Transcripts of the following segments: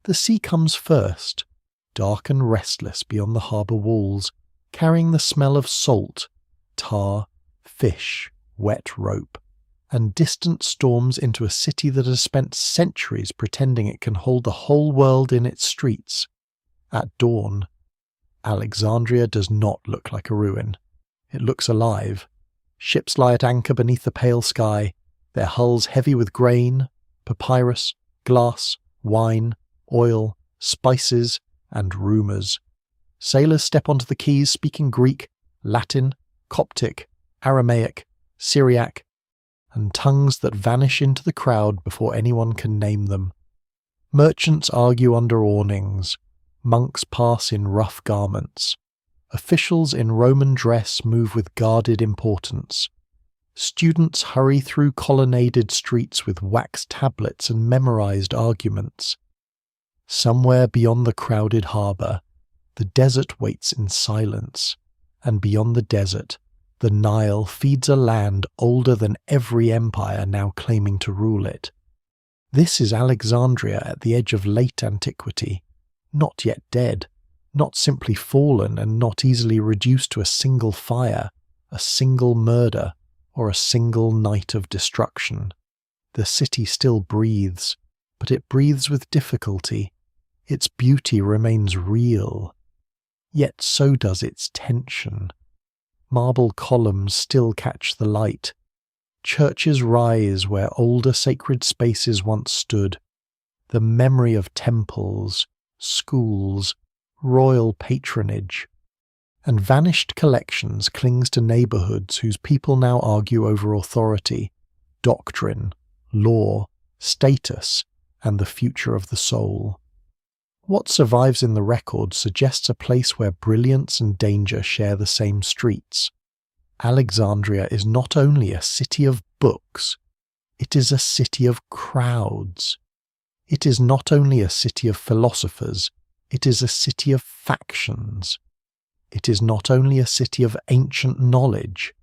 The sea comes first, dark and restless beyond the harbour walls, carrying the smell of salt, tar, fish, wet rope, and distant storms into a city that has spent centuries pretending it can hold the whole world in its streets. At dawn, Alexandria does not look like a ruin. It looks alive. Ships lie at anchor beneath the pale sky, their hulls heavy with grain, papyrus, glass, wine, oil, spices, and rumours. Sailors step onto the quays speaking Greek, Latin, Coptic, Aramaic, Syriac, and tongues that vanish into the crowd before anyone can name them. Merchants argue under awnings. Monks pass in rough garments. Officials in Roman dress move with guarded importance. Students hurry through colonnaded streets with wax tablets and memorized arguments. Somewhere beyond the crowded harbour, the desert waits in silence, and beyond the desert, the Nile feeds a land older than every empire now claiming to rule it. This is Alexandria at the edge of late antiquity, not yet dead, not simply fallen and not easily reduced to a single fire, a single murder, or a single night of destruction. The city still breathes, but it breathes with difficulty. Its beauty remains real. Yet so does its tension. Marble columns still catch the light. Churches rise where older sacred spaces once stood. The memory of temples, schools, royal patronage, and vanished collections clings to neighbourhoods whose people now argue over authority, doctrine, law, status, and the future of the soul. What survives in the record suggests a place where brilliance and danger share the same streets. Alexandria is not only a city of books, it is a city of crowds. It is not only a city of philosophers, it is a city of factions. It is not only a city of ancient knowledge,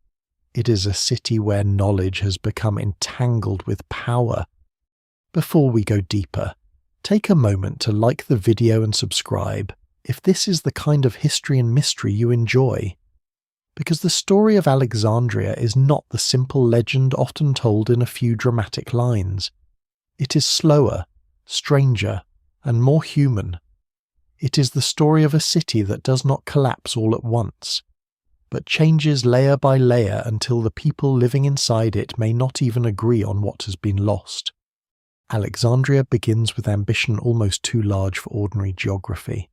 it is a city where knowledge has become entangled with power. Before we go deeper, take a moment to like the video and subscribe if this is the kind of history and mystery you enjoy. Because the story of Alexandria is not the simple legend often told in a few dramatic lines. It is slower, stranger, and more human. It is the story of a city that does not collapse all at once, but changes layer by layer until the people living inside it may not even agree on what has been lost. Alexandria begins with ambition almost too large for ordinary geography.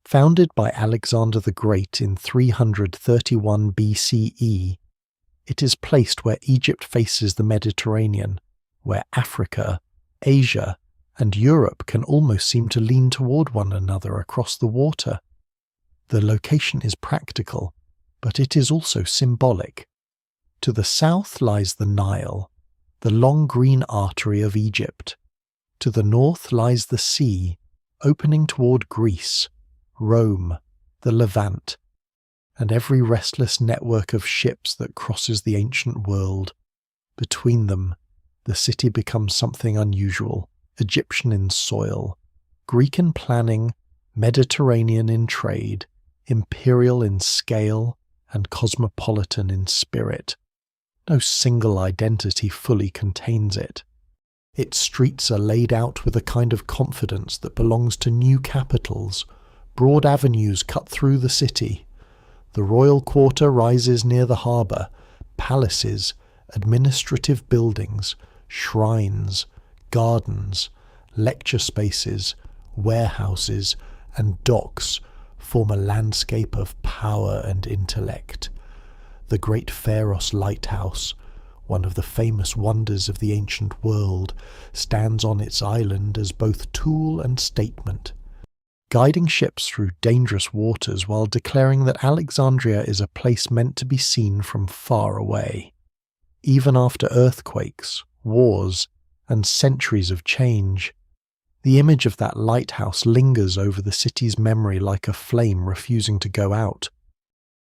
Founded by Alexander the Great in 331 BCE, it is placed where Egypt faces the Mediterranean, where Africa, Asia, and Europe can almost seem to lean toward one another across the water. The location is practical, but it is also symbolic. To the south lies the Nile, the long green artery of Egypt. To the north lies the sea, opening toward Greece, Rome, the Levant, and every restless network of ships that crosses the ancient world. Between them, the city becomes something unusual, Egyptian in soil, Greek in planning, Mediterranean in trade, imperial in scale, and cosmopolitan in spirit. No single identity fully contains it. Its streets are laid out with a kind of confidence that belongs to new capitals. Broad avenues cut through the city. The royal quarter rises near the harbour. Palaces, administrative buildings, shrines, gardens, lecture spaces, warehouses, and docks form a landscape of power and intellect. The great Pharos lighthouse, one of the famous wonders of the ancient world, stands on its island as both tool and statement, guiding ships through dangerous waters while declaring that Alexandria is a place meant to be seen from far away. Even after earthquakes, wars, and centuries of change, the image of that lighthouse lingers over the city's memory like a flame refusing to go out.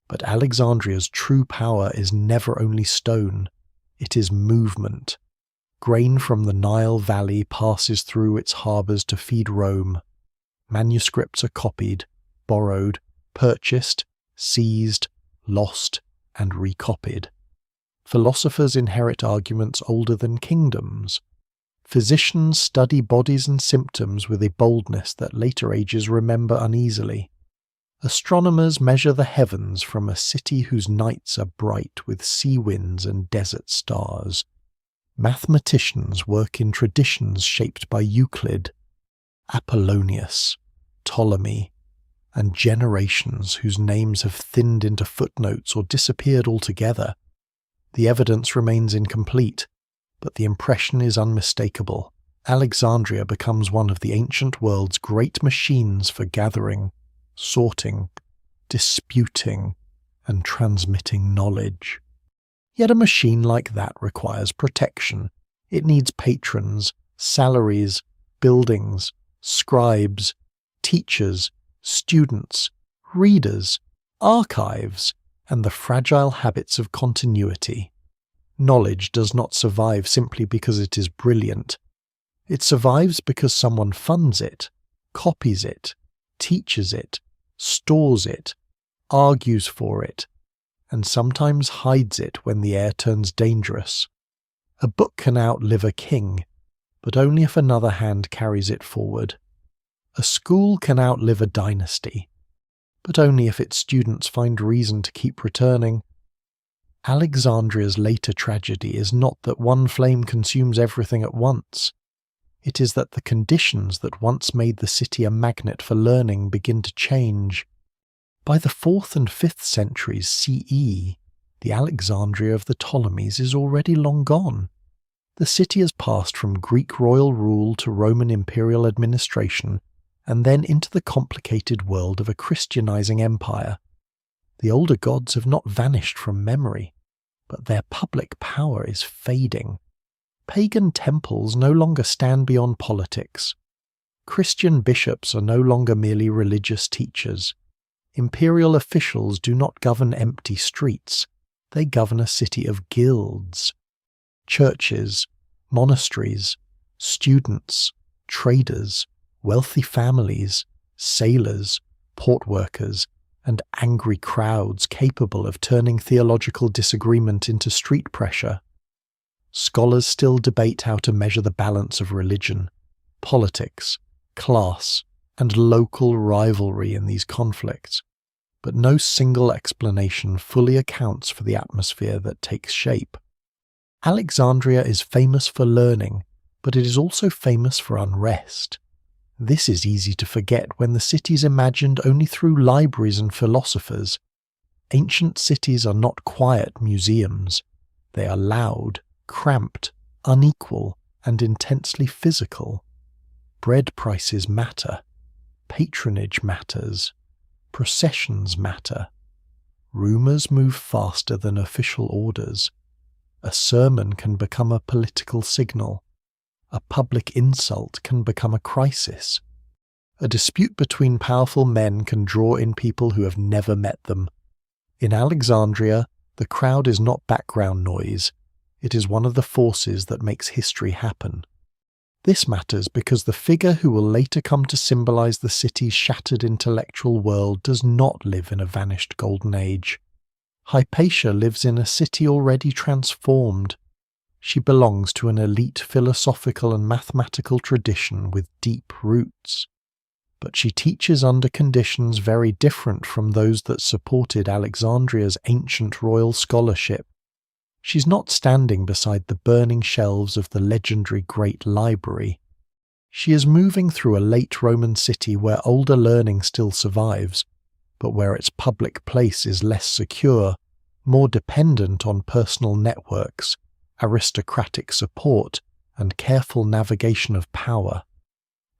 But Alexandria's true power is never only stone, it is movement. Grain from the Nile Valley passes through its harbours to feed Rome. Manuscripts are copied, borrowed, purchased, seized, lost, and recopied. Philosophers inherit arguments older than kingdoms. Physicians study bodies and symptoms with a boldness that later ages remember uneasily. Astronomers measure the heavens from a city whose nights are bright with sea winds and desert stars. Mathematicians work in traditions shaped by Euclid, Apollonius, Ptolemy, and generations whose names have thinned into footnotes or disappeared altogether. The evidence remains incomplete, but the impression is unmistakable. Alexandria becomes one of the ancient world's great machines for gathering, sorting, disputing, and transmitting knowledge. Yet a machine like that requires protection. It needs patrons, salaries, buildings, scribes, teachers, students, readers, archives, and the fragile habits of continuity. Knowledge does not survive simply because it is brilliant. It survives because someone funds it, copies it, teaches it, stores it, argues for it, and sometimes hides it when the air turns dangerous. A book can outlive a king, but only if another hand carries it forward. A school can outlive a dynasty, but only if its students find reason to keep returning. Alexandria's later tragedy is not that one flame consumes everything at once. It is that the conditions that once made the city a magnet for learning begin to change. By the 4th and 5th centuries CE, the Alexandria of the Ptolemies is already long gone. The city has passed from Greek royal rule to Roman imperial administration, and then into the complicated world of a Christianizing empire. The older gods have not vanished from memory, but their public power is fading. Pagan temples no longer stand beyond politics. Christian bishops are no longer merely religious teachers. Imperial officials do not govern empty streets. They govern a city of guilds. Churches, monasteries, students, traders, wealthy families, sailors, port workers, and angry crowds capable of turning theological disagreement into street pressure. Scholars still debate how to measure the balance of religion, politics, class, and local rivalry in these conflicts, but no single explanation fully accounts for the atmosphere that takes shape. Alexandria is famous for learning, but it is also famous for unrest. This is easy to forget when the city is imagined only through libraries and philosophers. Ancient cities are not quiet museums. They are loud, cramped, unequal, and intensely physical. Bread prices matter. Patronage matters. Processions matter. Rumours move faster than official orders. A sermon can become a political signal. A public insult can become a crisis. A dispute between powerful men can draw in people who have never met them. In Alexandria, the crowd is not background noise. It is one of the forces that makes history happen. This matters because the figure who will later come to symbolize the city's shattered intellectual world does not live in a vanished golden age. Hypatia lives in a city already transformed. She belongs to an elite philosophical and mathematical tradition with deep roots. But she teaches under conditions very different from those that supported Alexandria's ancient royal scholarship. She's not standing beside the burning shelves of the legendary Great Library. She is moving through a late Roman city where older learning still survives, but where its public place is less secure, more dependent on personal networks, aristocratic support, and careful navigation of power.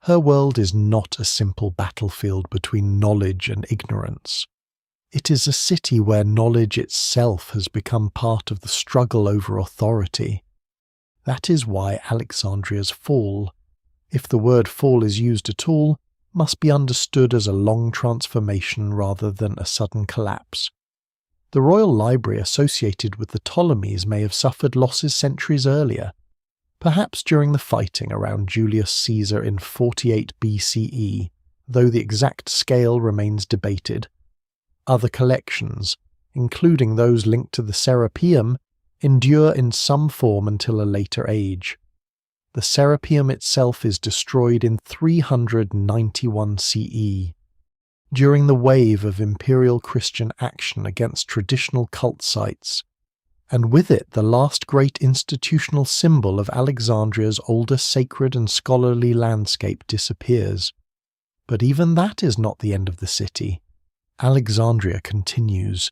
Her world is not a simple battlefield between knowledge and ignorance. It is a city where knowledge itself has become part of the struggle over authority. That is why Alexandria's fall, if the word fall is used at all, must be understood as a long transformation rather than a sudden collapse. The royal library associated with the Ptolemies may have suffered losses centuries earlier, perhaps during the fighting around Julius Caesar in 48 BCE, though the exact scale remains debated. Other collections, including those linked to the Serapeum, endure in some form until a later age. The Serapeum itself is destroyed in 391 CE. During the wave of imperial Christian action against traditional cult sites, and with it the last great institutional symbol of Alexandria's older sacred and scholarly landscape disappears. But even that is not the end of the city. Alexandria continues.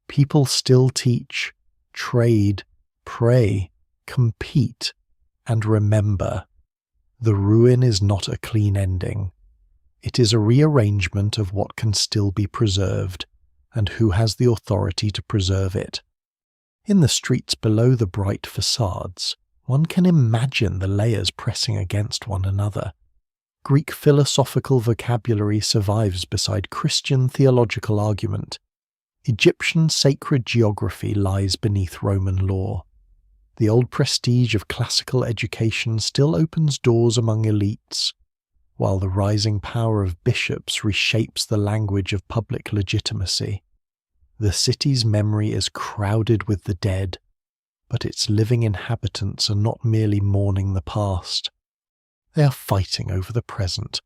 People still teach, trade, pray, compete, and remember. The ruin is not a clean ending. It is a rearrangement of what can still be preserved, and who has the authority to preserve it. In the streets below the bright facades, one can imagine the layers pressing against one another. Greek philosophical vocabulary survives beside Christian theological argument. Egyptian sacred geography lies beneath Roman law. The old prestige of classical education still opens doors among elites, while the rising power of bishops reshapes the language of public legitimacy. The city's memory is crowded with the dead, but its living inhabitants are not merely mourning the past. They are fighting over the present.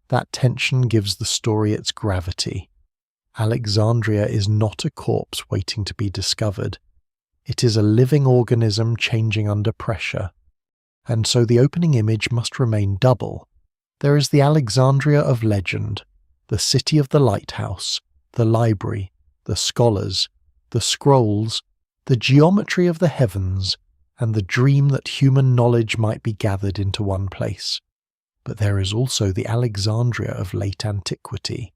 That tension gives the story its gravity. Alexandria is not a corpse waiting to be discovered. It is a living organism changing under pressure. And so the opening image must remain double. There is the Alexandria of legend, the city of the lighthouse, the library, the scholars, the scrolls, the geometry of the heavens, and the dream that human knowledge might be gathered into one place. But there is also the Alexandria of late antiquity,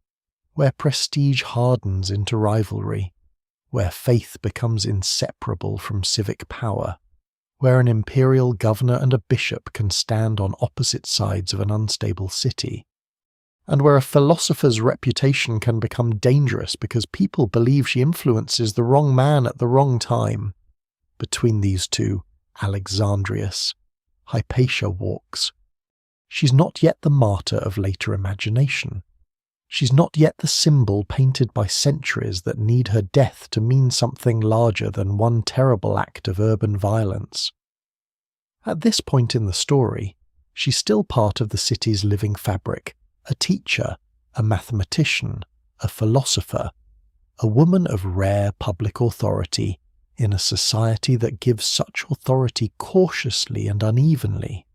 where prestige hardens into rivalry, where faith becomes inseparable from civic power, where an imperial governor and a bishop can stand on opposite sides of an unstable city, and where a philosopher's reputation can become dangerous because people believe she influences the wrong man at the wrong time. Between these two, Alexandrius, Hypatia walks. She's not yet the martyr of later imagination. She's not yet the symbol painted by centuries that need her death to mean something larger than one terrible act of urban violence. At this point in the story, she's still part of the city's living fabric, a teacher, a mathematician, a philosopher, a woman of rare public authority in a society that gives such authority cautiously and unevenly.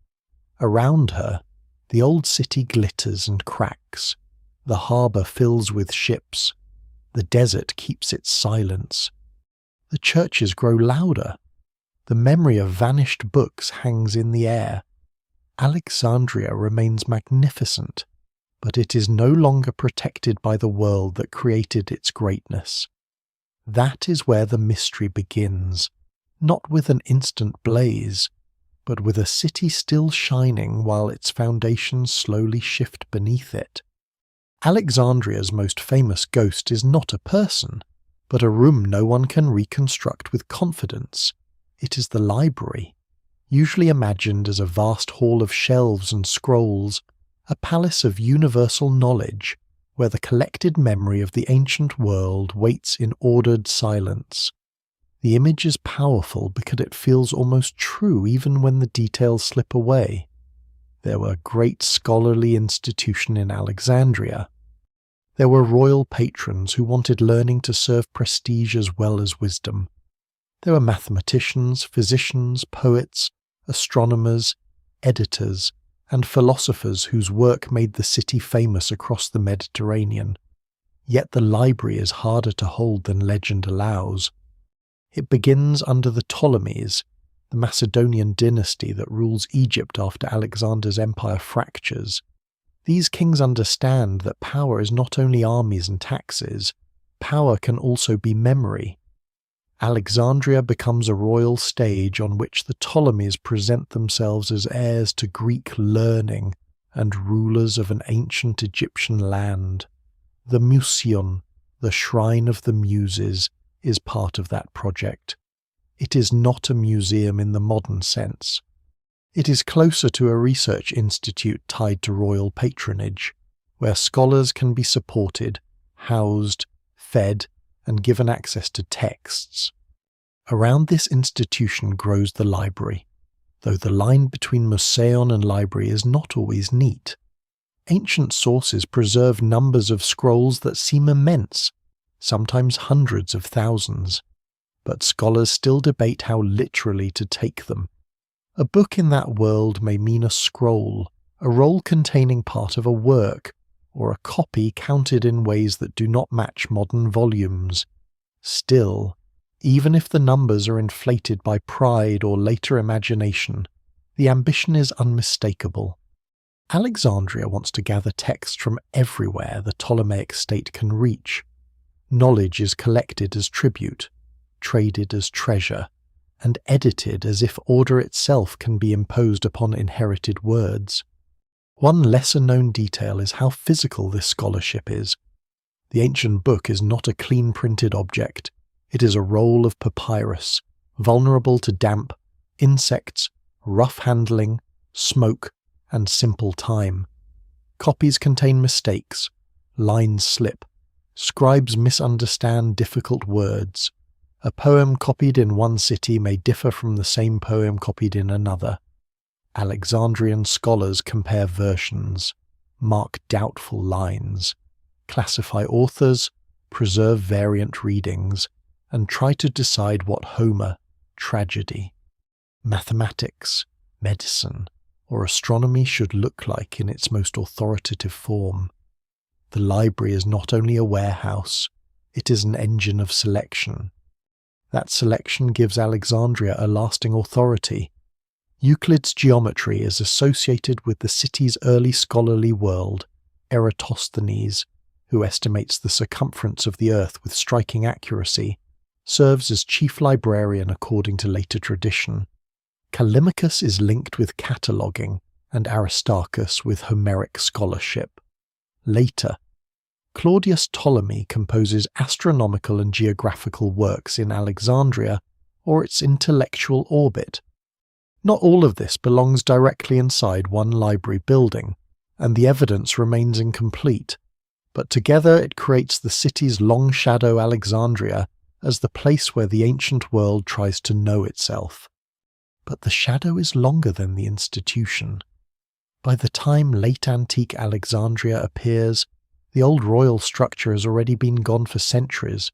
Around her, the old city glitters and cracks. The harbour fills with ships. The desert keeps its silence. The churches grow louder. The memory of vanished books hangs in the air. Alexandria remains magnificent, but it is no longer protected by the world that created its greatness. That is where the mystery begins, not with an instant blaze, but with a city still shining while its foundations slowly shift beneath it. Alexandria's most famous ghost is not a person, but a room no one can reconstruct with confidence. It is the library, usually imagined as a vast hall of shelves and scrolls, a palace of universal knowledge, where the collected memory of the ancient world waits in ordered silence. The image is powerful because it feels almost true even when the details slip away. There were a great scholarly institution in Alexandria. There were royal patrons who wanted learning to serve prestige as well as wisdom. There were mathematicians, physicians, poets, astronomers, editors, and philosophers whose work made the city famous across the Mediterranean. Yet the library is harder to hold than legend allows. It begins under the Ptolemies, the Macedonian dynasty that rules Egypt after Alexander's empire fractures. These kings understand that power is not only armies and taxes, power can also be memory. Alexandria becomes a royal stage on which the Ptolemies present themselves as heirs to Greek learning and rulers of an ancient Egyptian land. The Museion, the Shrine of the Muses, is part of that project. It is not a museum in the modern sense. It is closer to a research institute tied to royal patronage, where scholars can be supported, housed, fed, and given access to texts. Around this institution grows the library, though the line between museon and library is not always neat. Ancient sources preserve numbers of scrolls that seem immense, sometimes hundreds of thousands, but scholars still debate how literally to take them. A book in that world may mean a scroll, a roll containing part of a work, or a copy counted in ways that do not match modern volumes. Still, even if the numbers are inflated by pride or later imagination, the ambition is unmistakable. Alexandria wants to gather texts from everywhere the Ptolemaic state can reach. Knowledge is collected as tribute, traded as treasure, and edited as if order itself can be imposed upon inherited words. One lesser-known detail is how physical this scholarship is. The ancient book is not a clean-printed object. It is a roll of papyrus, vulnerable to damp, insects, rough handling, smoke, and simple time. Copies contain mistakes, lines slip, scribes misunderstand difficult words. A poem copied in one city may differ from the same poem copied in another. Alexandrian scholars compare versions, mark doubtful lines, classify authors, preserve variant readings, and try to decide what Homer, tragedy, mathematics, medicine, or astronomy should look like in its most authoritative form. The library is not only a warehouse, it is an engine of selection. That selection gives Alexandria a lasting authority. Euclid's geometry is associated with the city's early scholarly world, Eratosthenes, who estimates the circumference of the earth with striking accuracy, serves as chief librarian according to later tradition. Callimachus is linked with cataloguing, and Aristarchus with Homeric scholarship. Later, Claudius Ptolemy composes astronomical and geographical works in Alexandria or its intellectual orbit. Not all of this belongs directly inside one library building, and the evidence remains incomplete, but together it creates the city's long shadow Alexandria as the place where the ancient world tries to know itself. But the shadow is longer than the institution. By the time late antique Alexandria appears, the old royal structure has already been gone for centuries.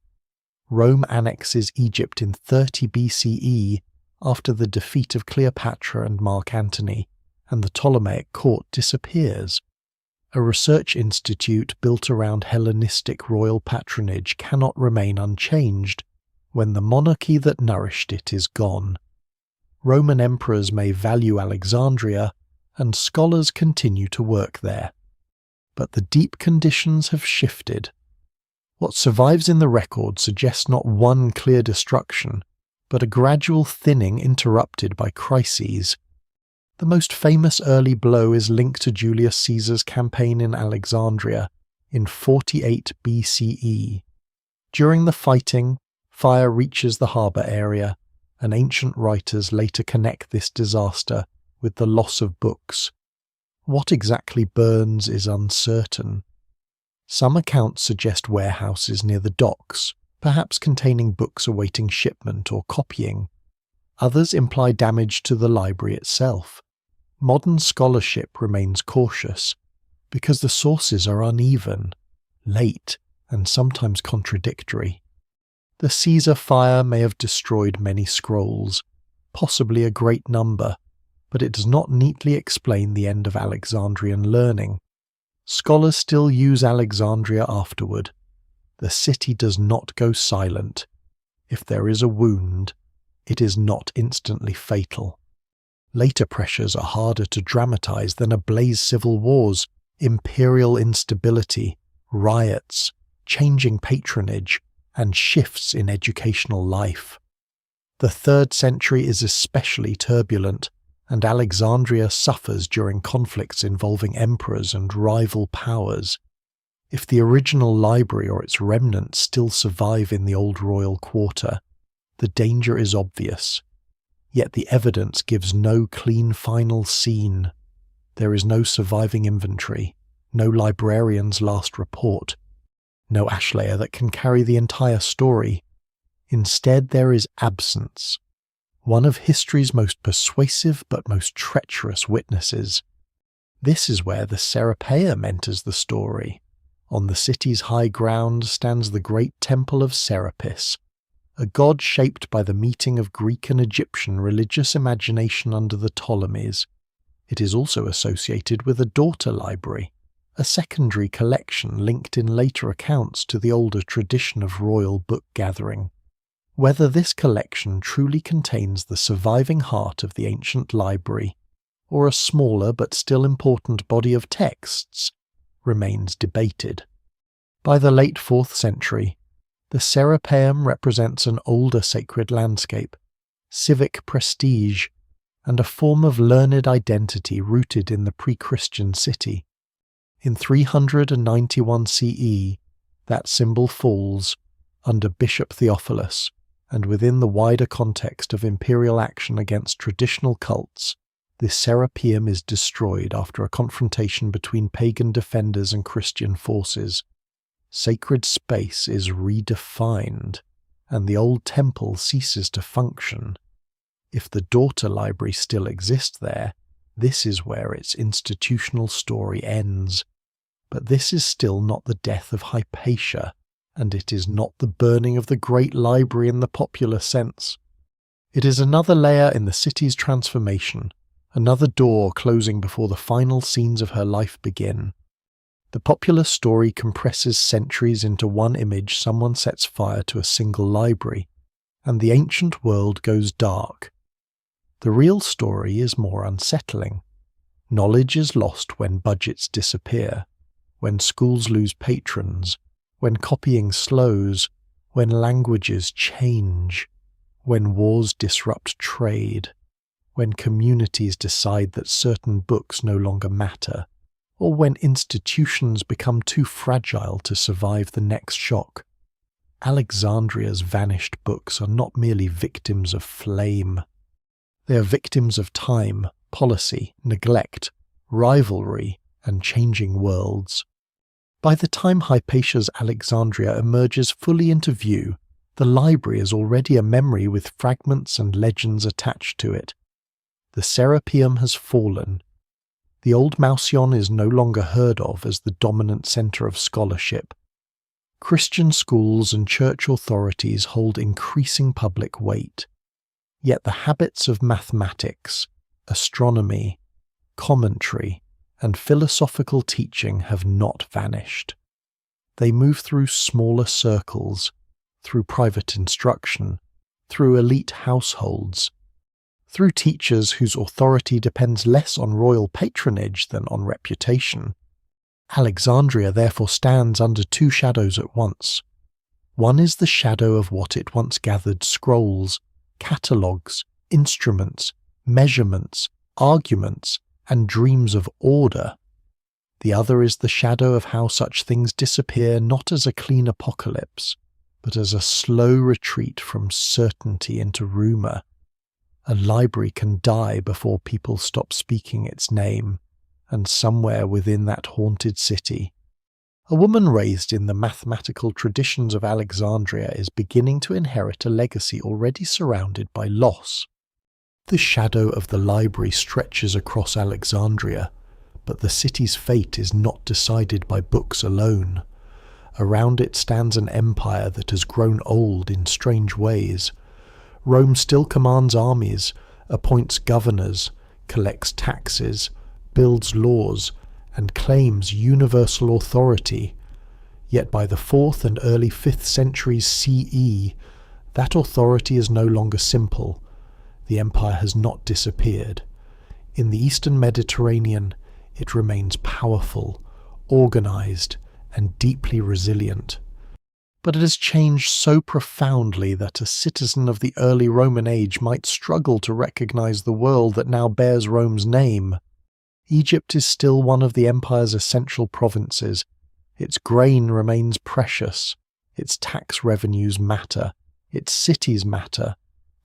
Rome annexes Egypt in 30 BCE after the defeat of Cleopatra and Mark Antony, and the Ptolemaic court disappears. A research institute built around Hellenistic royal patronage cannot remain unchanged when the monarchy that nourished it is gone. Roman emperors may value Alexandria, and scholars continue to work there. But the deep conditions have shifted. What survives in the record suggests not one clear destruction, but a gradual thinning interrupted by crises. The most famous early blow is linked to Julius Caesar's campaign in Alexandria in 48 BCE. During the fighting, fire reaches the harbour area, and ancient writers later connect this disaster with the loss of books. What exactly burns is uncertain. Some accounts suggest warehouses near the docks, perhaps containing books awaiting shipment or copying. Others imply damage to the library itself. Modern scholarship remains cautious, because the sources are uneven, late, and sometimes contradictory. The Caesar fire may have destroyed many scrolls, possibly a great number, but it does not neatly explain the end of Alexandrian learning. Scholars still use Alexandria afterward. The city does not go silent. If there is a wound, it is not instantly fatal. Later pressures are harder to dramatize than ablaze civil wars, imperial instability, riots, changing patronage, and shifts in educational life. The 3rd century is especially turbulent, and Alexandria suffers during conflicts involving emperors and rival powers. If the original library or its remnants still survive in the old royal quarter, the danger is obvious. Yet the evidence gives no clean final scene. There is no surviving inventory, no librarian's last report, no ashlayer that can carry the entire story. Instead, there is absence, one of history's most persuasive but most treacherous witnesses. This is where the Serapeum enters the story. On the city's high ground stands the great temple of Serapis, a god shaped by the meeting of Greek and Egyptian religious imagination under the Ptolemies. It is also associated with a daughter library, a secondary collection linked in later accounts to the older tradition of royal book gathering. Whether this collection truly contains the surviving heart of the ancient library, or a smaller but still important body of texts, remains debated. By the late 4th century, the Serapeum represents an older sacred landscape, civic prestige, and a form of learned identity rooted in the pre-Christian city. In 391 CE, that symbol falls under Bishop Theophilus, and within the wider context of imperial action against traditional cults, the Serapeum is destroyed after a confrontation between pagan defenders and Christian forces. Sacred space is redefined, and the old temple ceases to function. If the daughter library still exists there, this is where its institutional story ends. But this is still not the death of Hypatia, and it is not the burning of the great library in the popular sense. It is another layer in the city's transformation, another door closing before the final scenes of her life begin. The popular story compresses centuries into one image. Someone sets fire to a single library, and the ancient world goes dark. The real story is more unsettling. Knowledge is lost when budgets disappear, when schools lose patrons, when copying slows, when languages change, when wars disrupt trade, when communities decide that certain books no longer matter, or when institutions become too fragile to survive the next shock. Alexandria's vanished books are not merely victims of flame. They are victims of time, policy, neglect, rivalry, and changing worlds. By the time Hypatia's Alexandria emerges fully into view, the library is already a memory with fragments and legends attached to it. The Serapeum has fallen. The old Mausion is no longer heard of as the dominant centre of scholarship. Christian schools and church authorities hold increasing public weight. Yet the habits of mathematics, astronomy, commentary, and philosophical teaching have not vanished. They move through smaller circles, through private instruction, through elite households, through teachers whose authority depends less on royal patronage than on reputation. Alexandria therefore stands under two shadows at once. One is the shadow of what it once gathered: scrolls, catalogues, instruments, measurements, arguments, and dreams of order. The other is the shadow of how such things disappear not as a clean apocalypse, but as a slow retreat from certainty into rumour. A library can die before people stop speaking its name, and somewhere within that haunted city, a woman raised in the mathematical traditions of Alexandria is beginning to inherit a legacy already surrounded by loss. The shadow of the library stretches across Alexandria, but the city's fate is not decided by books alone. Around it stands an empire that has grown old in strange ways. Rome still commands armies, appoints governors, collects taxes, builds laws, and claims universal authority. Yet by the 4th and early 5th centuries CE, that authority is no longer simple. The empire has not disappeared. In the Eastern Mediterranean, it remains powerful, organized, and deeply resilient. But it has changed so profoundly that a citizen of the early Roman age might struggle to recognize the world that now bears Rome's name. Egypt is still one of the empire's essential provinces. Its grain remains precious. Its tax revenues matter. Its cities matter.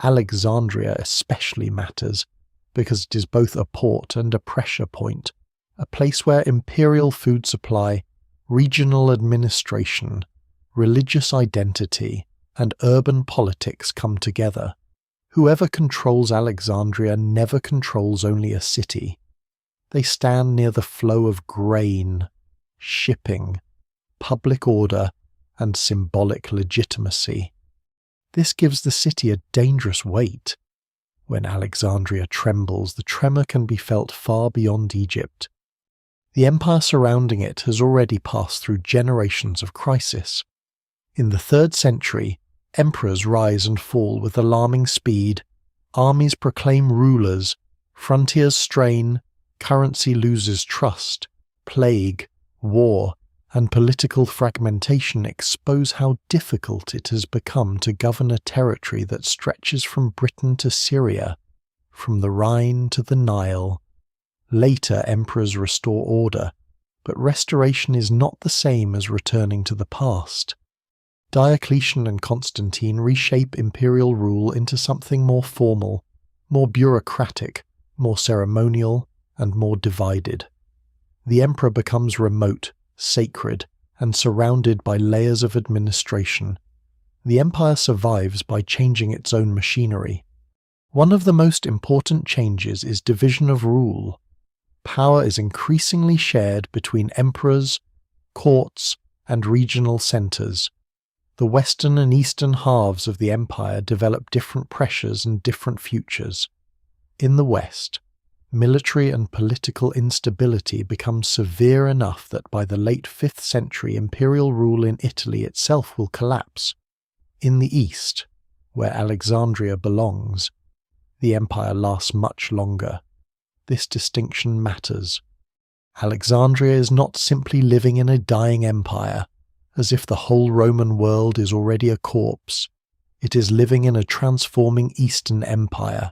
Alexandria especially matters, because it is both a port and a pressure point, a place where imperial food supply, regional administration, religious identity, and urban politics come together. Whoever controls Alexandria never controls only a city. They stand near the flow of grain, shipping, public order, and symbolic legitimacy. This gives the city a dangerous weight. When Alexandria trembles, the tremor can be felt far beyond Egypt. The empire surrounding it has already passed through generations of crisis. In the 3rd century, emperors rise and fall with alarming speed, armies proclaim rulers, frontiers strain, currency loses trust, plague, war, and political fragmentation expose how difficult it has become to govern a territory that stretches from Britain to Syria, from the Rhine to the Nile. Later emperors restore order, but restoration is not the same as returning to the past. Diocletian and Constantine reshape imperial rule into something more formal, more bureaucratic, more ceremonial, and more divided. The emperor becomes remote, sacred, and surrounded by layers of administration. The empire survives by changing its own machinery. One of the most important changes is division of rule. Power is increasingly shared between emperors, courts, and regional centers. The western and eastern halves of the empire develop different pressures and different futures. In the west, military and political instability becomes severe enough that by the late 5th century imperial rule in Italy itself will collapse. In the east, where Alexandria belongs, the empire lasts much longer. This distinction matters. Alexandria is not simply living in a dying empire, as if the whole Roman world is already a corpse. It is living in a transforming Eastern empire,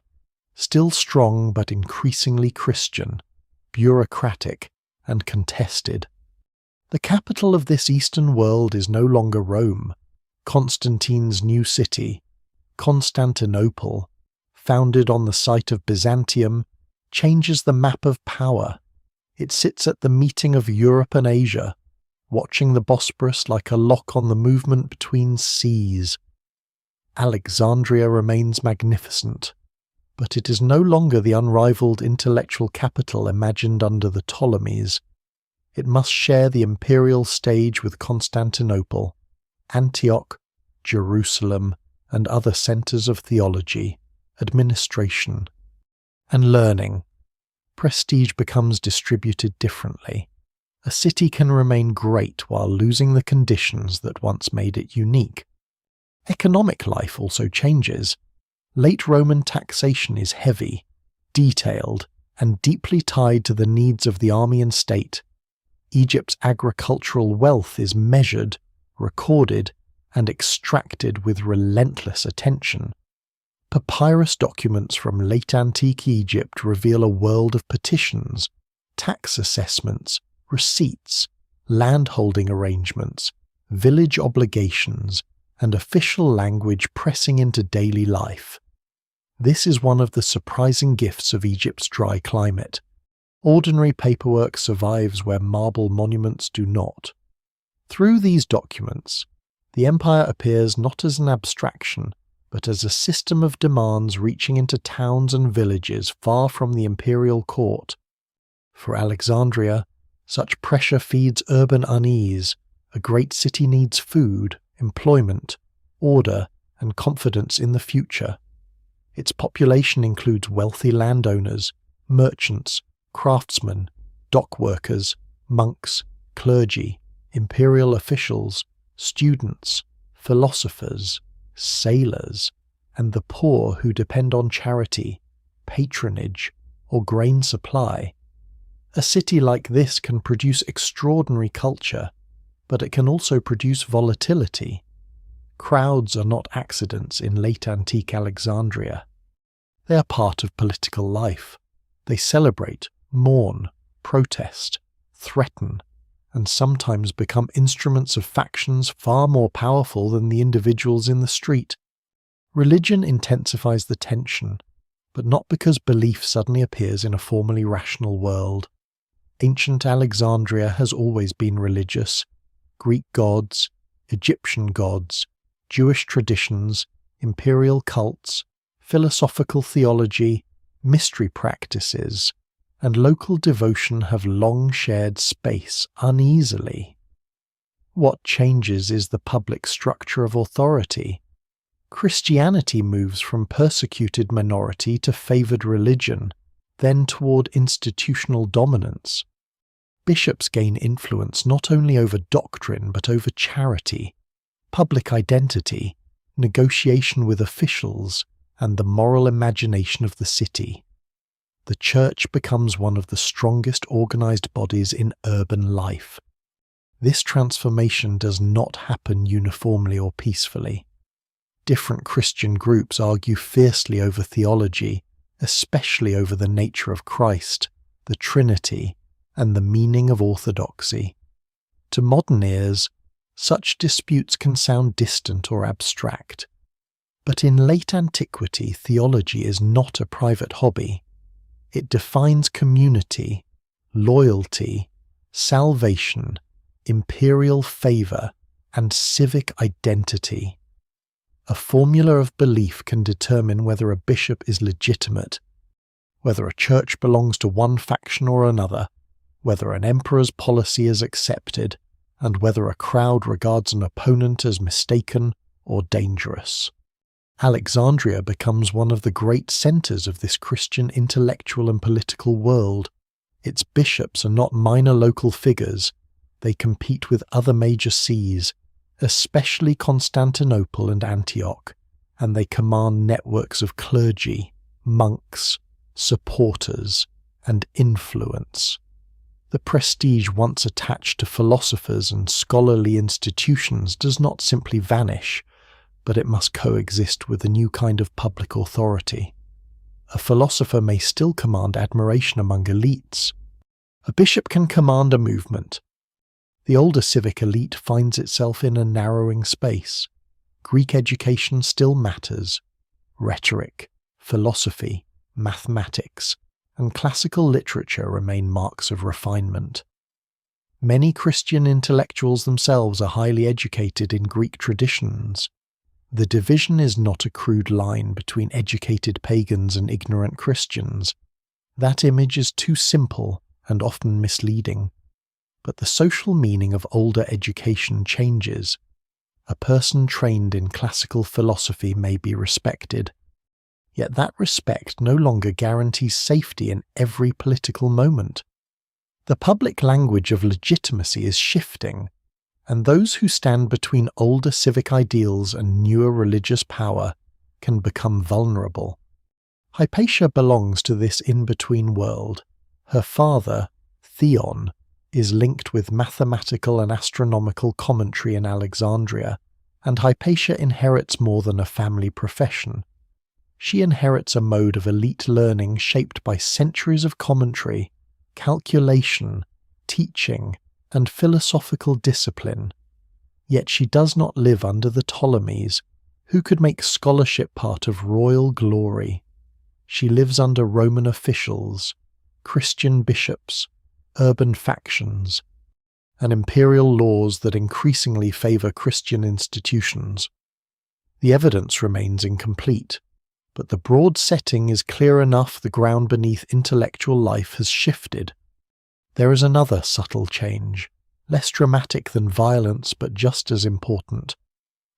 still strong but increasingly Christian, bureaucratic, and contested. The capital of this Eastern world is no longer Rome, Constantine's new city, Constantinople, founded on the site of Byzantium, changes the map of power. It sits at the meeting of Europe and Asia, watching the Bosporus like a lock on the movement between seas. Alexandria remains magnificent, but it is no longer the unrivaled intellectual capital imagined under the Ptolemies. It must share the imperial stage with Constantinople, Antioch, Jerusalem, and other centers of theology, administration, and learning. Prestige becomes distributed differently. A city can remain great while losing the conditions that once made it unique. Economic life also changes. Late Roman taxation is heavy, detailed, and deeply tied to the needs of the army and state. Egypt's agricultural wealth is measured, recorded, and extracted with relentless attention. Papyrus documents from late antique Egypt reveal a world of petitions, tax assessments, receipts, landholding arrangements, village obligations, and official language pressing into daily life. This is one of the surprising gifts of Egypt's dry climate. Ordinary paperwork survives where marble monuments do not. Through these documents, the empire appears not as an abstraction, but as a system of demands reaching into towns and villages far from the imperial court. For Alexandria, such pressure feeds urban unease. A great city needs food, employment, order, and confidence in the future. Its population includes wealthy landowners, merchants, craftsmen, dock workers, monks, clergy, imperial officials, students, philosophers, sailors, and the poor who depend on charity, patronage, or grain supply. A city like this can produce extraordinary culture, but it can also produce volatility. Crowds are not accidents in late antique Alexandria. They are part of political life. They celebrate, mourn, protest, threaten, and sometimes become instruments of factions far more powerful than the individuals in the street. Religion intensifies the tension, but not because belief suddenly appears in a formally rational world. Ancient Alexandria has always been religious. Greek gods, Egyptian gods, Jewish traditions, imperial cults, philosophical theology, mystery practices, and local devotion have long shared space uneasily. What changes is the public structure of authority. Christianity moves from persecuted minority to favoured religion, then toward institutional dominance. Bishops gain influence not only over doctrine but over charity, public identity, negotiation with officials, and the moral imagination of the city. The church becomes one of the strongest organised bodies in urban life. This transformation does not happen uniformly or peacefully. Different Christian groups argue fiercely over theology, especially over the nature of Christ, the Trinity, and the meaning of orthodoxy. To modern ears, such disputes can sound distant or abstract. But in late antiquity, theology is not a private hobby. It defines community, loyalty, salvation, imperial favour, and civic identity. A formula of belief can determine whether a bishop is legitimate, whether a church belongs to one faction or another, whether an emperor's policy is accepted, and whether a crowd regards an opponent as mistaken or dangerous. Alexandria becomes one of the great centres of this Christian intellectual and political world. Its bishops are not minor local figures. They compete with other major sees, especially Constantinople and Antioch, and they command networks of clergy, monks, supporters, and influence. The prestige once attached to philosophers and scholarly institutions does not simply vanish, but it must coexist with a new kind of public authority. A philosopher may still command admiration among elites. A bishop can command a movement. The older civic elite finds itself in a narrowing space. Greek education still matters. Rhetoric, philosophy, mathematics, and classical literature remain marks of refinement. Many Christian intellectuals themselves are highly educated in Greek traditions. The division is not a crude line between educated pagans and ignorant Christians. That image is too simple and often misleading. But the social meaning of older education changes. A person trained in classical philosophy may be respected. Yet that respect no longer guarantees safety in every political moment. The public language of legitimacy is shifting, and those who stand between older civic ideals and newer religious power can become vulnerable. Hypatia belongs to this in-between world. Her father, Theon, is linked with mathematical and astronomical commentary in Alexandria, and Hypatia inherits more than a family profession. She inherits a mode of elite learning shaped by centuries of commentary, calculation, teaching, and philosophical discipline. Yet she does not live under the Ptolemies, who could make scholarship part of royal glory. She lives under Roman officials, Christian bishops, urban factions, and imperial laws that increasingly favour Christian institutions. The evidence remains incomplete, but the broad setting is clear enough. The ground beneath intellectual life has shifted. There is another subtle change, less dramatic than violence but just as important.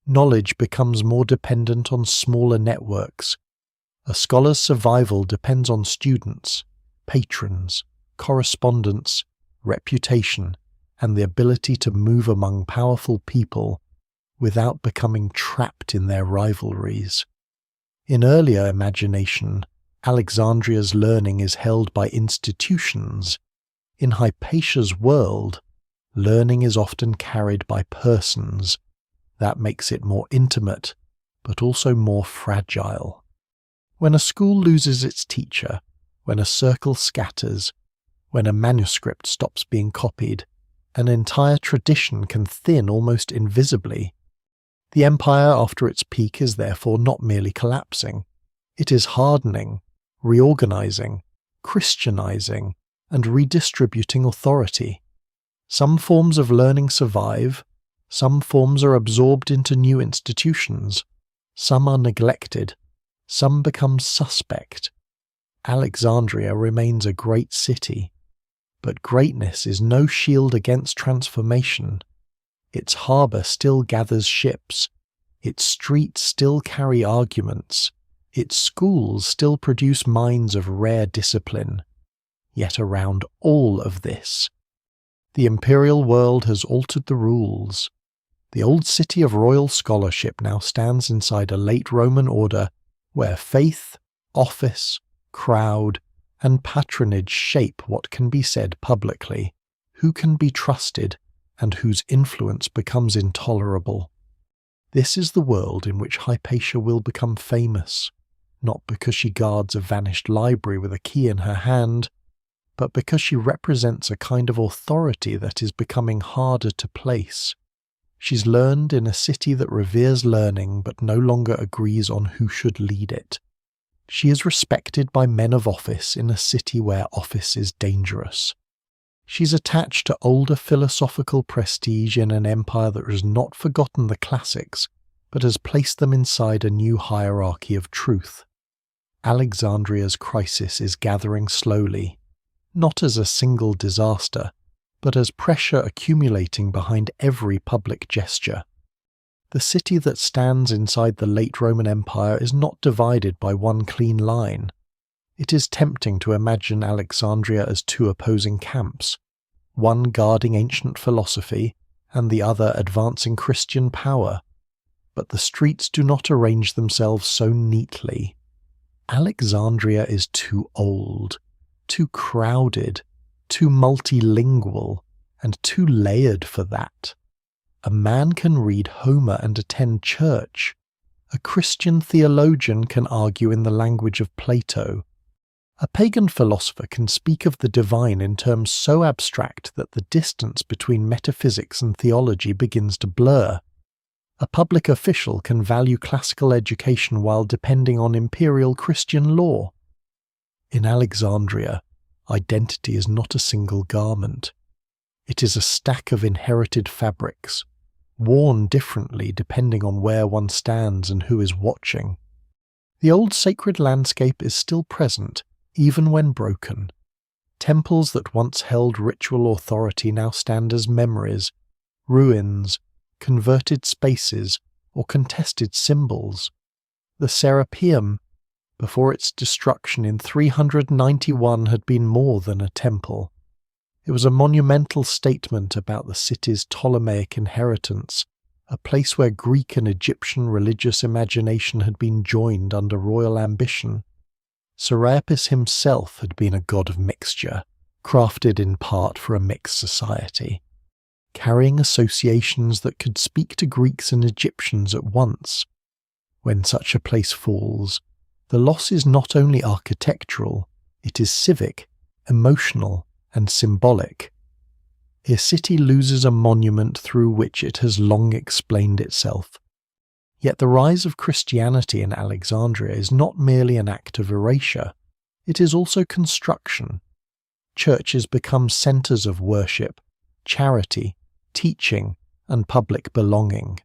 Knowledge becomes more dependent on smaller networks. A scholar's survival depends on students, patrons, correspondence, reputation, and the ability to move among powerful people without becoming trapped in their rivalries. In earlier imagination, Alexandria's learning is held by institutions. In Hypatia's world, learning is often carried by persons. That makes it more intimate, but also more fragile. When a school loses its teacher, when a circle scatters, when a manuscript stops being copied, an entire tradition can thin almost invisibly. The empire after its peak is therefore not merely collapsing. It is hardening, reorganizing, Christianizing, and redistributing authority. Some forms of learning survive, some forms are absorbed into new institutions, some are neglected, some become suspect. Alexandria remains a great city, but greatness is no shield against transformation. Its harbour still gathers ships, its streets still carry arguments, its schools still produce minds of rare discipline. Yet around all of this, the imperial world has altered the rules. The old city of royal scholarship now stands inside a late Roman order where faith, office, crowd, and patronage shape what can be said publicly, who can be trusted, and whose influence becomes intolerable. This is the world in which Hypatia will become famous, not because she guards a vanished library with a key in her hand, but because she represents a kind of authority that is becoming harder to place. She's learned in a city that reveres learning but no longer agrees on who should lead it. She is respected by men of office in a city where office is dangerous. She's attached to older philosophical prestige in an empire that has not forgotten the classics, but has placed them inside a new hierarchy of truth. Alexandria's crisis is gathering slowly, not as a single disaster, but as pressure accumulating behind every public gesture. The city that stands inside the late Roman Empire is not divided by one clean line. It is tempting to imagine Alexandria as two opposing camps, one guarding ancient philosophy and the other advancing Christian power. But the streets do not arrange themselves so neatly. Alexandria is too old, too crowded, too multilingual, and too layered for that. A man can read Homer and attend church. A Christian theologian can argue in the language of Plato. A pagan philosopher can speak of the divine in terms so abstract that the distance between metaphysics and theology begins to blur. A public official can value classical education while depending on imperial Christian law. In Alexandria, identity is not a single garment. It is a stack of inherited fabrics, worn differently depending on where one stands and who is watching. The old sacred landscape is still present, even when broken. Temples that once held ritual authority now stand as memories, ruins, converted spaces, or contested symbols. The Serapeum, before its destruction in 391, had been more than a temple. It was a monumental statement about the city's Ptolemaic inheritance, a place where Greek and Egyptian religious imagination had been joined under royal ambition. Serapius himself had been a god of mixture, crafted in part for a mixed society, carrying associations that could speak to Greeks and Egyptians at once. When such a place falls, the loss is not only architectural, it is civic, emotional, and symbolic. A city loses a monument through which it has long explained itself. Yet the rise of Christianity in Alexandria is not merely an act of erasure, it is also construction. Churches become centres of worship, charity, teaching, and public belonging.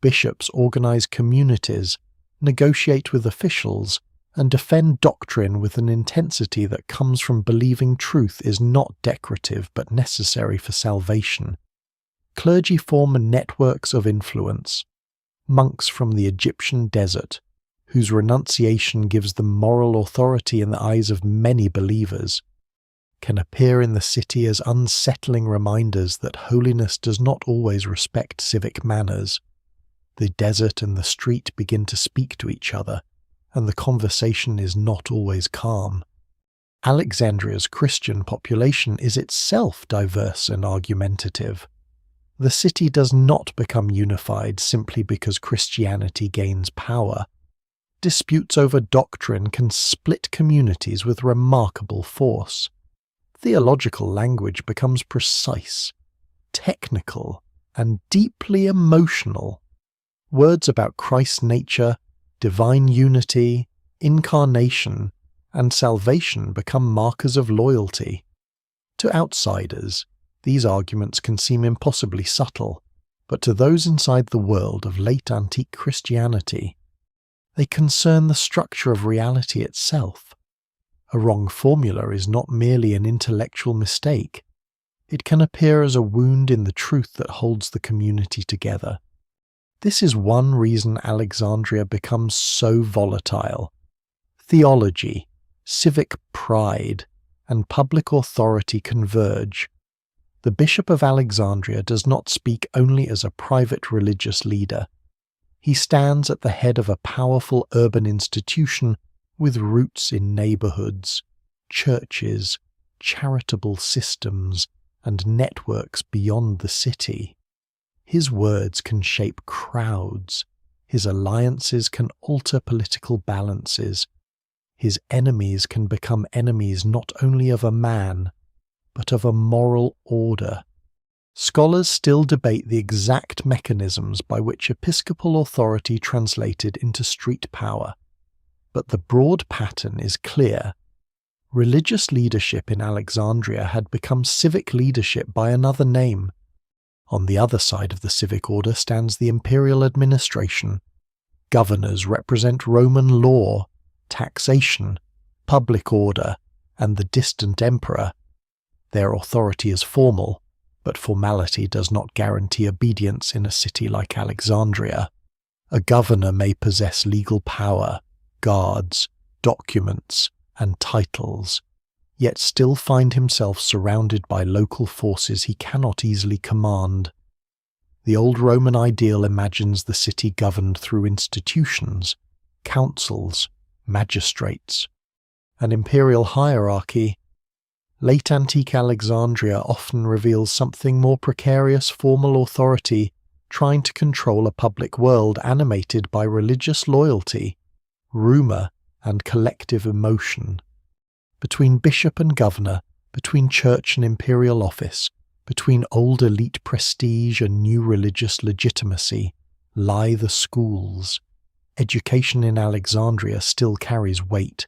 Bishops organise communities, negotiate with officials, and defend doctrine with an intensity that comes from believing truth is not decorative but necessary for salvation. Clergy form networks of influence. Monks from the Egyptian desert, whose renunciation gives them moral authority in the eyes of many believers, can appear in the city as unsettling reminders that holiness does not always respect civic manners. The desert and the street begin to speak to each other, and the conversation is not always calm. Alexandria's Christian population is itself diverse and argumentative. The city does not become unified simply because Christianity gains power. Disputes over doctrine can split communities with remarkable force. Theological language becomes precise, technical, and deeply emotional. Words about Christ's nature, divine unity, incarnation, and salvation become markers of loyalty. To outsiders, these arguments can seem impossibly subtle, but to those inside the world of late antique Christianity, they concern the structure of reality itself. A wrong formula is not merely an intellectual mistake. It can appear as a wound in the truth that holds the community together. This is one reason Alexandria becomes so volatile. Theology, civic pride, and public authority converge. The Bishop of Alexandria does not speak only as a private religious leader. He stands at the head of a powerful urban institution with roots in neighborhoods, churches, charitable systems, and networks beyond the city. His words can shape crowds. His alliances can alter political balances. His enemies can become enemies not only of a man, but of a moral order. Scholars still debate the exact mechanisms by which episcopal authority translated into street power, but the broad pattern is clear. Religious leadership in Alexandria had become civic leadership by another name. On the other side of the civic order stands the imperial administration. Governors represent Roman law, taxation, public order, and the distant emperor. Their authority is formal, but formality does not guarantee obedience in a city like Alexandria. A governor may possess legal power, guards, documents, and titles, yet still find himself surrounded by local forces he cannot easily command. The old Roman ideal imagines the city governed through institutions, councils, magistrates, an imperial hierarchy. Late antique Alexandria often reveals something more precarious: formal authority trying to control a public world animated by religious loyalty, rumour, and collective emotion. Between bishop and governor, between church and imperial office, between old elite prestige and new religious legitimacy, lie the schools. Education in Alexandria still carries weight.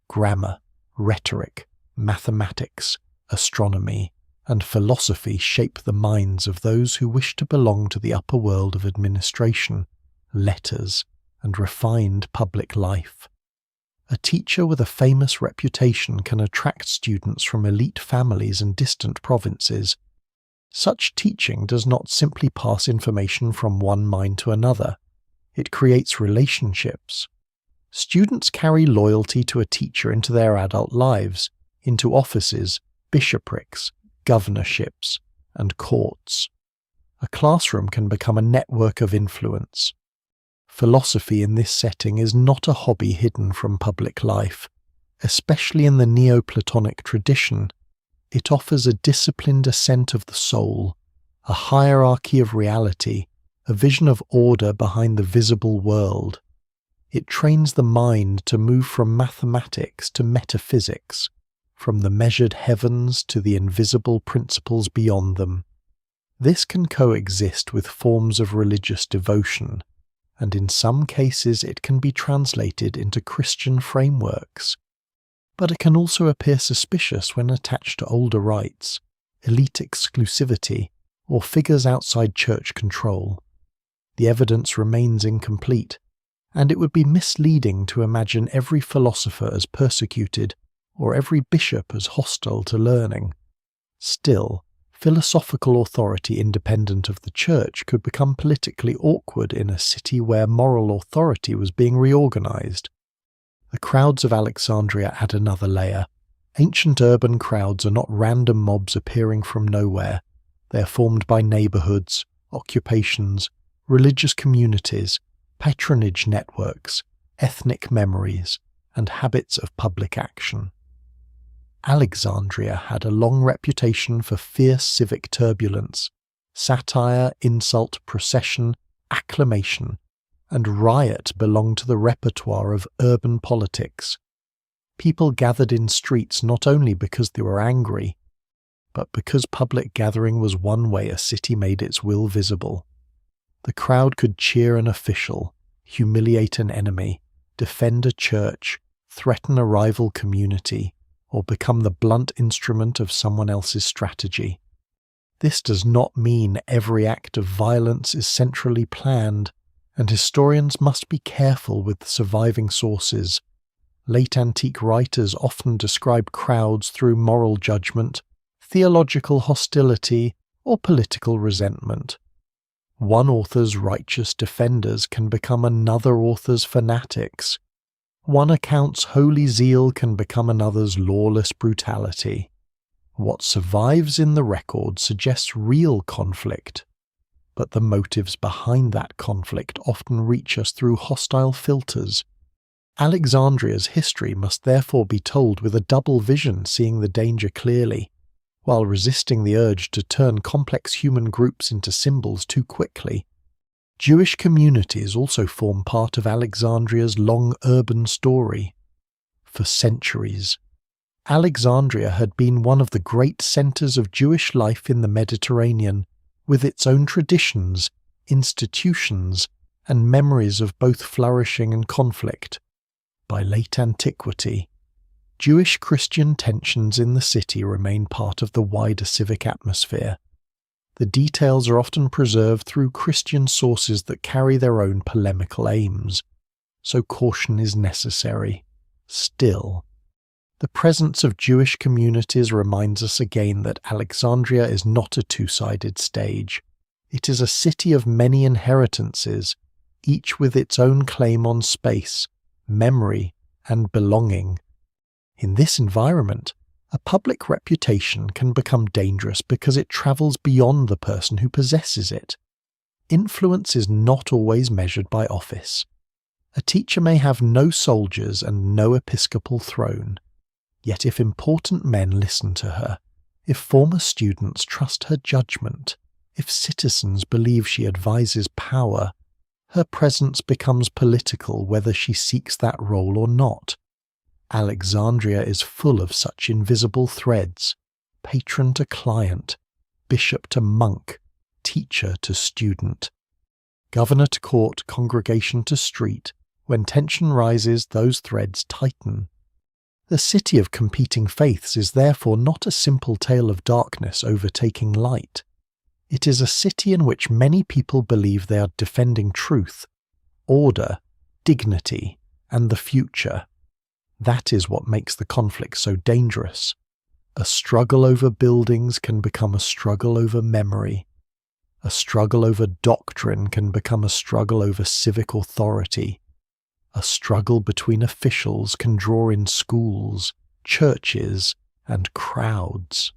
Grammar, rhetoric, mathematics, astronomy, and philosophy shape the minds of those who wish to belong to the upper world of administration, letters, and refined public life. A teacher with a famous reputation can attract students from elite families and distant provinces. Such teaching does not simply pass information from one mind to another. It creates relationships. Students carry loyalty to a teacher into their adult lives, into offices, bishoprics, governorships, and courts. A classroom can become a network of influence. Philosophy in this setting is not a hobby hidden from public life. Especially in the Neoplatonic tradition, it offers a disciplined ascent of the soul, a hierarchy of reality, a vision of order behind the visible world. It trains the mind to move from mathematics to metaphysics, from the measured heavens to the invisible principles beyond them. This can coexist with forms of religious devotion, and in some cases it can be translated into Christian frameworks. But it can also appear suspicious when attached to older rites, elite exclusivity, or figures outside church control. The evidence remains incomplete, and it would be misleading to imagine every philosopher as persecuted or every bishop as hostile to learning. Still, philosophical authority independent of the church could become politically awkward in a city where moral authority was being reorganized. The crowds of Alexandria add another layer. Ancient urban crowds are not random mobs appearing from nowhere. They are formed by neighborhoods, occupations, religious communities, patronage networks, ethnic memories, and habits of public action. Alexandria had a long reputation for fierce civic turbulence. Satire, insult, procession, acclamation, and riot belonged to the repertoire of urban politics. People gathered in streets not only because they were angry, but because public gathering was one way a city made its will visible. The crowd could cheer an official, humiliate an enemy, defend a church, threaten a rival community, or become the blunt instrument of someone else's strategy. This does not mean every act of violence is centrally planned, and historians must be careful with the surviving sources. Late antique writers often describe crowds through moral judgment, theological hostility, or political resentment. One author's righteous defenders can become another author's fanatics. One account's holy zeal can become another's lawless brutality. What survives in the record suggests real conflict, but the motives behind that conflict often reach us through hostile filters. Alexandria's history must therefore be told with a double vision, seeing the danger clearly, while resisting the urge to turn complex human groups into symbols too quickly. Jewish communities also form part of Alexandria's long urban story. For centuries, Alexandria had been one of the great centres of Jewish life in the Mediterranean, with its own traditions, institutions, and memories of both flourishing and conflict. By late antiquity, Jewish-Christian tensions in the city remain part of the wider civic atmosphere. The details are often preserved through Christian sources that carry their own polemical aims, so caution is necessary. Still, the presence of Jewish communities reminds us again that Alexandria is not a two-sided stage. It is a city of many inheritances, each with its own claim on space, memory, and belonging. In this environment, a public reputation can become dangerous because it travels beyond the person who possesses it. Influence is not always measured by office. A teacher may have no soldiers and no episcopal throne. Yet if important men listen to her, if former students trust her judgment, if citizens believe she advises power, her presence becomes political whether she seeks that role or not. Alexandria is full of such invisible threads, patron to client, bishop to monk, teacher to student, governor to court, congregation to street. When tension rises, those threads tighten. The city of competing faiths is therefore not a simple tale of darkness overtaking light. It is a city in which many people believe they are defending truth, order, dignity, and the future. That is what makes the conflict so dangerous. A struggle over buildings can become a struggle over memory. A struggle over doctrine can become a struggle over civic authority. A struggle between officials can draw in schools, churches, and crowds.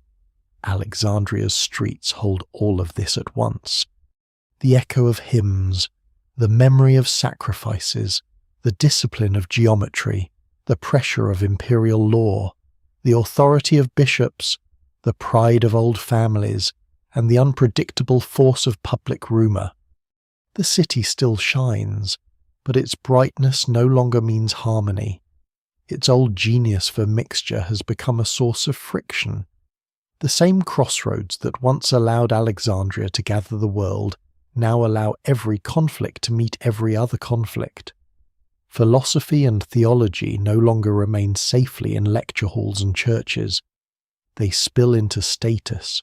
Alexandria's streets hold all of this at once. The echo of hymns, the memory of sacrifices, the discipline of geometry, the pressure of imperial law, the authority of bishops, the pride of old families, and the unpredictable force of public rumour. The city still shines, but its brightness no longer means harmony. Its old genius for mixture has become a source of friction. The same crossroads that once allowed Alexandria to gather the world now allow every conflict to meet every other conflict. Philosophy and theology no longer remain safely in lecture halls and churches. They spill into status,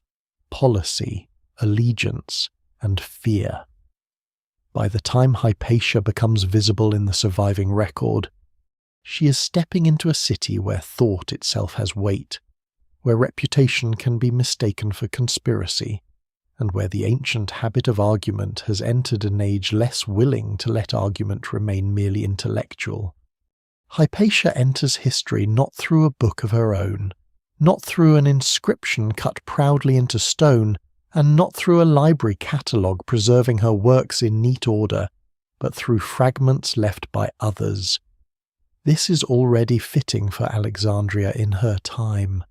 policy, allegiance, and fear. By the time Hypatia becomes visible in the surviving record, she is stepping into a city where thought itself has weight, where reputation can be mistaken for conspiracy, and where the ancient habit of argument has entered an age less willing to let argument remain merely intellectual. Hypatia enters history not through a book of her own, not through an inscription cut proudly into stone, and not through a library catalogue preserving her works in neat order, but through fragments left by others. This is already fitting for Alexandria in her time.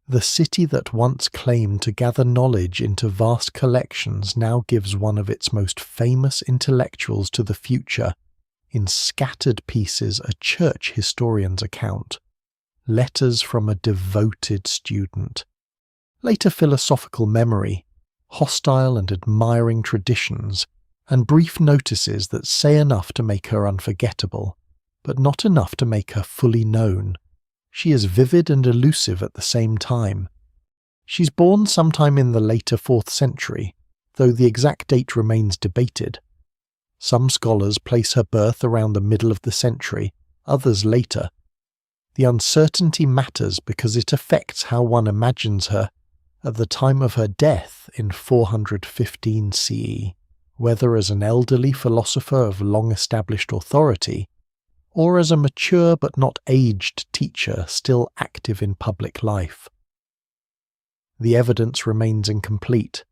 The city that once claimed to gather knowledge into vast collections now gives one of its most famous intellectuals to the future, in scattered pieces a church historian's account, letters from a devoted student. Later philosophical memory, hostile and admiring traditions, and brief notices that say enough to make her unforgettable, but not enough to make her fully known. She is vivid and elusive at the same time. She's born sometime in the later 4th century, though the exact date remains debated. Some scholars place her birth around the middle of the century, others later. The uncertainty matters because it affects how one imagines her at the time of her death in 415 CE, whether as an elderly philosopher of long-established authority, or as a mature but not aged teacher still active in public life. The evidence remains incomplete,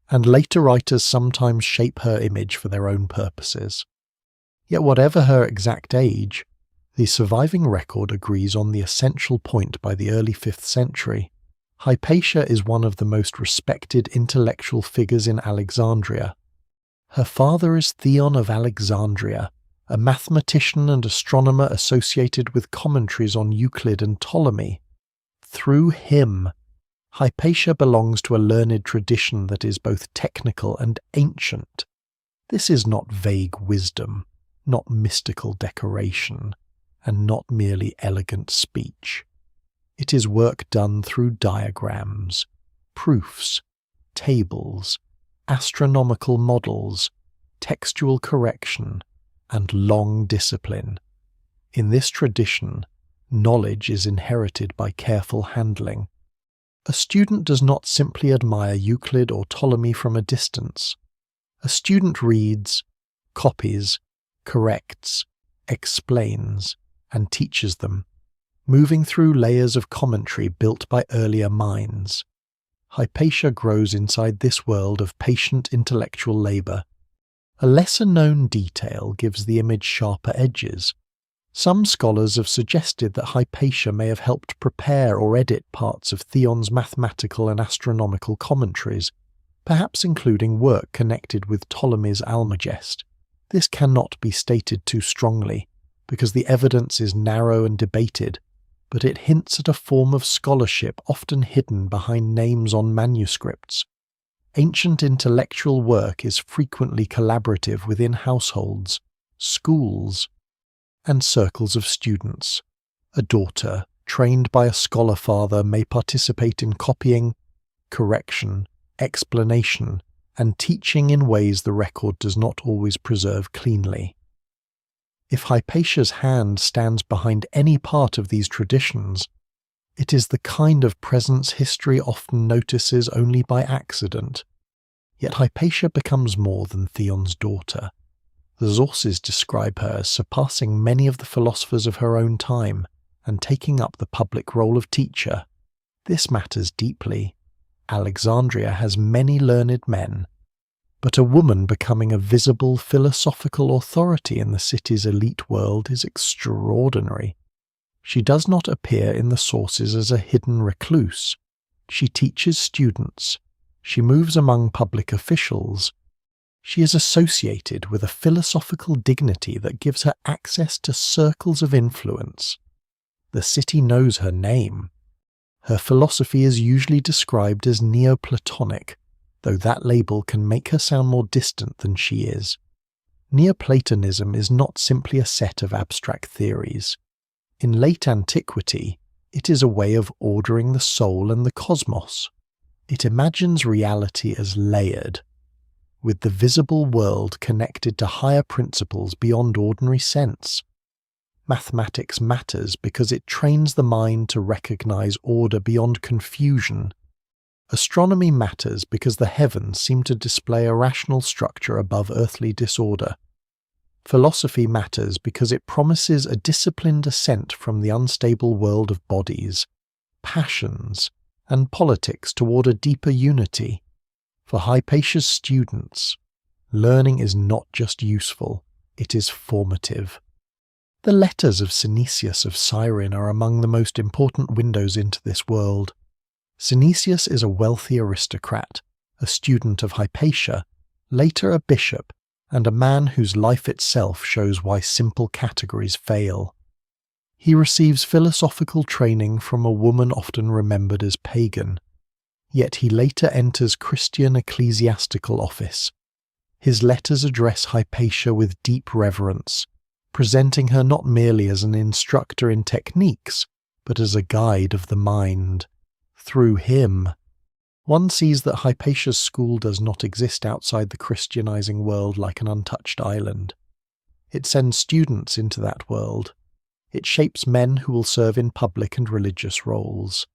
and later writers sometimes shape her image for their own purposes. Yet whatever her exact age, the surviving record agrees on the essential point by the early 5th century. Hypatia is one of the most respected intellectual figures in Alexandria. Her father is Theon of Alexandria, a mathematician and astronomer associated with commentaries on Euclid and Ptolemy. Through him, Hypatia belongs to a learned tradition that is both technical and ancient. This is not vague wisdom, not mystical decoration, and not merely elegant speech. It is work done through diagrams, proofs, tables, astronomical models, textual correction, and long discipline. In this tradition, knowledge is inherited by careful handling. A student does not simply admire Euclid or Ptolemy from a distance. A student reads, copies, corrects, explains, and teaches them, moving through layers of commentary built by earlier minds. Hypatia grows inside this world of patient intellectual labour. A lesser-known detail gives the image sharper edges. Some scholars have suggested that Hypatia may have helped prepare or edit parts of Theon's mathematical and astronomical commentaries, perhaps including work connected with Ptolemy's Almagest. This cannot be stated too strongly, because the evidence is narrow and debated, but it hints at a form of scholarship often hidden behind names on manuscripts. Ancient intellectual work is frequently collaborative within households, schools, and circles of students. A daughter, trained by a scholar father, may participate in copying, correction, explanation, and teaching in ways the record does not always preserve cleanly. If Hypatia's hand stands behind any part of these traditions, it is the kind of presence history often notices only by accident. Yet Hypatia becomes more than Theon's daughter. The sources describe her as surpassing many of the philosophers of her own time and taking up the public role of teacher. This matters deeply. Alexandria has many learned men, but a woman becoming a visible philosophical authority in the city's elite world is extraordinary. She does not appear in the sources as a hidden recluse. She teaches students. She moves among public officials. She is associated with a philosophical dignity that gives her access to circles of influence. The city knows her name. Her philosophy is usually described as Neoplatonic, though that label can make her sound more distant than she is. Neoplatonism is not simply a set of abstract theories. In late antiquity, it is a way of ordering the soul and the cosmos. It imagines reality as layered, with the visible world connected to higher principles beyond ordinary sense. Mathematics matters because it trains the mind to recognize order beyond confusion. Astronomy matters because the heavens seem to display a rational structure above earthly disorder. Philosophy matters because it promises a disciplined ascent from the unstable world of bodies, passions, and politics toward a deeper unity. For Hypatia's students, learning is not just useful, it is formative. The letters of Synesius of Cyrene are among the most important windows into this world. Synesius is a wealthy aristocrat, a student of Hypatia, later a bishop, and a man whose life itself shows why simple categories fail. He receives philosophical training from a woman often remembered as pagan, yet he later enters Christian ecclesiastical office. His letters address Hypatia with deep reverence, presenting her not merely as an instructor in techniques, but as a guide of the mind. Through him, one sees that Hypatia's school does not exist outside the Christianizing world like an untouched island. It sends students into that world. It shapes men who will serve in public and religious roles.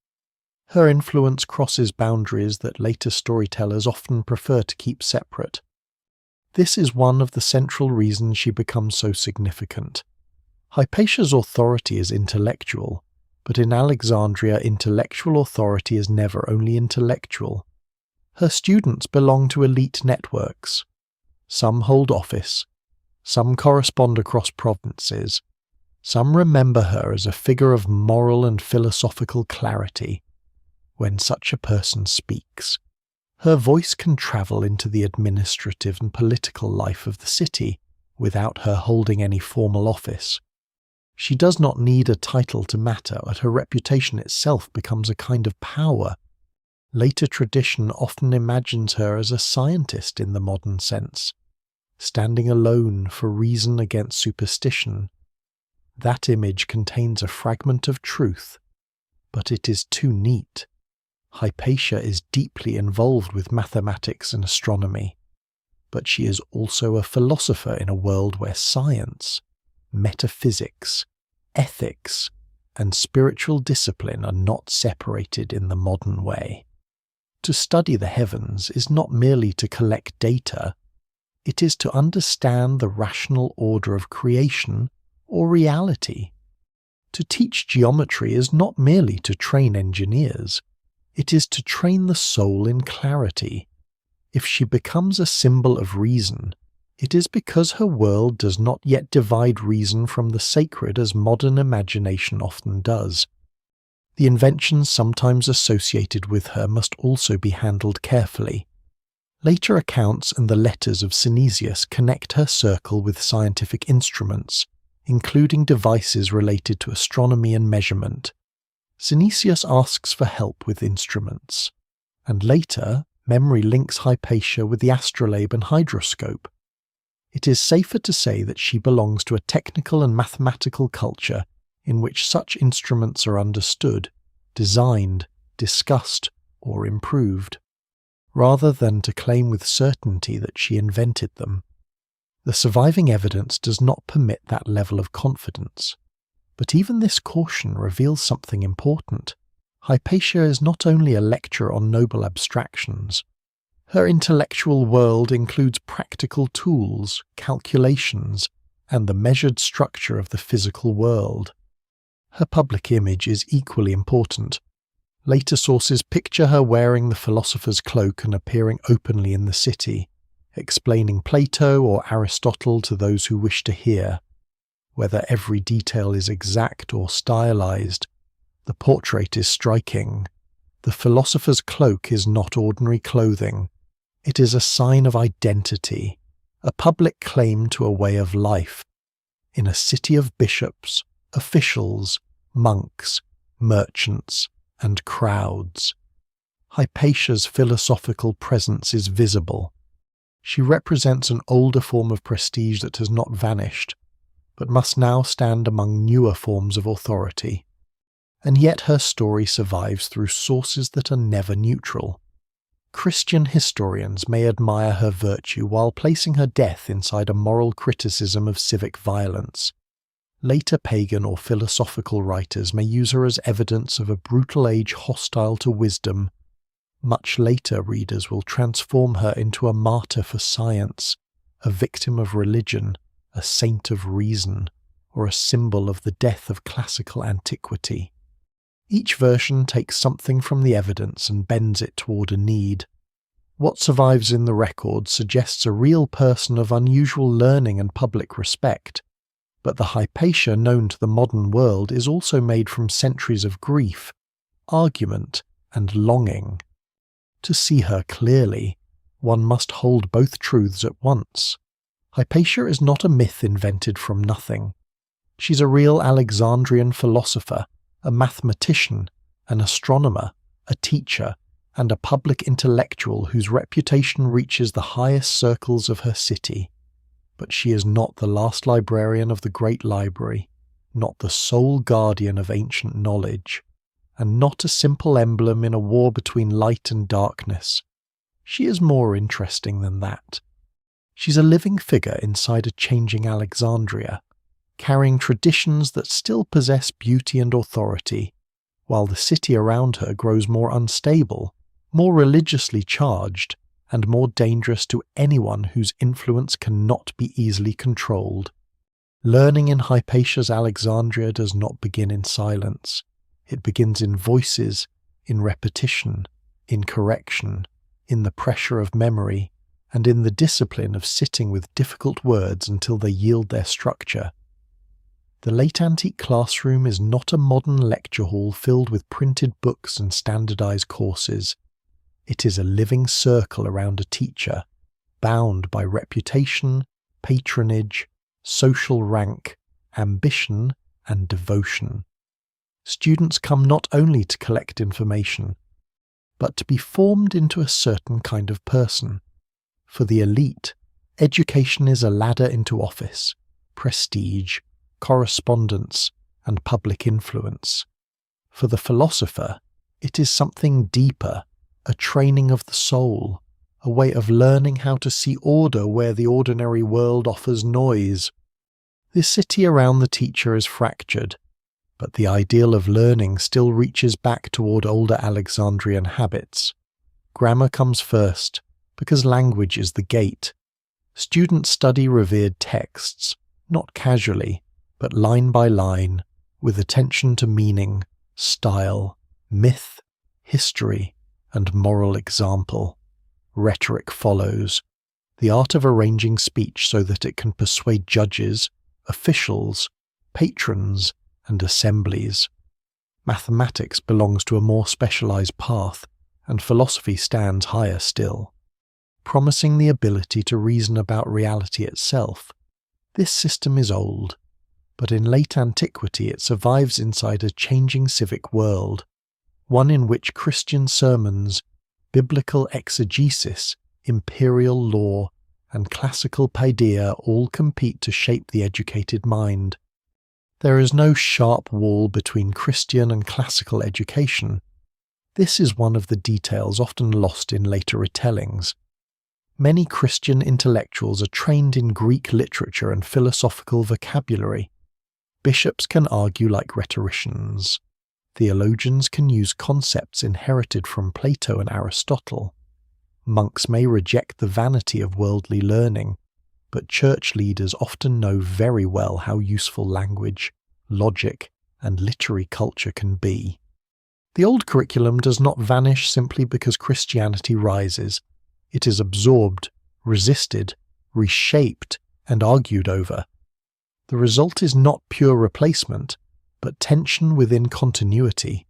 Her influence crosses boundaries that later storytellers often prefer to keep separate. This is one of the central reasons she becomes so significant. Hypatia's authority is intellectual, but in Alexandria intellectual authority is never only intellectual. Her students belong to elite networks. Some hold office, some correspond across provinces, some remember her as a figure of moral and philosophical clarity. When such a person speaks, her voice can travel into the administrative and political life of the city without her holding any formal office. She does not need a title to matter, but her reputation itself becomes a kind of power. Later tradition often imagines her as a scientist in the modern sense, standing alone for reason against superstition. That image contains a fragment of truth, but it is too neat. Hypatia is deeply involved with mathematics and astronomy, but she is also a philosopher in a world where science, metaphysics, ethics, and spiritual discipline are not separated in the modern way. To study the heavens is not merely to collect data, it is to understand the rational order of creation or reality. To teach geometry is not merely to train engineers, it is to train the soul in clarity. If she becomes a symbol of reason, it is because her world does not yet divide reason from the sacred as modern imagination often does. The inventions sometimes associated with her must also be handled carefully. Later accounts and the letters of Synesius connect her circle with scientific instruments, including devices related to astronomy and measurement. Synesius asks for help with instruments, and later memory links Hypatia with the astrolabe and hydroscope. It is safer to say that she belongs to a technical and mathematical culture in which such instruments are understood, designed, discussed, or improved, rather than to claim with certainty that she invented them. The surviving evidence does not permit that level of confidence. But even this caution reveals something important. Hypatia is not only a lecturer on noble abstractions. Her intellectual world includes practical tools, calculations, and the measured structure of the physical world. Her public image is equally important. Later sources picture her wearing the philosopher's cloak and appearing openly in the city, explaining Plato or Aristotle to those who wish to hear. Whether every detail is exact or stylized, the portrait is striking. The philosopher's cloak is not ordinary clothing. It is a sign of identity, a public claim to a way of life. In a city of bishops, officials, monks, merchants, and crowds, Hypatia's philosophical presence is visible. She represents an older form of prestige that has not vanished, but must now stand among newer forms of authority. And yet her story survives through sources that are never neutral. Christian historians may admire her virtue while placing her death inside a moral criticism of civic violence. Later pagan or philosophical writers may use her as evidence of a brutal age hostile to wisdom. Much later readers will transform her into a martyr for science, a victim of religion, a saint of reason, or a symbol of the death of classical antiquity. Each version takes something from the evidence and bends it toward a need. What survives in the record suggests a real person of unusual learning and public respect, but the Hypatia known to the modern world is also made from centuries of grief, argument, and longing. To see her clearly, one must hold both truths at once. Hypatia is not a myth invented from nothing. She's a real Alexandrian philosopher, a mathematician, an astronomer, a teacher, and a public intellectual whose reputation reaches the highest circles of her city. But she is not the last librarian of the great library, not the sole guardian of ancient knowledge, and not a simple emblem in a war between light and darkness. She is more interesting than that. She's a living figure inside a changing Alexandria, carrying traditions that still possess beauty and authority, while the city around her grows more unstable, more religiously charged, and more dangerous to anyone whose influence cannot be easily controlled. Learning in Hypatia's Alexandria does not begin in silence. It begins in voices, in repetition, in correction, in the pressure of memory, and in the discipline of sitting with difficult words until they yield their structure. The late antique classroom is not a modern lecture hall filled with printed books and standardized courses. It is a living circle around a teacher, bound by reputation, patronage, social rank, ambition, and devotion. Students come not only to collect information, but to be formed into a certain kind of person. For the elite, education is a ladder into office, prestige, correspondence, and public influence. For the philosopher, it is something deeper, a training of the soul, a way of learning how to see order where the ordinary world offers noise. This city around the teacher is fractured, but the ideal of learning still reaches back toward older Alexandrian habits. Grammar comes first, because language is the gate. Students study revered texts, not casually, but line by line, with attention to meaning, style, myth, history, and moral example. Rhetoric follows, the art of arranging speech so that it can persuade judges, officials, patrons, and assemblies. Mathematics belongs to a more specialized path, and philosophy stands higher still. Promising the ability to reason about reality itself, this system is old, but in late antiquity it survives inside a changing civic world, one in which Christian sermons, biblical exegesis, imperial law, and classical paideia all compete to shape the educated mind. There is no sharp wall between Christian and classical education. This is one of the details often lost in later retellings. Many Christian intellectuals are trained in Greek literature and philosophical vocabulary. Bishops can argue like rhetoricians. Theologians can use concepts inherited from Plato and Aristotle. Monks may reject the vanity of worldly learning, but church leaders often know very well how useful language, logic, and literary culture can be. The old curriculum does not vanish simply because Christianity rises. It is absorbed, resisted, reshaped, and argued over. The result is not pure replacement, but tension within continuity.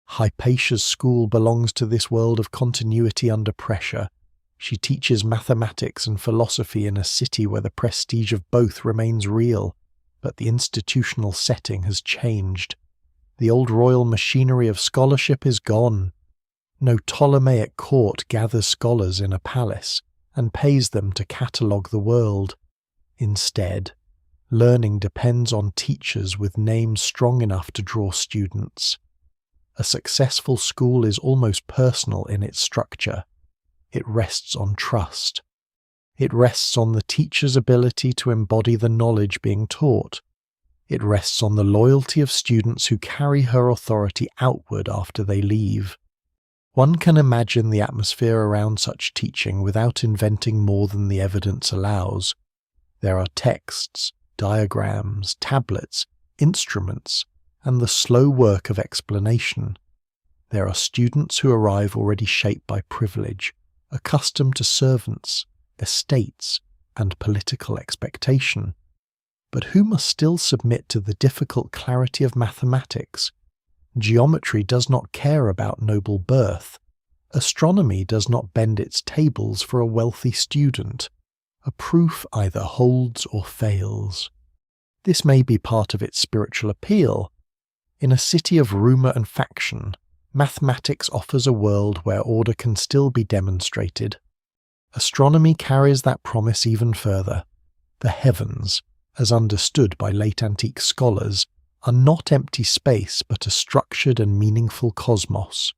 Hypatia's school belongs to this world of continuity under pressure. She teaches mathematics and philosophy in a city where the prestige of both remains real, but the institutional setting has changed. The old royal machinery of scholarship is gone. No Ptolemaic court gathers scholars in a palace and pays them to catalogue the world. Instead, learning depends on teachers with names strong enough to draw students. A successful school is almost personal in its structure. It rests on trust. It rests on the teacher's ability to embody the knowledge being taught. It rests on the loyalty of students who carry her authority outward after they leave. One can imagine the atmosphere around such teaching without inventing more than the evidence allows. There are texts, diagrams, tablets, instruments, and the slow work of explanation. There are students who arrive already shaped by privilege, accustomed to servants, estates, and political expectation, but who must still submit to the difficult clarity of mathematics. Geometry does not care about noble birth. Astronomy does not bend its tables for a wealthy student. A proof either holds or fails. This may be part of its spiritual appeal. In a city of rumour and faction, mathematics offers a world where order can still be demonstrated. Astronomy carries that promise even further. The heavens, as understood by late antique scholars, are not empty space but a structured and meaningful cosmos.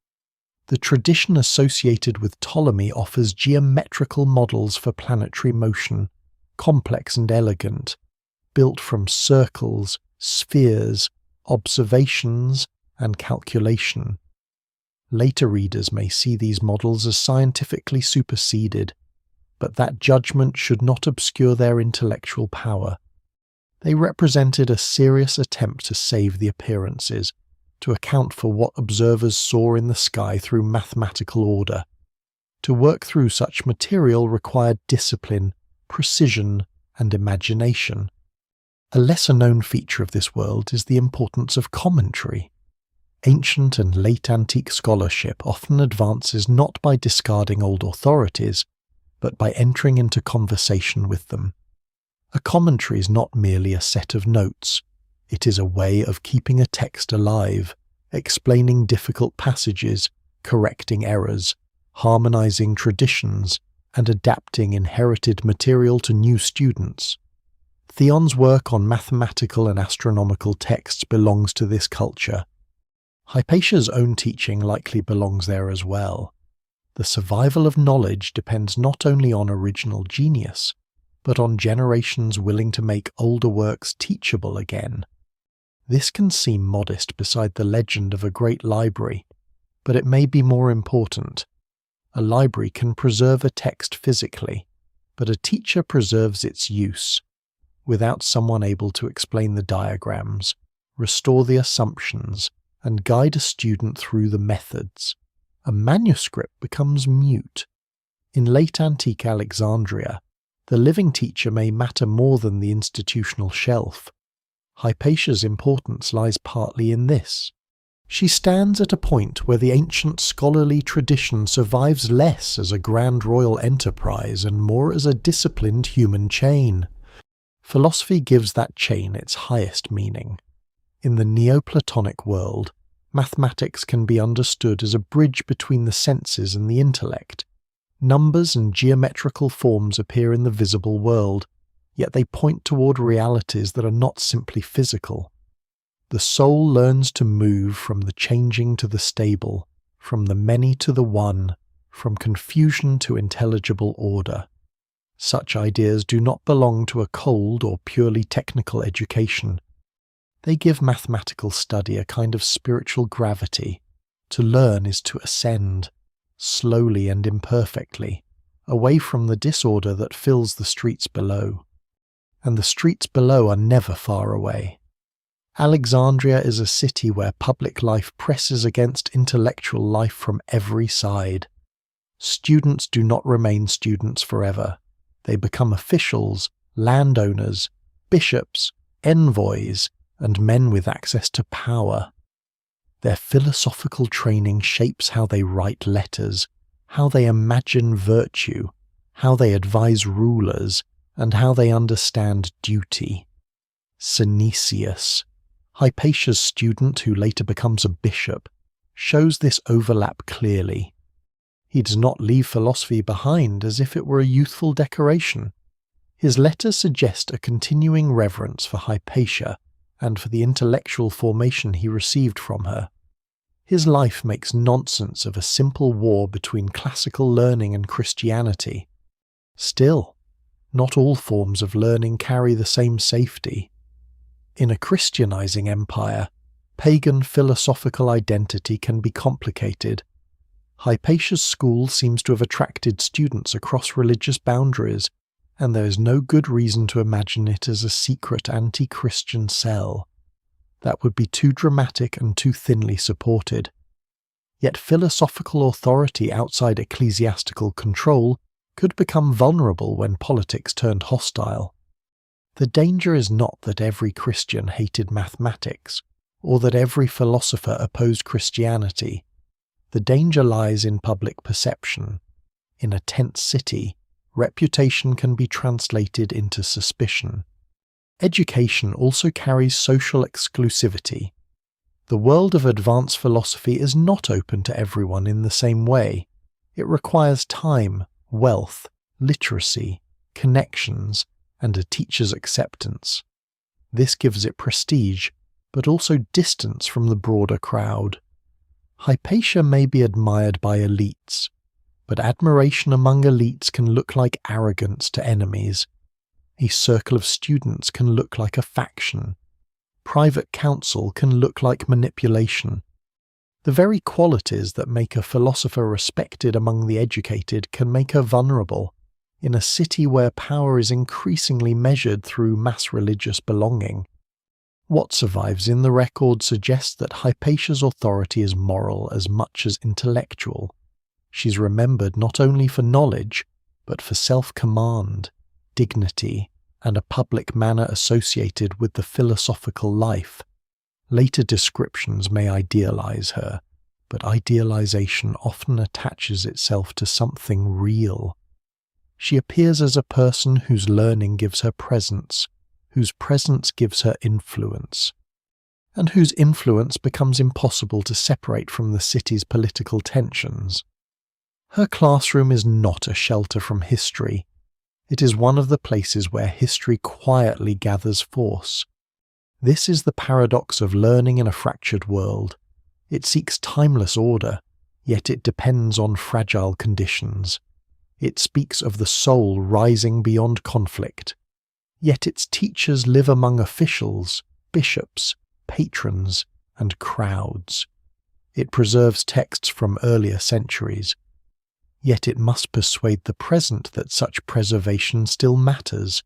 The tradition associated with Ptolemy offers geometrical models for planetary motion, complex and elegant, built from circles, spheres, observations, and calculation. Later readers may see these models as scientifically superseded, but that judgment should not obscure their intellectual power. They represented a serious attempt to save the appearances, to account for what observers saw in the sky through mathematical order. To work through such material required discipline, precision, and imagination. A lesser-known feature of this world is the importance of commentary. Ancient and late antique scholarship often advances not by discarding old authorities, but by entering into conversation with them. A commentary is not merely a set of notes. It is a way of keeping a text alive, explaining difficult passages, correcting errors, harmonizing traditions, and adapting inherited material to new students. Theon's work on mathematical and astronomical texts belongs to this culture. Hypatia's own teaching likely belongs there as well. The survival of knowledge depends not only on original genius, but on generations willing to make older works teachable again. This can seem modest beside the legend of a great library, but it may be more important. A library can preserve a text physically, but a teacher preserves its use. Without someone able to explain the diagrams, restore the assumptions, and guide a student through the methods, a manuscript becomes mute. In late antique Alexandria, the living teacher may matter more than the institutional shelf. Hypatia's importance lies partly in this. She stands at a point where the ancient scholarly tradition survives less as a grand royal enterprise and more as a disciplined human chain. Philosophy gives that chain its highest meaning. In the Neoplatonic world, mathematics can be understood as a bridge between the senses and the intellect. Numbers and geometrical forms appear in the visible world, yet they point toward realities that are not simply physical. The soul learns to move from the changing to the stable, from the many to the one, from confusion to intelligible order. Such ideas do not belong to a cold or purely technical education. They give mathematical study a kind of spiritual gravity. To learn is to ascend, slowly and imperfectly, away from the disorder that fills the streets below. And the streets below are never far away. Alexandria is a city where public life presses against intellectual life from every side. Students do not remain students forever. They become officials, landowners, bishops, envoys, and men with access to power. Their philosophical training shapes how they write letters, how they imagine virtue, how they advise rulers, and how they understand duty. Synesius, Hypatia's student who later becomes a bishop, shows this overlap clearly. He does not leave philosophy behind as if it were a youthful decoration. His letters suggest a continuing reverence for Hypatia and for the intellectual formation he received from her. His life makes nonsense of a simple war between classical learning and Christianity. Still, not all forms of learning carry the same safety. In a Christianizing empire, pagan philosophical identity can be complicated. Hypatia's school seems to have attracted students across religious boundaries, and there is no good reason to imagine it as a secret anti-Christian cell. That would be too dramatic and too thinly supported. Yet philosophical authority outside ecclesiastical control could become vulnerable when politics turned hostile. The danger is not that every Christian hated mathematics, or that every philosopher opposed Christianity. The danger lies in public perception. In a tense city, reputation can be translated into suspicion. Education also carries social exclusivity. The world of advanced philosophy is not open to everyone in the same way. It requires time, wealth, literacy, connections, and a teacher's acceptance. This gives it prestige, but also distance from the broader crowd. Hypatia may be admired by elites, but admiration among elites can look like arrogance to enemies. A circle of students can look like a faction. Private counsel can look like manipulation. The very qualities that make a philosopher respected among the educated can make her vulnerable in a city where power is increasingly measured through mass religious belonging. What survives in the record suggests that Hypatia's authority is moral as much as intellectual. She's remembered not only for knowledge, but for self-command, dignity, and a public manner associated with the philosophical life. Later descriptions may idealize her, but idealization often attaches itself to something real. She appears as a person whose learning gives her presence, whose presence gives her influence, and whose influence becomes impossible to separate from the city's political tensions. Her classroom is not a shelter from history. It is one of the places where history quietly gathers force. This is the paradox of learning in a fractured world. It seeks timeless order, yet it depends on fragile conditions. It speaks of the soul rising beyond conflict, yet its teachers live among officials, bishops, patrons, and crowds. It preserves texts from earlier centuries, yet it must persuade the present that such preservation still matters.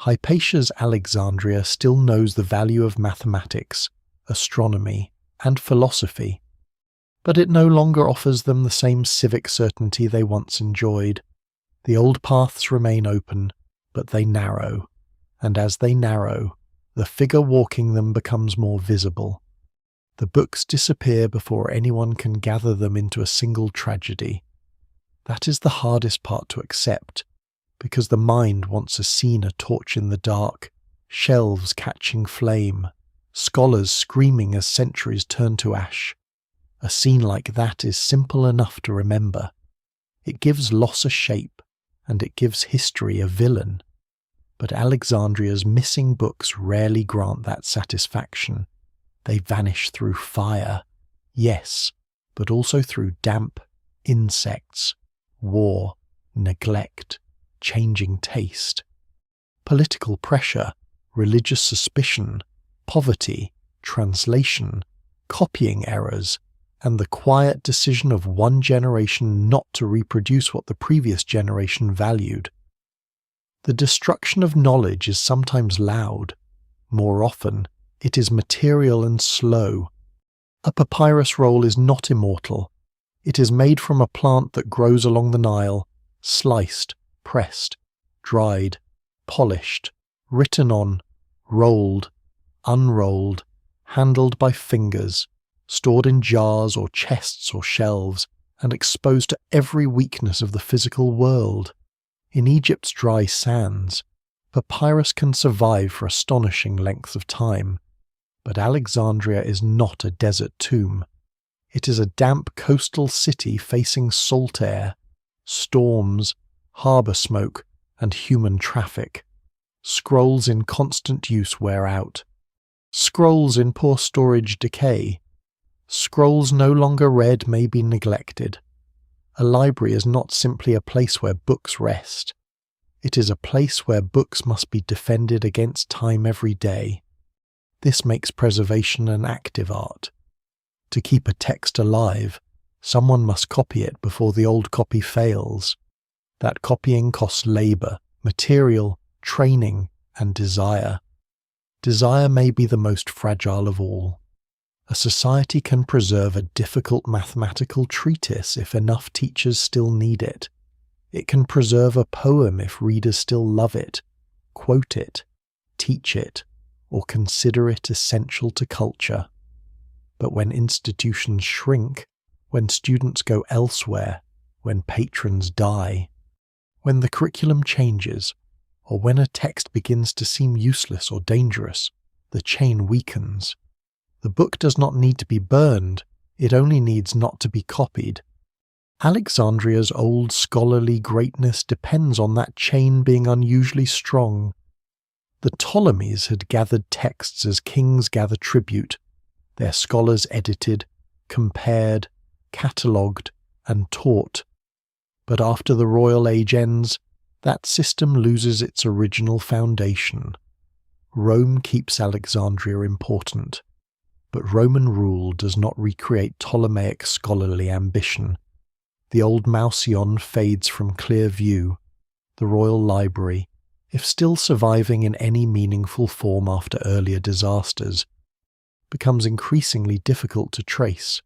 Hypatia's Alexandria still knows the value of mathematics, astronomy, and philosophy, but it no longer offers them the same civic certainty they once enjoyed. The old paths remain open, but they narrow, and as they narrow, the figure walking them becomes more visible. The books disappear before anyone can gather them into a single tragedy. That is the hardest part to accept, because the mind wants a scene, a torch in the dark, shelves catching flame, scholars screaming as centuries turn to ash. A scene like that is simple enough to remember. It gives loss a shape, and it gives history a villain. But Alexandria's missing books rarely grant that satisfaction. They vanish through fire, yes, but also through damp, insects, war, neglect, changing taste. Political pressure, religious suspicion, poverty, translation, copying errors, and the quiet decision of one generation not to reproduce what the previous generation valued. The destruction of knowledge is sometimes loud. More often, it is material and slow. A papyrus roll is not immortal. It is made from a plant that grows along the Nile, sliced, pressed, dried, polished, written on, rolled, unrolled, handled by fingers, stored in jars or chests or shelves, and exposed to every weakness of the physical world. In Egypt's dry sands, papyrus can survive for astonishing lengths of time, but Alexandria is not a desert tomb. It is a damp coastal city facing salt air, storms, harbour smoke, and human traffic. Scrolls in constant use wear out. Scrolls in poor storage decay. Scrolls no longer read may be neglected. A library is not simply a place where books rest. It is a place where books must be defended against time every day. This makes preservation an active art. To keep a text alive, someone must copy it before the old copy fails. That copying costs labour, material, training, and desire. Desire may be the most fragile of all. A society can preserve a difficult mathematical treatise if enough teachers still need it. It can preserve a poem if readers still love it, quote it, teach it, or consider it essential to culture. But when institutions shrink, when students go elsewhere, when patrons die, when the curriculum changes, or when a text begins to seem useless or dangerous, the chain weakens. The book does not need to be burned, it only needs not to be copied. Alexandria's old scholarly greatness depends on that chain being unusually strong. The Ptolemies had gathered texts as kings gather tribute, their scholars edited, compared, catalogued, and taught. But after the royal age ends, that system loses its original foundation. Rome keeps Alexandria important, but Roman rule does not recreate Ptolemaic scholarly ambition. The old Mausion fades from clear view. The royal library, if still surviving in any meaningful form after earlier disasters, becomes increasingly difficult to trace.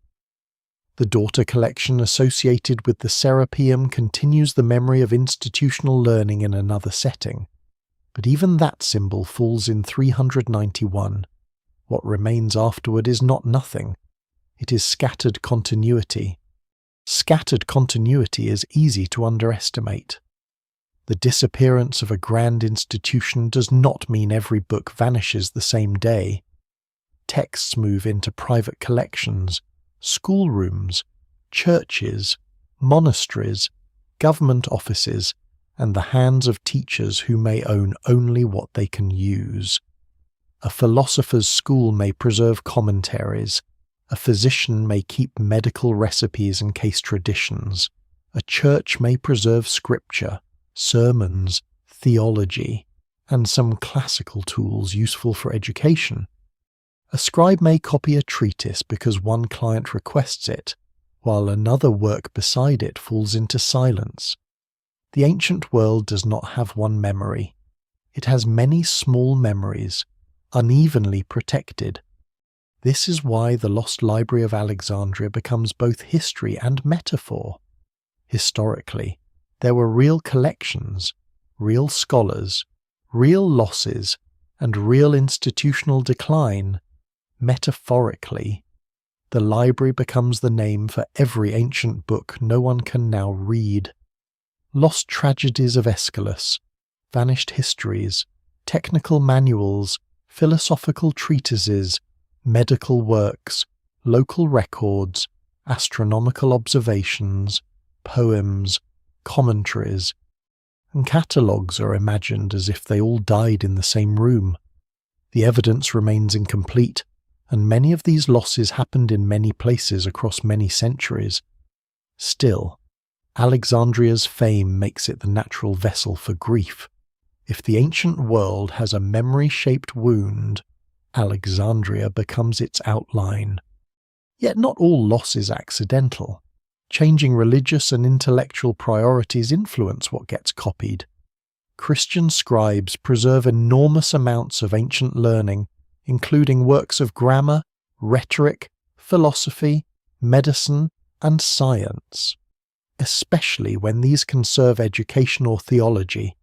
The daughter collection associated with the Serapeum continues the memory of institutional learning in another setting, but even that symbol falls in 391. What remains afterward is not nothing. It is scattered continuity. Scattered continuity is easy to underestimate. The disappearance of a grand institution does not mean every book vanishes the same day. Texts move into private collections, schoolrooms, churches, monasteries, government offices, and the hands of teachers who may own only what they can use. A philosopher's school may preserve commentaries. A physician may keep medical recipes and case traditions. A church may preserve scripture, sermons, theology, and some classical tools useful for education. A scribe may copy a treatise because one client requests it, while another work beside it falls into silence. The ancient world does not have one memory. It has many small memories, unevenly protected. This is why the lost library of Alexandria becomes both history and metaphor. Historically, there were real collections, real scholars, real losses, and real institutional decline. Metaphorically, the library becomes the name for every ancient book no one can now read. Lost tragedies of Aeschylus, vanished histories, technical manuals, philosophical treatises, medical works, local records, astronomical observations, poems, commentaries, and catalogues are imagined as if they all died in the same room. The evidence remains incomplete, and many of these losses happened in many places across many centuries. Still, Alexandria's fame makes it the natural vessel for grief. If the ancient world has a memory-shaped wound, Alexandria becomes its outline. Yet not all loss is accidental. Changing religious and intellectual priorities influence what gets copied. Christian scribes preserve enormous amounts of ancient learning, including works of grammar, rhetoric, philosophy, medicine, and science. Especially when these can serve education or theology.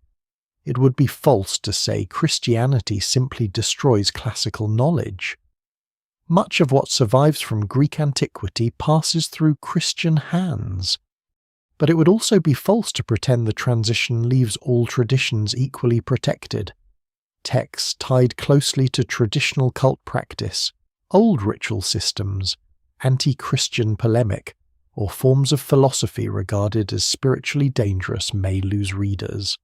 It would be false to say Christianity simply destroys classical knowledge. Much of what survives from Greek antiquity passes through Christian hands. But it would also be false to pretend the transition leaves all traditions equally protected. Texts tied closely to traditional cult practice, old ritual systems, anti-Christian polemic, or forms of philosophy regarded as spiritually dangerous may lose readers.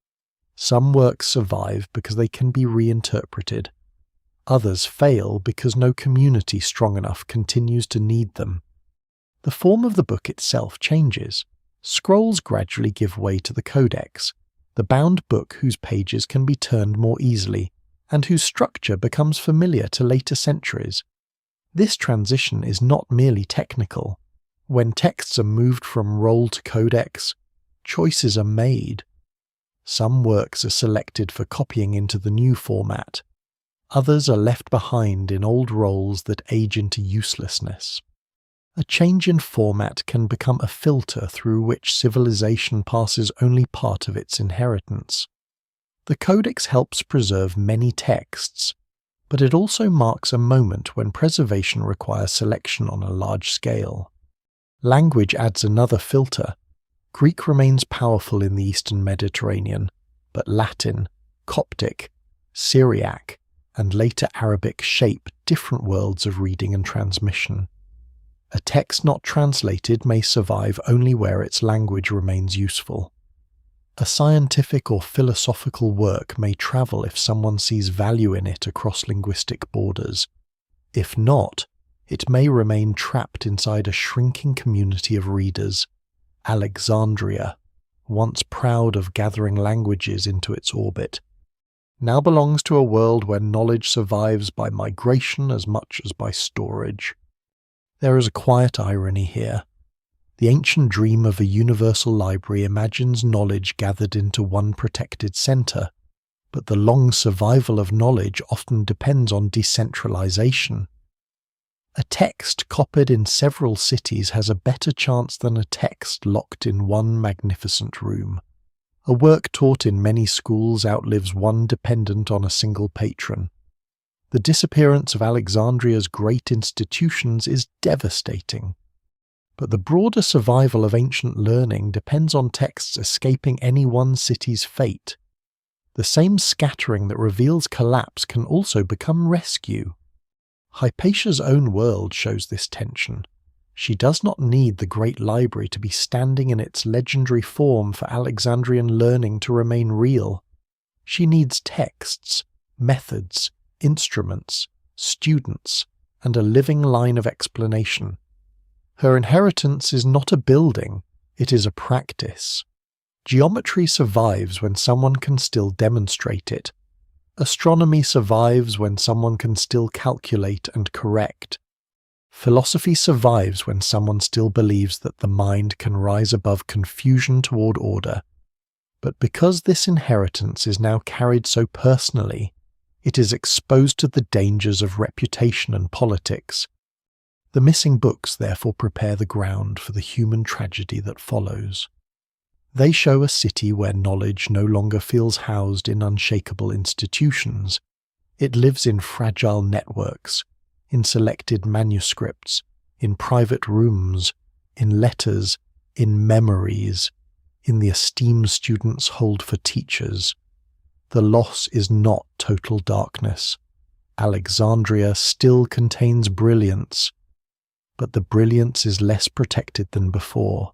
Some works survive because they can be reinterpreted. Others fail because no community strong enough continues to need them. The form of the book itself changes. Scrolls gradually give way to the codex, the bound book whose pages can be turned more easily, and whose structure becomes familiar to later centuries. This transition is not merely technical. When texts are moved from roll to codex, choices are made. Some works are selected for copying into the new format. Others are left behind in old rolls that age into uselessness. A change in format can become a filter through which civilization passes only part of its inheritance. The codex helps preserve many texts, but it also marks a moment when preservation requires selection on a large scale. Language adds another filter. Greek remains powerful in the Eastern Mediterranean, but Latin, Coptic, Syriac, and later Arabic shape different worlds of reading and transmission. A text not translated may survive only where its language remains useful. A scientific or philosophical work may travel if someone sees value in it across linguistic borders. If not, it may remain trapped inside a shrinking community of readers. Alexandria, once proud of gathering languages into its orbit, now belongs to a world where knowledge survives by migration as much as by storage. There is a quiet irony here. The ancient dream of a universal library imagines knowledge gathered into one protected center, but the long survival of knowledge often depends on decentralization. A text copied in several cities has a better chance than a text locked in one magnificent room. A work taught in many schools outlives one dependent on a single patron. The disappearance of Alexandria's great institutions is devastating. But the broader survival of ancient learning depends on texts escaping any one city's fate. The same scattering that reveals collapse can also become rescue. Hypatia's own world shows this tension. She does not need the great library to be standing in its legendary form for Alexandrian learning to remain real. She needs texts, methods, instruments, students, and a living line of explanation. Her inheritance is not a building, it is a practice. Geometry survives when someone can still demonstrate it. Astronomy survives when someone can still calculate and correct. Philosophy survives when someone still believes that the mind can rise above confusion toward order. But because this inheritance is now carried so personally, it is exposed to the dangers of reputation and politics. The missing books therefore prepare the ground for the human tragedy that follows. They show a city where knowledge no longer feels housed in unshakable institutions. It lives in fragile networks, in selected manuscripts, in private rooms, in letters, in memories, in the esteem students hold for teachers. The loss is not total darkness. Alexandria still contains brilliance, but the brilliance is less protected than before.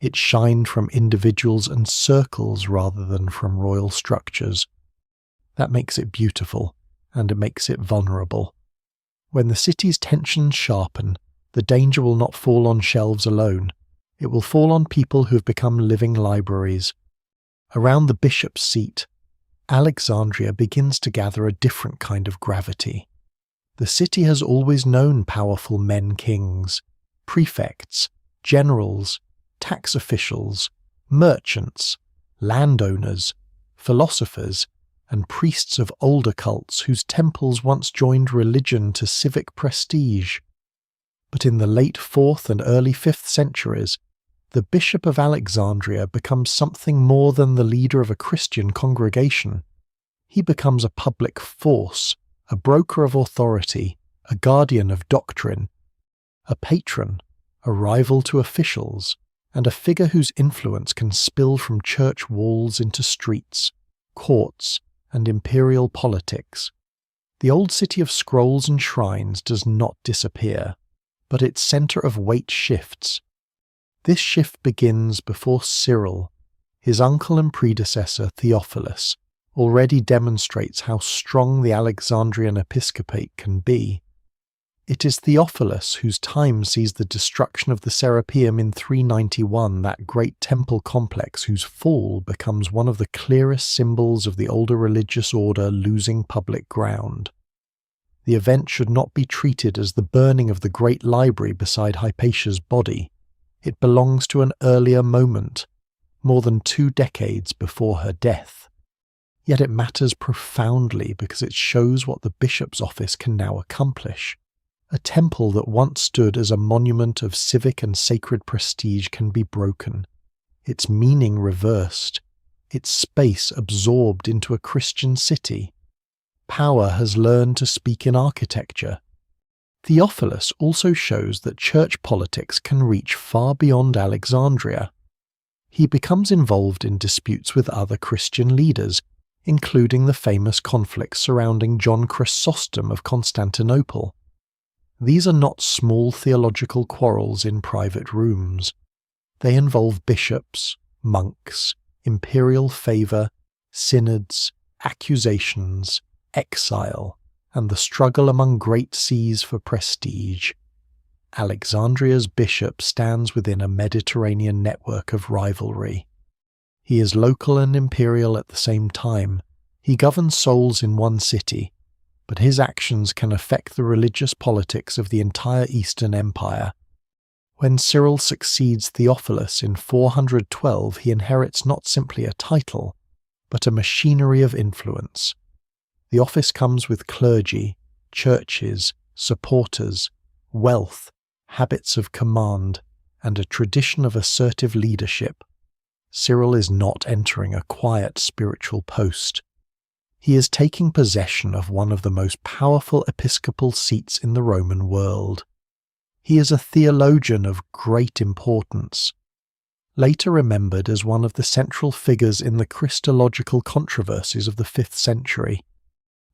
It shined from individuals and circles rather than from royal structures. That makes it beautiful, and it makes it vulnerable. When the city's tensions sharpen, the danger will not fall on shelves alone. It will fall on people who have become living libraries. Around the bishop's seat, Alexandria begins to gather a different kind of gravity. The city has always known powerful men-kings, prefects, generals, tax officials, merchants, landowners, philosophers, and priests of older cults whose temples once joined religion to civic prestige. But in the late 4th and early 5th centuries, the Bishop of Alexandria becomes something more than the leader of a Christian congregation. He becomes a public force, a broker of authority, a guardian of doctrine, a patron, a rival to officials, and a figure whose influence can spill from church walls into streets, courts, and imperial politics. The old city of scrolls and shrines does not disappear, but its centre of weight shifts. This shift begins before Cyril. His uncle and predecessor Theophilus already demonstrates how strong the Alexandrian episcopate can be. It is Theophilus whose time sees the destruction of the Serapeum in 391, that great temple complex whose fall becomes one of the clearest symbols of the older religious order losing public ground. The event should not be treated as the burning of the great library beside Hypatia's body. It belongs to an earlier moment, more than 2 decades before her death. Yet it matters profoundly because it shows what the bishop's office can now accomplish. A temple that once stood as a monument of civic and sacred prestige can be broken, its meaning reversed, its space absorbed into a Christian city. Power has learned to speak in architecture. Theophilus also shows that church politics can reach far beyond Alexandria. He becomes involved in disputes with other Christian leaders, including the famous conflicts surrounding John Chrysostom of Constantinople. These are not small theological quarrels in private rooms. They involve bishops, monks, imperial favour, synods, accusations, exile, and the struggle among great sees for prestige. Alexandria's bishop stands within a Mediterranean network of rivalry. He is local and imperial at the same time. He governs souls in one city, but his actions can affect the religious politics of the entire Eastern Empire. When Cyril succeeds Theophilus in 412, he inherits not simply a title, but a machinery of influence. The office comes with clergy, churches, supporters, wealth, habits of command, and a tradition of assertive leadership. Cyril is not entering a quiet spiritual post. He is taking possession of one of the most powerful episcopal seats in the Roman world. He is a theologian of great importance, later remembered as one of the central figures in the Christological controversies of the 5th century.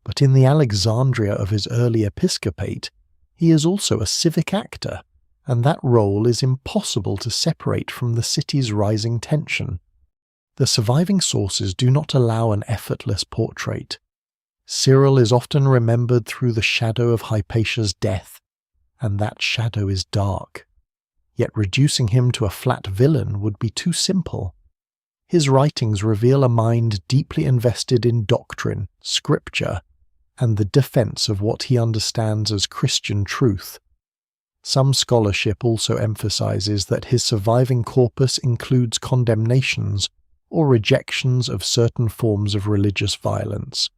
But in the Alexandria of his early episcopate, he is also a civic actor, and that role is impossible to separate from the city's rising tension. The surviving sources do not allow an effortless portrait. Cyril is often remembered through the shadow of Hypatia's death, and that shadow is dark. Yet reducing him to a flat villain would be too simple. His writings reveal a mind deeply invested in doctrine, scripture, and the defense of what he understands as Christian truth. Some scholarship also emphasizes that his surviving corpus includes condemnations or rejections of certain forms of religious violence.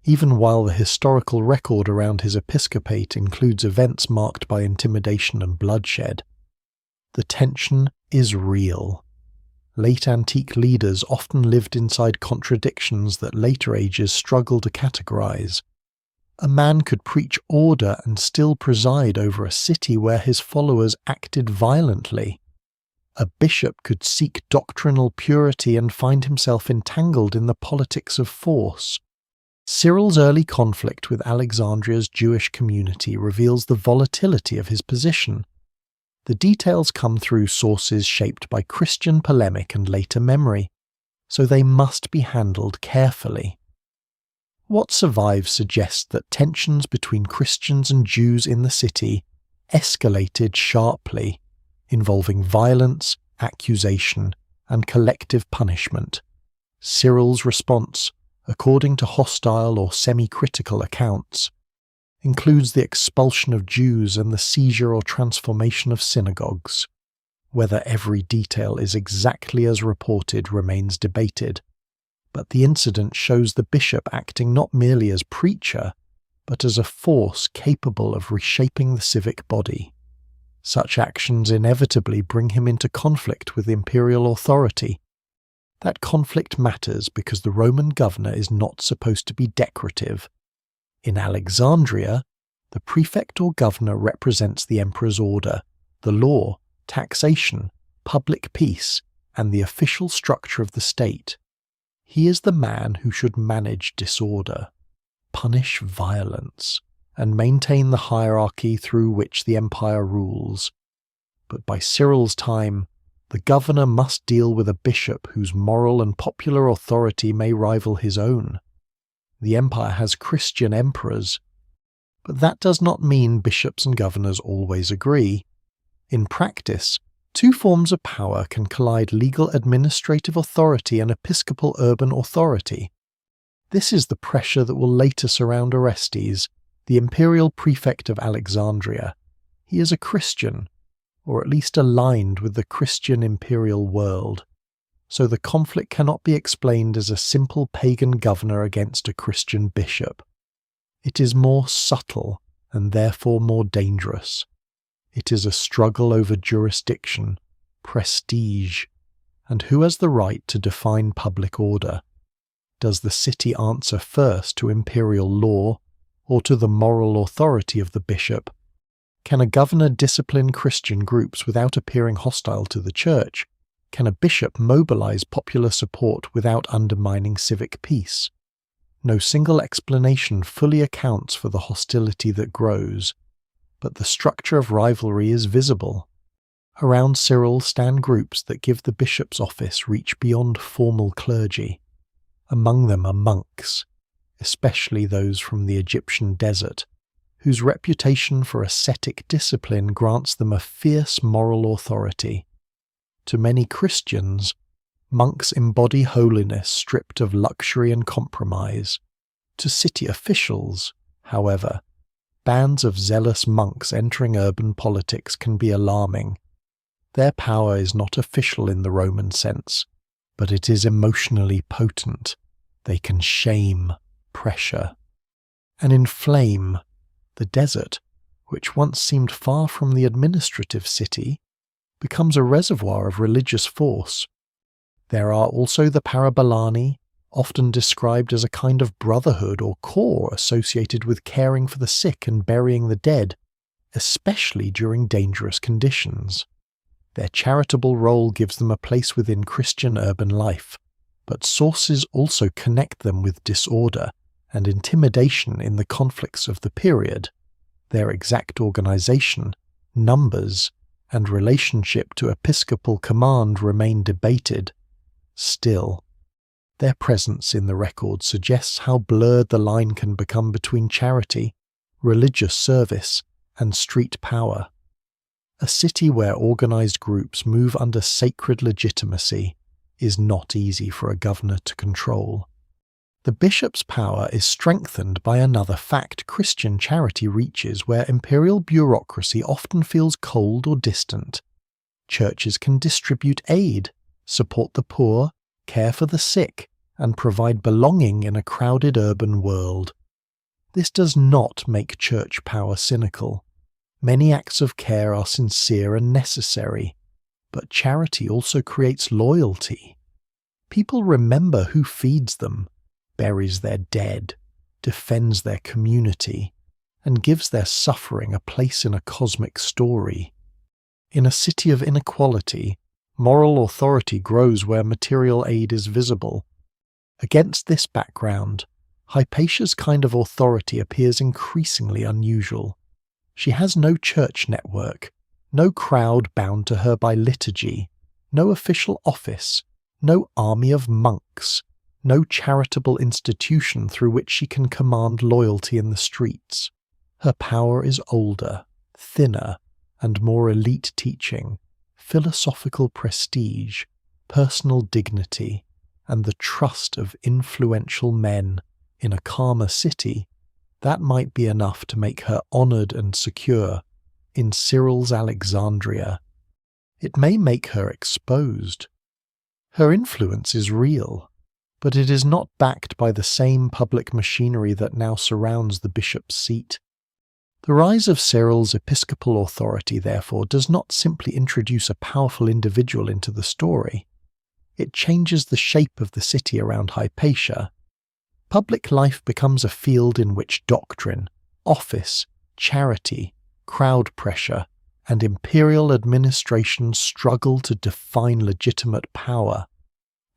Even while the historical record around his episcopate includes events marked by intimidation and bloodshed, the tension is real. Late antique leaders often lived inside contradictions that later ages struggle to categorize. A man could preach order and still preside over a city where his followers acted violently. A bishop could seek doctrinal purity and find himself entangled in the politics of force. Cyril's early conflict with Alexandria's Jewish community reveals the volatility of his position. The details come through sources shaped by Christian polemic and later memory, so they must be handled carefully. What survives suggests that tensions between Christians and Jews in the city escalated sharply, involving violence, accusation, and collective punishment. Cyril's response, according to hostile or semi-critical accounts, includes the expulsion of Jews and the seizure or transformation of synagogues. Whether every detail is exactly as reported remains debated, but the incident shows the bishop acting not merely as preacher, but as a force capable of reshaping the civic body. Such actions inevitably bring him into conflict with imperial authority. That conflict matters because the Roman governor is not supposed to be decorative. In Alexandria, the prefect or governor represents the emperor's order, the law, taxation, public peace, and the official structure of the state. He is the man who should manage disorder, punish violence, and maintain the hierarchy through which the empire rules. But by Cyril's time, the governor must deal with a bishop whose moral and popular authority may rival his own. The empire has Christian emperors, but that does not mean bishops and governors always agree. In practice, two forms of power can collide: legal administrative authority and episcopal urban authority. This is the pressure that will later surround Orestes, the imperial prefect of Alexandria. He is a Christian, or at least aligned with the Christian imperial world, so the conflict cannot be explained as a simple pagan governor against a Christian bishop. It is more subtle and therefore more dangerous. It is a struggle over jurisdiction, prestige, and who has the right to define public order. Does the city answer first to imperial law or to the moral authority of the bishop? Can a governor discipline Christian groups without appearing hostile to the church? Can a bishop mobilize popular support without undermining civic peace? No single explanation fully accounts for the hostility that grows, but the structure of rivalry is visible. Around Cyril stand groups that give the bishop's office reach beyond formal clergy. Among them are monks, especially those from the Egyptian desert, whose reputation for ascetic discipline grants them a fierce moral authority. To many Christians, monks embody holiness stripped of luxury and compromise. To city officials, however, bands of zealous monks entering urban politics can be alarming. Their power is not official in the Roman sense, but it is emotionally potent. They can shame, pressure, and inflame. The desert, which once seemed far from the administrative city, becomes a reservoir of religious force. There are also the Parabolani, often described as a kind of brotherhood or corps associated with caring for the sick and burying the dead, especially during dangerous conditions. Their charitable role gives them a place within Christian urban life, but sources also connect them with disorder and intimidation in the conflicts of the period. Their exact organization, numbers, and relationship to episcopal command remain debated. Still, their presence in the record suggests how blurred the line can become between charity, religious service, and street power. A city where organized groups move under sacred legitimacy is not easy for a governor to control. The bishop's power is strengthened by another fact Christian charity reaches where imperial bureaucracy often feels cold or distant. Churches can distribute aid, support the poor, care for the sick, and provide belonging in a crowded urban world. This does not make church power cynical. Many acts of care are sincere and necessary, but charity also creates loyalty. People remember who feeds them, buries their dead, defends their community, and gives their suffering a place in a cosmic story. In a city of inequality, moral authority grows where material aid is visible. Against this background, Hypatia's kind of authority appears increasingly unusual. She has no church network, no crowd bound to her by liturgy, no official office, no army of monks, no charitable institution through which she can command loyalty in the streets. Her power is older, thinner, and more elite teaching, philosophical prestige, personal dignity, and the trust of influential men. In a calmer city, that might be enough to make her honoured and secure. In Cyril's Alexandria, it may make her exposed. Her influence is real, but it is not backed by the same public machinery that now surrounds the bishop's seat. The rise of Cyril's episcopal authority, therefore, does not simply introduce a powerful individual into the story. It changes the shape of the city around Hypatia. Public life becomes a field in which doctrine, office, charity, crowd pressure, and imperial administration struggle to define legitimate power.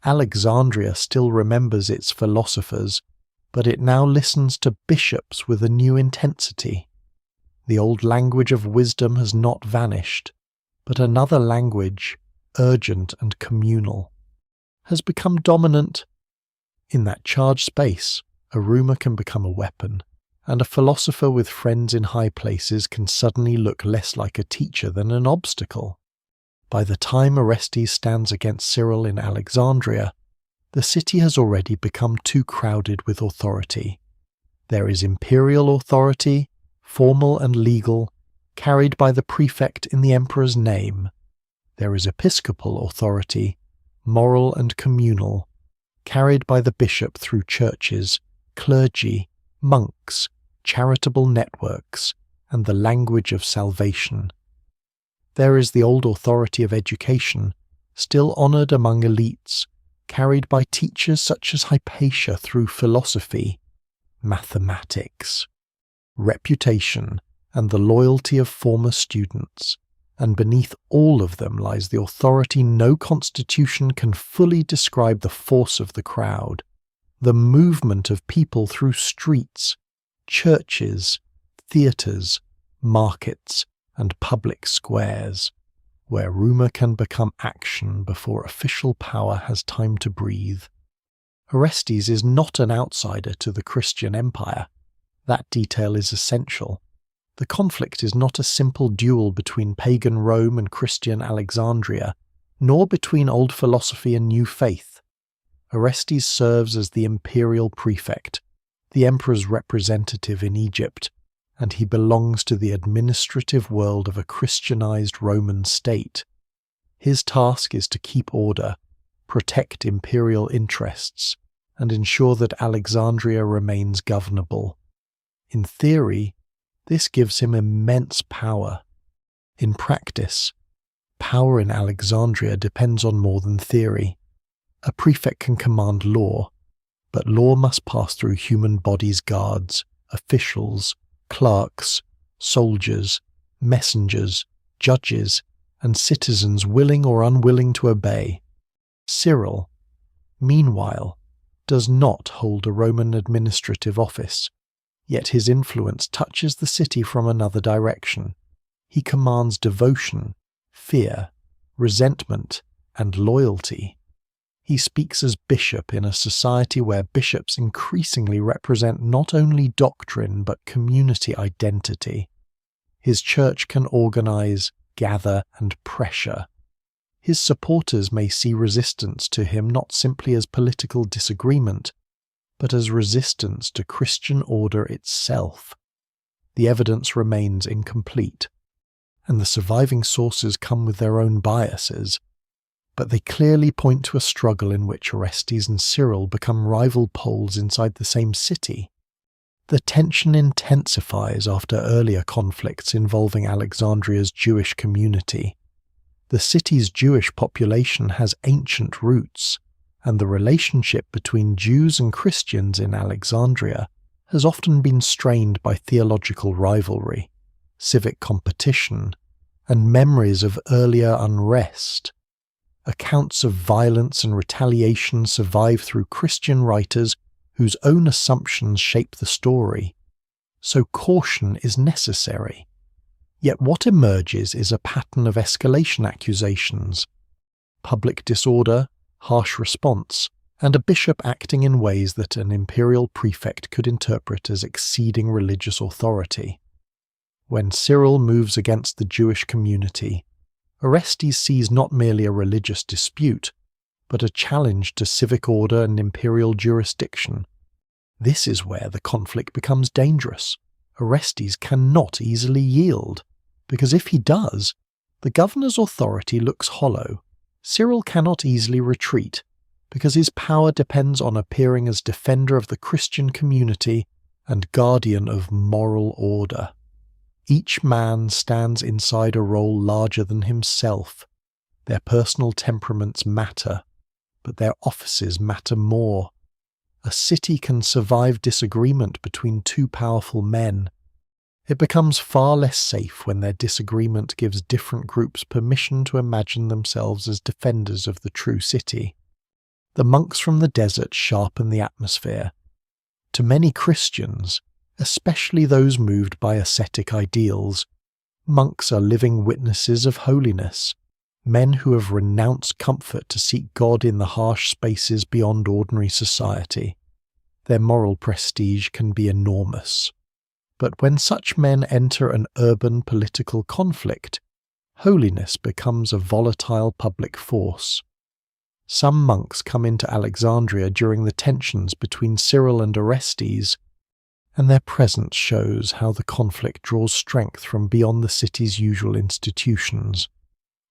Alexandria still remembers its philosophers, but it now listens to bishops with a new intensity. The old language of wisdom has not vanished, but another language, urgent and communal, has become dominant. In that charged space, a rumour can become a weapon, and a philosopher with friends in high places can suddenly look less like a teacher than an obstacle. By the time Orestes stands against Cyril in Alexandria, the city has already become too crowded with authority. There is imperial authority, formal and legal, carried by the prefect in the emperor's name. There is episcopal authority, moral and communal, carried by the bishop through churches, clergy, monks, charitable networks, and the language of salvation. There is the old authority of education, still honoured among elites, carried by teachers such as Hypatia through philosophy, mathematics, reputation, and the loyalty of former students, and beneath all of them lies the authority no constitution can fully describe the force of the crowd, the movement of people through streets, churches, theatres, markets, and public squares, where rumour can become action before official power has time to breathe. Orestes is not an outsider to the Christian empire. That detail is essential. The conflict is not a simple duel between pagan Rome and Christian Alexandria, nor between old philosophy and new faith. Orestes serves as the imperial prefect, the emperor's representative in Egypt, and he belongs to the administrative world of a Christianized Roman state. His task is to keep order, protect imperial interests, and ensure that Alexandria remains governable. In theory, this gives him immense power. In practice, power in Alexandria depends on more than theory. A prefect can command law, but law must pass through human bodies' guards, officials, clerks, soldiers, messengers, judges, and citizens willing or unwilling to obey. Cyril, meanwhile, does not hold a Roman administrative office, yet his influence touches the city from another direction. He commands devotion, fear, resentment, and loyalty. He speaks as bishop in a society where bishops increasingly represent not only doctrine but community identity. His church can organize, gather, and pressure. His supporters may see resistance to him not simply as political disagreement, but as resistance to Christian order itself. The evidence remains incomplete, and the surviving sources come with their own biases, but they clearly point to a struggle in which Orestes and Cyril become rival poles inside the same city. The tension intensifies after earlier conflicts involving Alexandria's Jewish community. The city's Jewish population has ancient roots, and the relationship between Jews and Christians in Alexandria has often been strained by theological rivalry, civic competition, and memories of earlier unrest. Accounts of violence and retaliation survive through Christian writers whose own assumptions shape the story, so caution is necessary. Yet what emerges is a pattern of escalation accusations, public disorder, harsh response, and a bishop acting in ways that an imperial prefect could interpret as exceeding religious authority. When Cyril moves against the Jewish community, Orestes sees not merely a religious dispute, but a challenge to civic order and imperial jurisdiction. This is where the conflict becomes dangerous. Orestes cannot easily yield, because if he does, the governor's authority looks hollow. Cyril cannot easily retreat, because his power depends on appearing as defender of the Christian community and guardian of moral order. Each man stands inside a role larger than himself. Their personal temperaments matter, but their offices matter more. A city can survive disagreement between two powerful men. It becomes far less safe when their disagreement gives different groups permission to imagine themselves as defenders of the true city. The monks from the desert sharpen the atmosphere. To many Christians, especially those moved by ascetic ideals, monks are living witnesses of holiness, men who have renounced comfort to seek God in the harsh spaces beyond ordinary society. Their moral prestige can be enormous. But when such men enter an urban political conflict, holiness becomes a volatile public force. Some monks come into Alexandria during the tensions between Cyril and Orestes, and their presence shows how the conflict draws strength from beyond the city's usual institutions.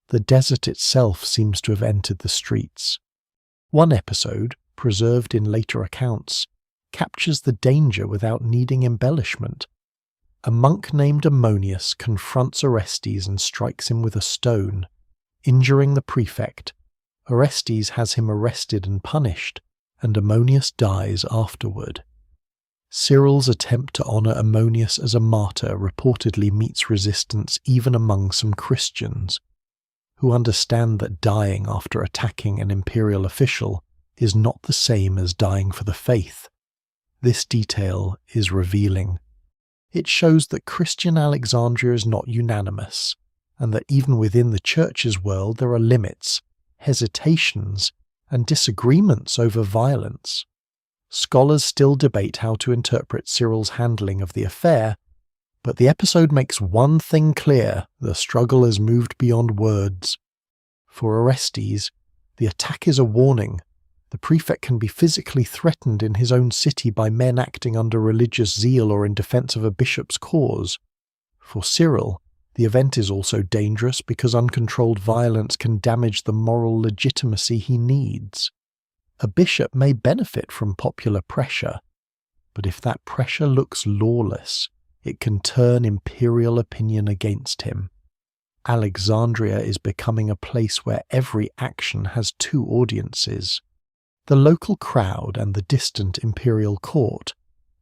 The desert itself seems to have entered the streets. One episode, preserved in later accounts, captures the danger without needing embellishment. A monk named Ammonius confronts Orestes and strikes him with a stone, injuring the prefect. Orestes has him arrested and punished, and Ammonius dies afterward. Cyril's attempt to honour Ammonius as a martyr reportedly meets resistance even among some Christians, who understand that dying after attacking an imperial official is not the same as dying for the faith. This detail is revealing. It shows that Christian Alexandria is not unanimous, and that even within the Church's world there are limits, hesitations, and disagreements over violence. Scholars still debate how to interpret Cyril's handling of the affair, but the episode makes one thing clear: the struggle has moved beyond words. For Orestes, the attack is a warning. The prefect can be physically threatened in his own city by men acting under religious zeal or in defense of a bishop's cause. For Cyril, the event is also dangerous because uncontrolled violence can damage the moral legitimacy he needs. A bishop may benefit from popular pressure, but if that pressure looks lawless, it can turn imperial opinion against him. Alexandria is becoming a place where every action has two audiences: the local crowd and the distant imperial court.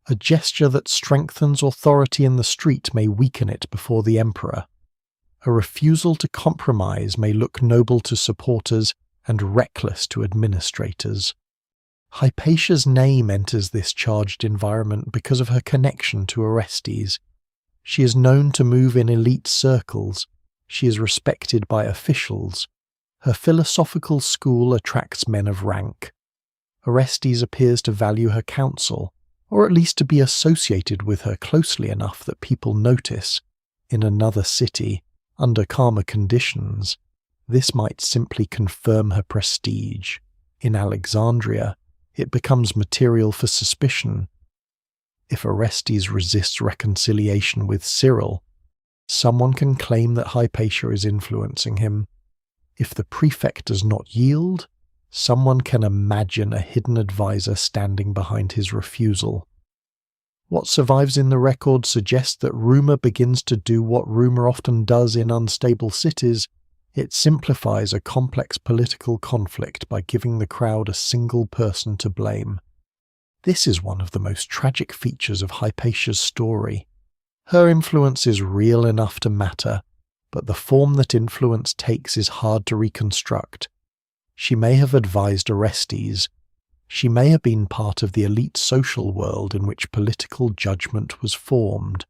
A gesture that strengthens authority in the street may weaken it before the emperor. A refusal to compromise may look noble to supporters and reckless to administrators. Hypatia's name enters this charged environment because of her connection to Orestes. She is known to move in elite circles. She is respected by officials. Her philosophical school attracts men of rank. Orestes appears to value her counsel, or at least to be associated with her closely enough that people notice. In another city, under calmer conditions, this might simply confirm her prestige. In Alexandria, it becomes material for suspicion. If Orestes resists reconciliation with Cyril, someone can claim that Hypatia is influencing him. If the prefect does not yield, someone can imagine a hidden advisor standing behind his refusal. What survives in the record suggests that rumour begins to do what rumour often does in unstable cities. It simplifies a complex political conflict by giving the crowd a single person to blame. This is one of the most tragic features of Hypatia's story. Her influence is real enough to matter, but the form that influence takes is hard to reconstruct. She may have advised Orestes. She may have been part of the elite social world in which political judgment was formed.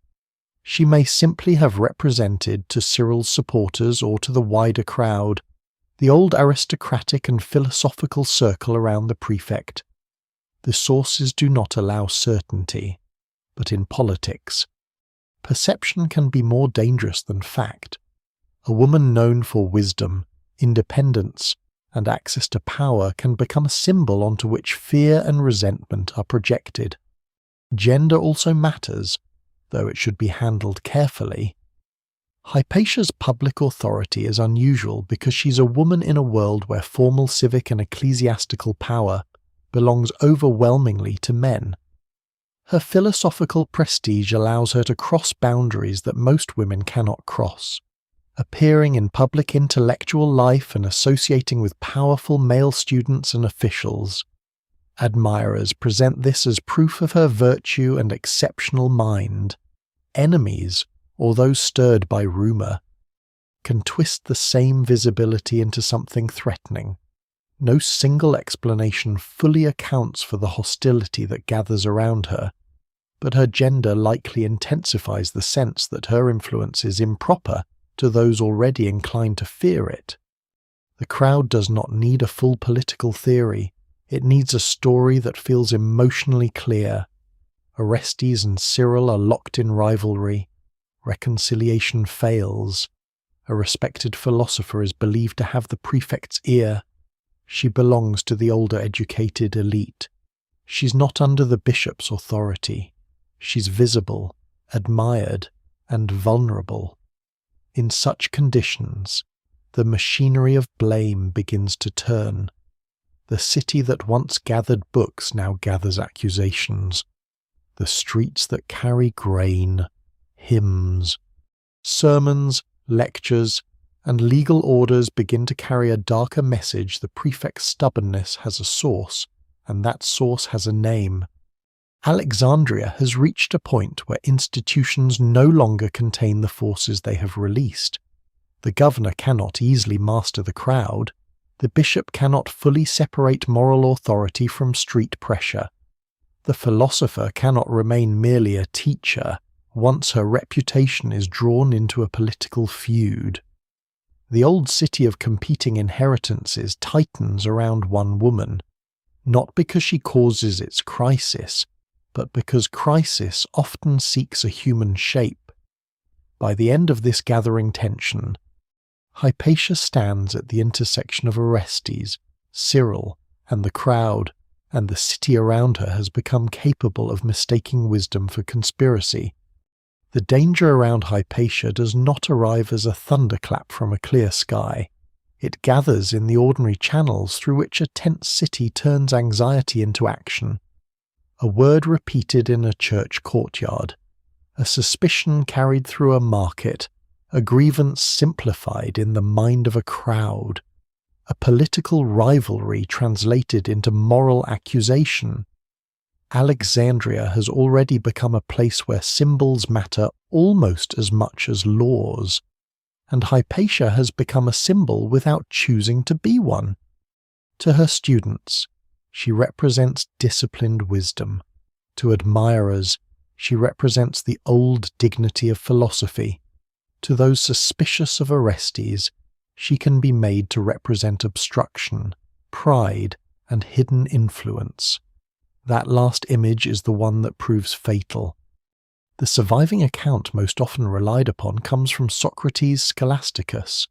She may simply have represented to Cyril's supporters or to the wider crowd the old aristocratic and philosophical circle around the prefect. The sources do not allow certainty, but in politics, perception can be more dangerous than fact. A woman known for wisdom, independence, and access to power can become a symbol onto which fear and resentment are projected. Gender also matters, though it should be handled carefully. Hypatia's public authority is unusual because she's a woman in a world where formal civic and ecclesiastical power belongs overwhelmingly to men. Her philosophical prestige allows her to cross boundaries that most women cannot cross. Appearing in public intellectual life and associating with powerful male students and officials. Admirers present this as proof of her virtue and exceptional mind. Enemies, or those stirred by rumour, can twist the same visibility into something threatening. No single explanation fully accounts for the hostility that gathers around her, but her gender likely intensifies the sense that her influence is improper to those already inclined to fear it. The crowd does not need a full political theory. It needs a story that feels emotionally clear. Orestes and Cyril are locked in rivalry. Reconciliation fails. A respected philosopher is believed to have the prefect's ear. She belongs to the older educated elite. She's not under the bishop's authority. She's visible, admired, and vulnerable. In such conditions, the machinery of blame begins to turn. The city that once gathered books now gathers accusations. The streets that carry grain, hymns, sermons, lectures, and legal orders begin to carry a darker message. The prefect's stubbornness has a source, and that source has a name. Alexandria has reached a point where institutions no longer contain the forces they have released. The governor cannot easily master the crowd. The bishop cannot fully separate moral authority from street pressure. The philosopher cannot remain merely a teacher once her reputation is drawn into a political feud. The old city of competing inheritances tightens around one woman, not because she causes its crisis, but because crisis often seeks a human shape. By the end of this gathering tension, Hypatia stands at the intersection of Orestes, Cyril, and the crowd, and the city around her has become capable of mistaking wisdom for conspiracy. The danger around Hypatia does not arrive as a thunderclap from a clear sky. It gathers in the ordinary channels through which a tense city turns anxiety into action. A word repeated in a church courtyard, a suspicion carried through a market, a grievance simplified in the mind of a crowd, a political rivalry translated into moral accusation. Alexandria has already become a place where symbols matter almost as much as laws, and Hypatia has become a symbol without choosing to be one. To her students, she represents disciplined wisdom. To admirers, she represents the old dignity of philosophy. To those suspicious of Orestes, she can be made to represent obstruction, pride, and hidden influence. That last image is the one that proves fatal. The surviving account most often relied upon comes from Socrates Scholasticus,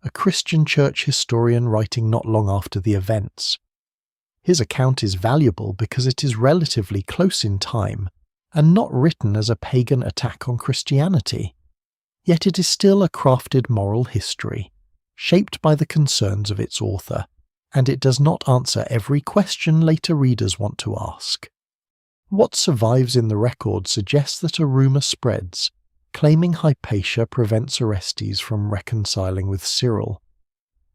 a Christian church historian writing not long after the events. His account is valuable because it is relatively close in time and not written as a pagan attack on Christianity. Yet it is still a crafted moral history, shaped by the concerns of its author, and it does not answer every question later readers want to ask. What survives in the record suggests that a rumour spreads, claiming Hypatia prevents Orestes from reconciling with Cyril.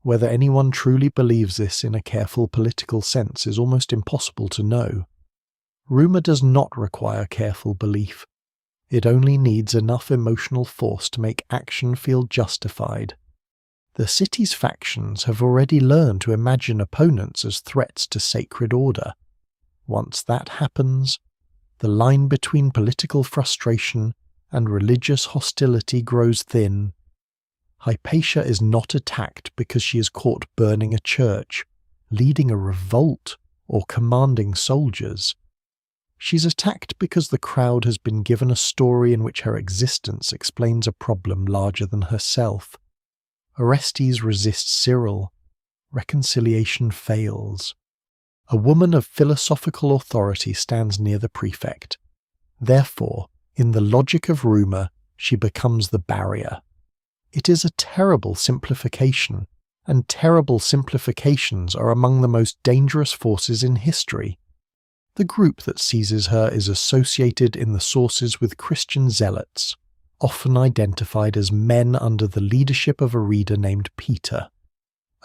Whether anyone truly believes this in a careful political sense is almost impossible to know. Rumour does not require careful belief. It only needs enough emotional force to make action feel justified. The city's factions have already learned to imagine opponents as threats to sacred order. Once that happens, the line between political frustration and religious hostility grows thin. Hypatia is not attacked because she is caught burning a church, leading a revolt, or commanding soldiers. She's attacked because the crowd has been given a story in which her existence explains a problem larger than herself. Orestes resists Cyril. Reconciliation fails. A woman of philosophical authority stands near the prefect. Therefore, in the logic of rumour, she becomes the barrier. It is a terrible simplification, and terrible simplifications are among the most dangerous forces in history. The group that seizes her is associated in the sources with Christian zealots, often identified as men under the leadership of a reader named Peter.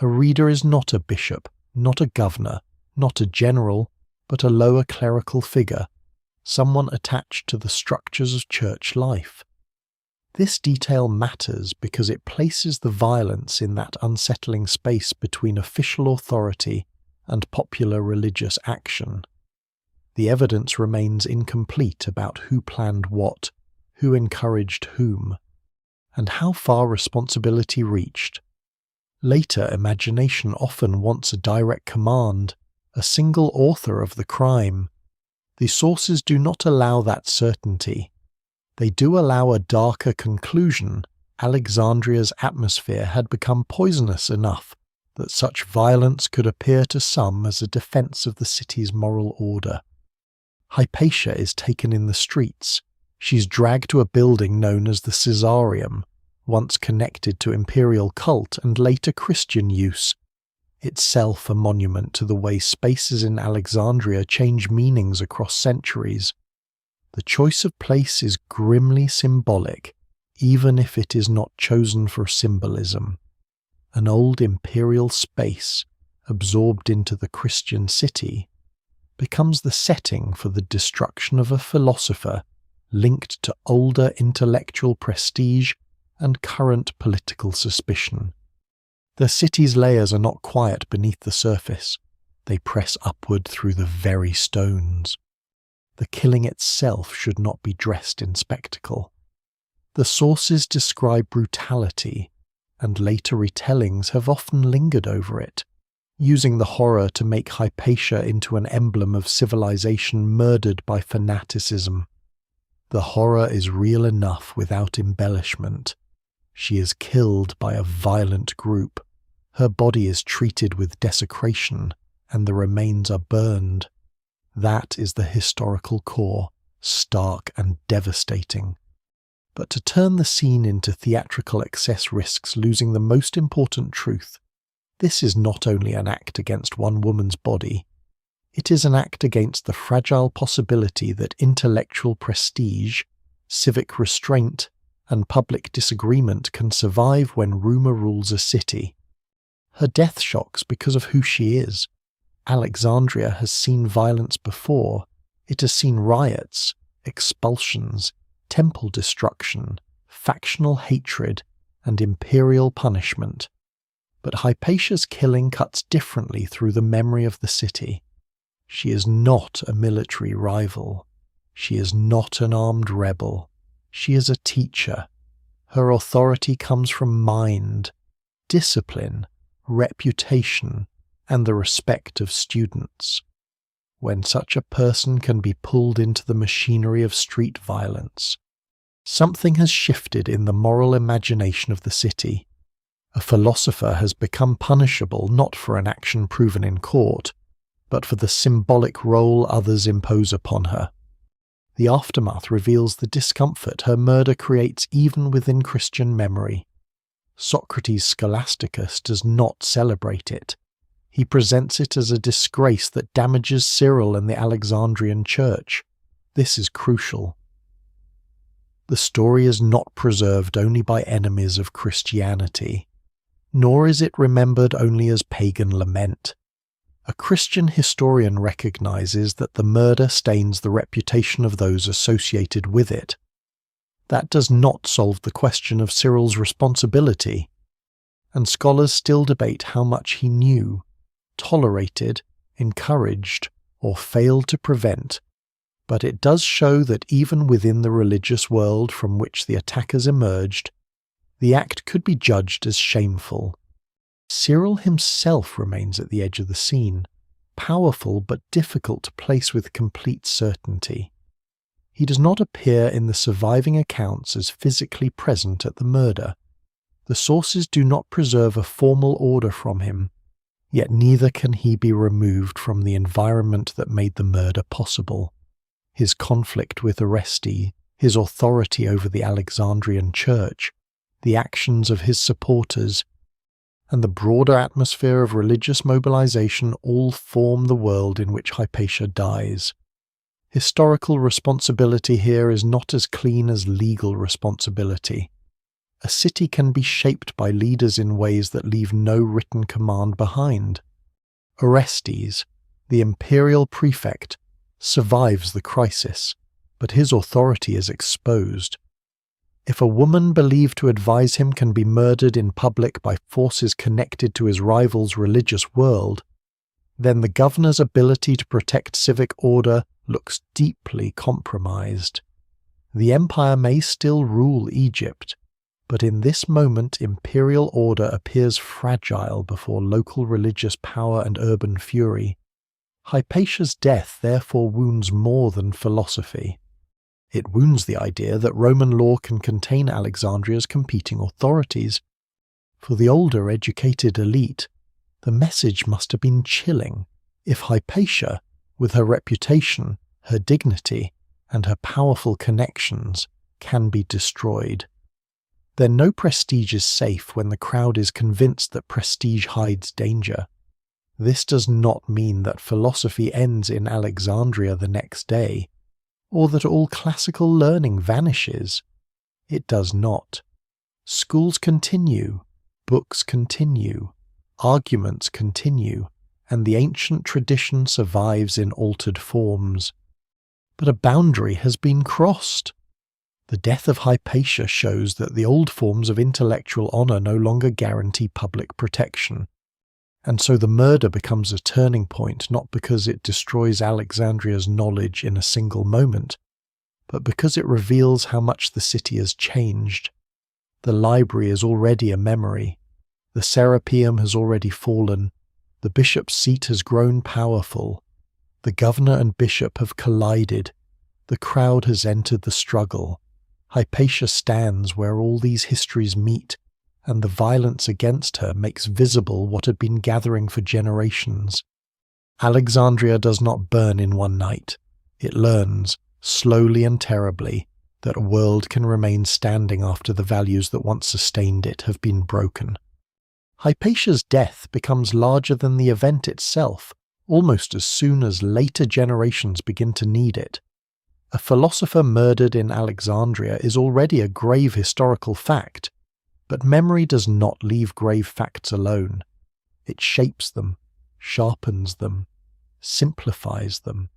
A reader is not a bishop, not a governor, not a general, but a lower clerical figure, someone attached to the structures of church life. This detail matters because it places the violence in that unsettling space between official authority and popular religious action. The evidence remains incomplete about who planned what, who encouraged whom, and how far responsibility reached. Later imagination often wants a direct command, a single author of the crime. The sources do not allow that certainty. They do allow a darker conclusion. Alexandria's atmosphere had become poisonous enough that such violence could appear to some as a defense of the city's moral order. Hypatia is taken in the streets. She's dragged to a building known as the Serapeum, once connected to imperial cult and later Christian use, itself a monument to the way spaces in Alexandria change meanings across centuries. The choice of place is grimly symbolic, even if it is not chosen for symbolism. An old imperial space, absorbed into the Christian city, becomes the setting for the destruction of a philosopher linked to older intellectual prestige and current political suspicion. The city's layers are not quiet beneath the surface. They press upward through the very stones. The killing itself should not be dressed in spectacle. The sources describe brutality, and later retellings have often lingered over it, using the horror to make Hypatia into an emblem of civilization murdered by fanaticism. The horror is real enough without embellishment. She is killed by a violent group. Her body is treated with desecration, and the remains are burned. That is the historical core, stark and devastating. But to turn the scene into theatrical excess risks losing the most important truth. This is not only an act against one woman's body, it is an act against the fragile possibility that intellectual prestige, civic restraint, and public disagreement can survive when rumour rules a city. Her death shocks because of who she is. Alexandria has seen violence before. It has seen riots, expulsions, temple destruction, factional hatred, and imperial punishment. But Hypatia's killing cuts differently through the memory of the city. She is not a military rival. She is not an armed rebel. She is a teacher. Her authority comes from mind, discipline, reputation, and the respect of students. When such a person can be pulled into the machinery of street violence, something has shifted in the moral imagination of the city. A philosopher has become punishable not for an action proven in court, but for the symbolic role others impose upon her. The aftermath reveals the discomfort her murder creates even within Christian memory. Socrates Scholasticus does not celebrate it. He presents it as a disgrace that damages Cyril and the Alexandrian Church. This is crucial. The story is not preserved only by enemies of Christianity, nor is it remembered only as pagan lament. A Christian historian recognizes that the murder stains the reputation of those associated with it. That does not solve the question of Cyril's responsibility, and scholars still debate how much he knew, tolerated, encouraged, or failed to prevent, but it does show that even within the religious world from which the attackers emerged, the act could be judged as shameful. Cyril himself remains at the edge of the scene, powerful but difficult to place with complete certainty. He does not appear in the surviving accounts as physically present at the murder. The sources do not preserve a formal order from him, yet neither can he be removed from the environment that made the murder possible. His conflict with Orestes, his authority over the Alexandrian Church, the actions of his supporters, and the broader atmosphere of religious mobilization all form the world in which Hypatia dies. Historical responsibility here is not as clean as legal responsibility. A city can be shaped by leaders in ways that leave no written command behind. Orestes, the imperial prefect, survives the crisis, but his authority is exposed. If a woman believed to advise him can be murdered in public by forces connected to his rival's religious world, then the governor's ability to protect civic order looks deeply compromised. The empire may still rule Egypt, but in this moment imperial order appears fragile before local religious power and urban fury. Hypatia's death therefore wounds more than philosophy. It wounds the idea that Roman law can contain Alexandria's competing authorities. For the older educated elite, the message must have been chilling. If Hypatia, with her reputation, her dignity, and her powerful connections, can be destroyed, then no prestige is safe when the crowd is convinced that prestige hides danger. This does not mean that philosophy ends in Alexandria the next day, or that all classical learning vanishes. It does not. Schools continue, books continue, arguments continue, and the ancient tradition survives in altered forms. But a boundary has been crossed. The death of Hypatia shows that the old forms of intellectual honour no longer guarantee public protection, and so the murder becomes a turning point not because it destroys Alexandria's knowledge in a single moment, but because it reveals how much the city has changed. The library is already a memory, the Serapeum has already fallen, the bishop's seat has grown powerful, the governor and bishop have collided, the crowd has entered the struggle. Hypatia stands where all these histories meet, and the violence against her makes visible what had been gathering for generations. Alexandria does not burn in one night. It learns, slowly and terribly, that a world can remain standing after the values that once sustained it have been broken. Hypatia's death becomes larger than the event itself, almost as soon as later generations begin to need it. A philosopher murdered in Alexandria is already a grave historical fact, but memory does not leave grave facts alone. It shapes them, sharpens them, simplifies them,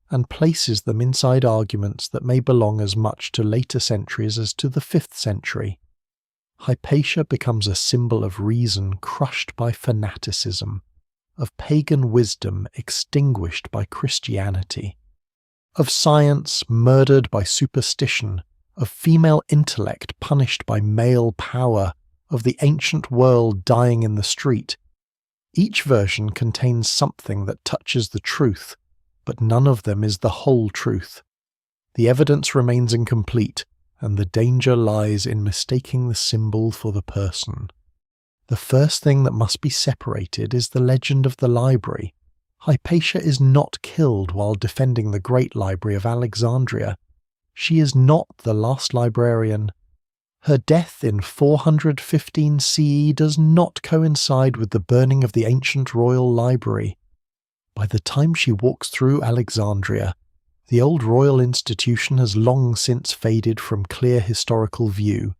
and places them inside arguments that may belong as much to later centuries as to the 5th century. Hypatia becomes a symbol of reason crushed by fanaticism, of pagan wisdom extinguished by Christianity, of science murdered by superstition, of female intellect punished by male power, of the ancient world dying in the street. Each version contains something that touches the truth, but none of them is the whole truth. The evidence remains incomplete, and the danger lies in mistaking the symbol for the person. The first thing that must be separated is the legend of the library. Hypatia is not killed while defending the great library of Alexandria. She is not the last librarian. Her death in 415 CE does not coincide with the burning of the ancient royal library. By the time she walks through Alexandria, the old royal institution has long since faded from clear historical view,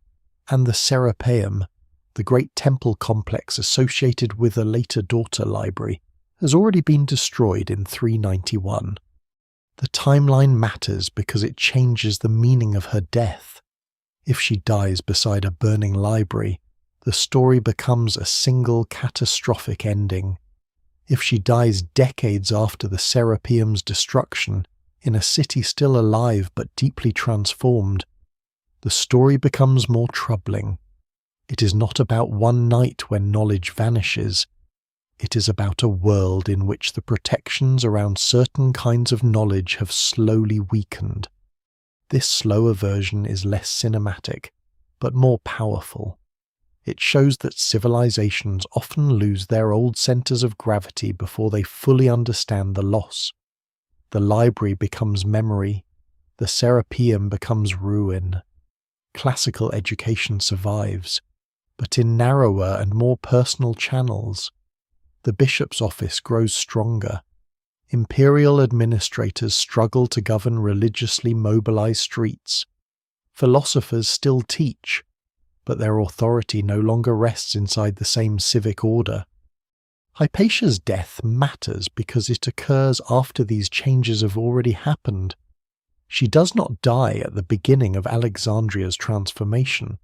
and the Serapeum, the great temple complex associated with a later daughter library, has already been destroyed in 391. The timeline matters because it changes the meaning of her death. If she dies beside a burning library, the story becomes a single catastrophic ending. If she dies decades after the Serapeum's destruction, in a city still alive but deeply transformed, the story becomes more troubling. It is not about one night when knowledge vanishes. It is about a world in which the protections around certain kinds of knowledge have slowly weakened. This slower version is less cinematic, but more powerful. It shows that civilizations often lose their old centers of gravity before they fully understand the loss. The library becomes memory, the Serapeum becomes ruin. Classical education survives, but in narrower and more personal channels. The bishop's office grows stronger. Imperial administrators struggle to govern religiously mobilized streets. Philosophers still teach, but their authority no longer rests inside the same civic order. Hypatia's death matters because it occurs after these changes have already happened. She does not die at the beginning of Alexandria's transformation.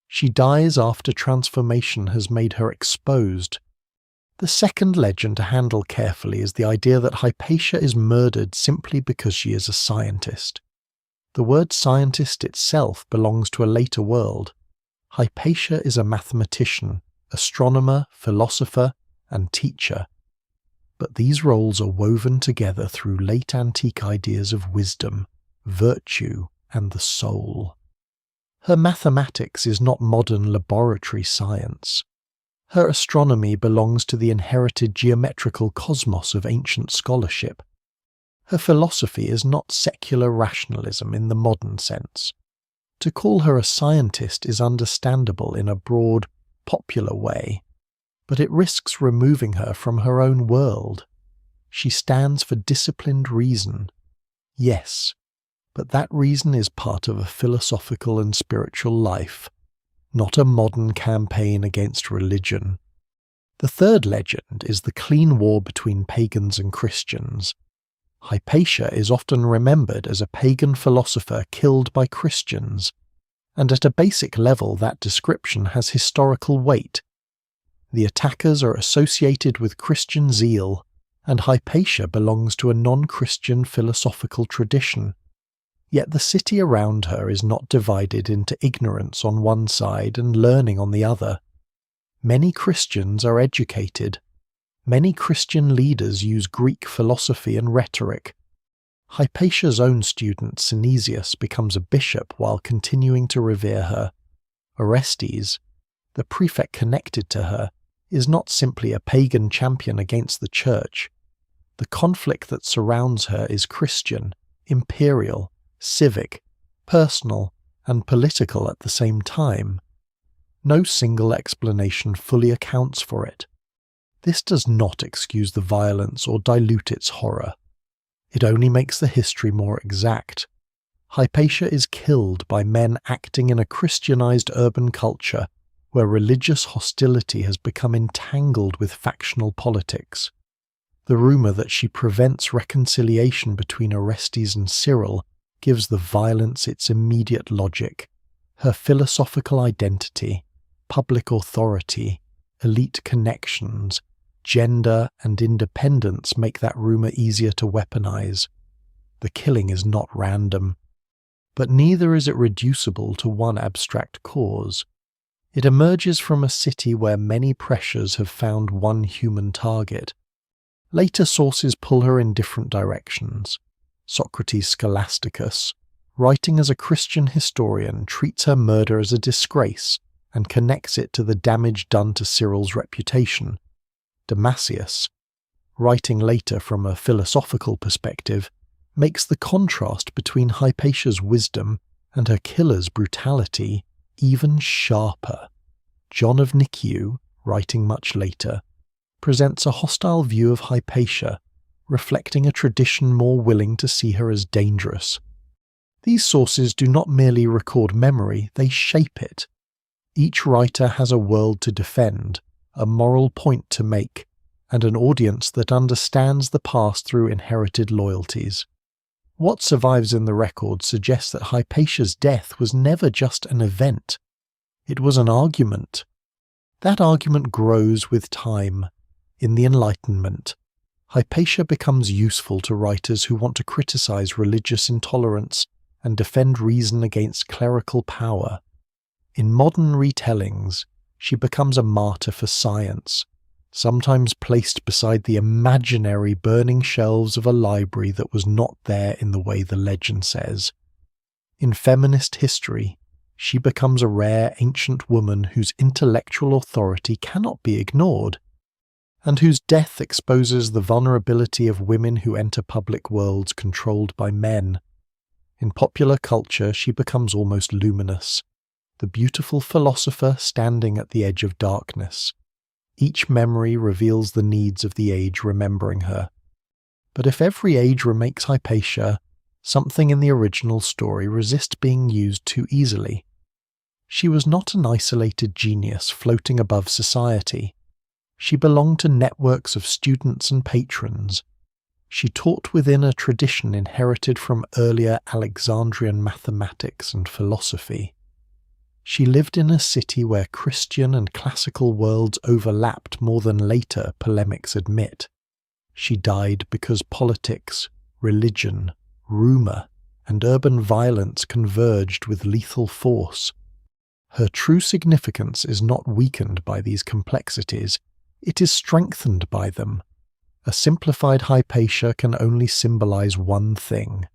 She dies after transformation has made her exposed. The second legend to handle carefully is the idea that Hypatia is murdered simply because she is a scientist. The word scientist itself belongs to a later world. Hypatia is a mathematician, astronomer, philosopher, and teacher. But these roles are woven together through late antique ideas of wisdom, virtue, and the soul. Her mathematics is not modern laboratory science. Her astronomy belongs to the inherited geometrical cosmos of ancient scholarship. Her philosophy is not secular rationalism in the modern sense. To call her a scientist is understandable in a broad, popular way, but it risks removing her from her own world. She stands for disciplined reason. Yes, but that reason is part of a philosophical and spiritual life, not a modern campaign against religion. The third legend is the clean war between pagans and Christians. Hypatia is often remembered as a pagan philosopher killed by Christians, and at a basic level that description has historical weight. The attackers are associated with Christian zeal, and Hypatia belongs to a non-Christian philosophical tradition. Yet the city around her is not divided into ignorance on one side and learning on the other. Many Christians are educated. Many Christian leaders use Greek philosophy and rhetoric. Hypatia's own student Synesius becomes a bishop while continuing to revere her. Orestes, the prefect connected to her, is not simply a pagan champion against the church. The conflict that surrounds her is Christian, imperial, civic, personal, and political at the same time. No single explanation fully accounts for it. This does not excuse the violence or dilute its horror. It only makes the history more exact. Hypatia is killed by men acting in a Christianized urban culture where religious hostility has become entangled with factional politics. The rumor that she prevents reconciliation between Orestes and Cyril gives the violence its immediate logic. Her philosophical identity, public authority, elite connections, gender, and independence make that rumor easier to weaponize. The killing is not random, but neither is it reducible to one abstract cause. It emerges from a city where many pressures have found one human target. Later sources pull her in different directions. Socrates Scholasticus, writing as a Christian historian, treats her murder as a disgrace and connects it to the damage done to Cyril's reputation. Damasius, writing later from a philosophical perspective, makes the contrast between Hypatia's wisdom and her killer's brutality even sharper. John of Nikiu, writing much later, presents a hostile view of Hypatia, reflecting a tradition more willing to see her as dangerous. These sources do not merely record memory, they shape it. Each writer has a world to defend, a moral point to make, and an audience that understands the past through inherited loyalties. What survives in the record suggests that Hypatia's death was never just an event. It was an argument. That argument grows with time. In the Enlightenment, Hypatia becomes useful to writers who want to criticize religious intolerance and defend reason against clerical power. In modern retellings, she becomes a martyr for science, sometimes placed beside the imaginary burning shelves of a library that was not there in the way the legend says. In feminist history, she becomes a rare ancient woman whose intellectual authority cannot be ignored, and whose death exposes the vulnerability of women who enter public worlds controlled by men. In popular culture, she becomes almost luminous, the beautiful philosopher standing at the edge of darkness. Each memory reveals the needs of the age remembering her. But if every age remakes Hypatia, something in the original story resists being used too easily. She was not an isolated genius floating above society. She belonged to networks of students and patrons. She taught within a tradition inherited from earlier Alexandrian mathematics and philosophy. She lived in a city where Christian and classical worlds overlapped more than later polemics admit. She died because politics, religion, rumor, and urban violence converged with lethal force. Her true significance is not weakened by these complexities, it is strengthened by them. A simplified Hypatia can only symbolize one thing.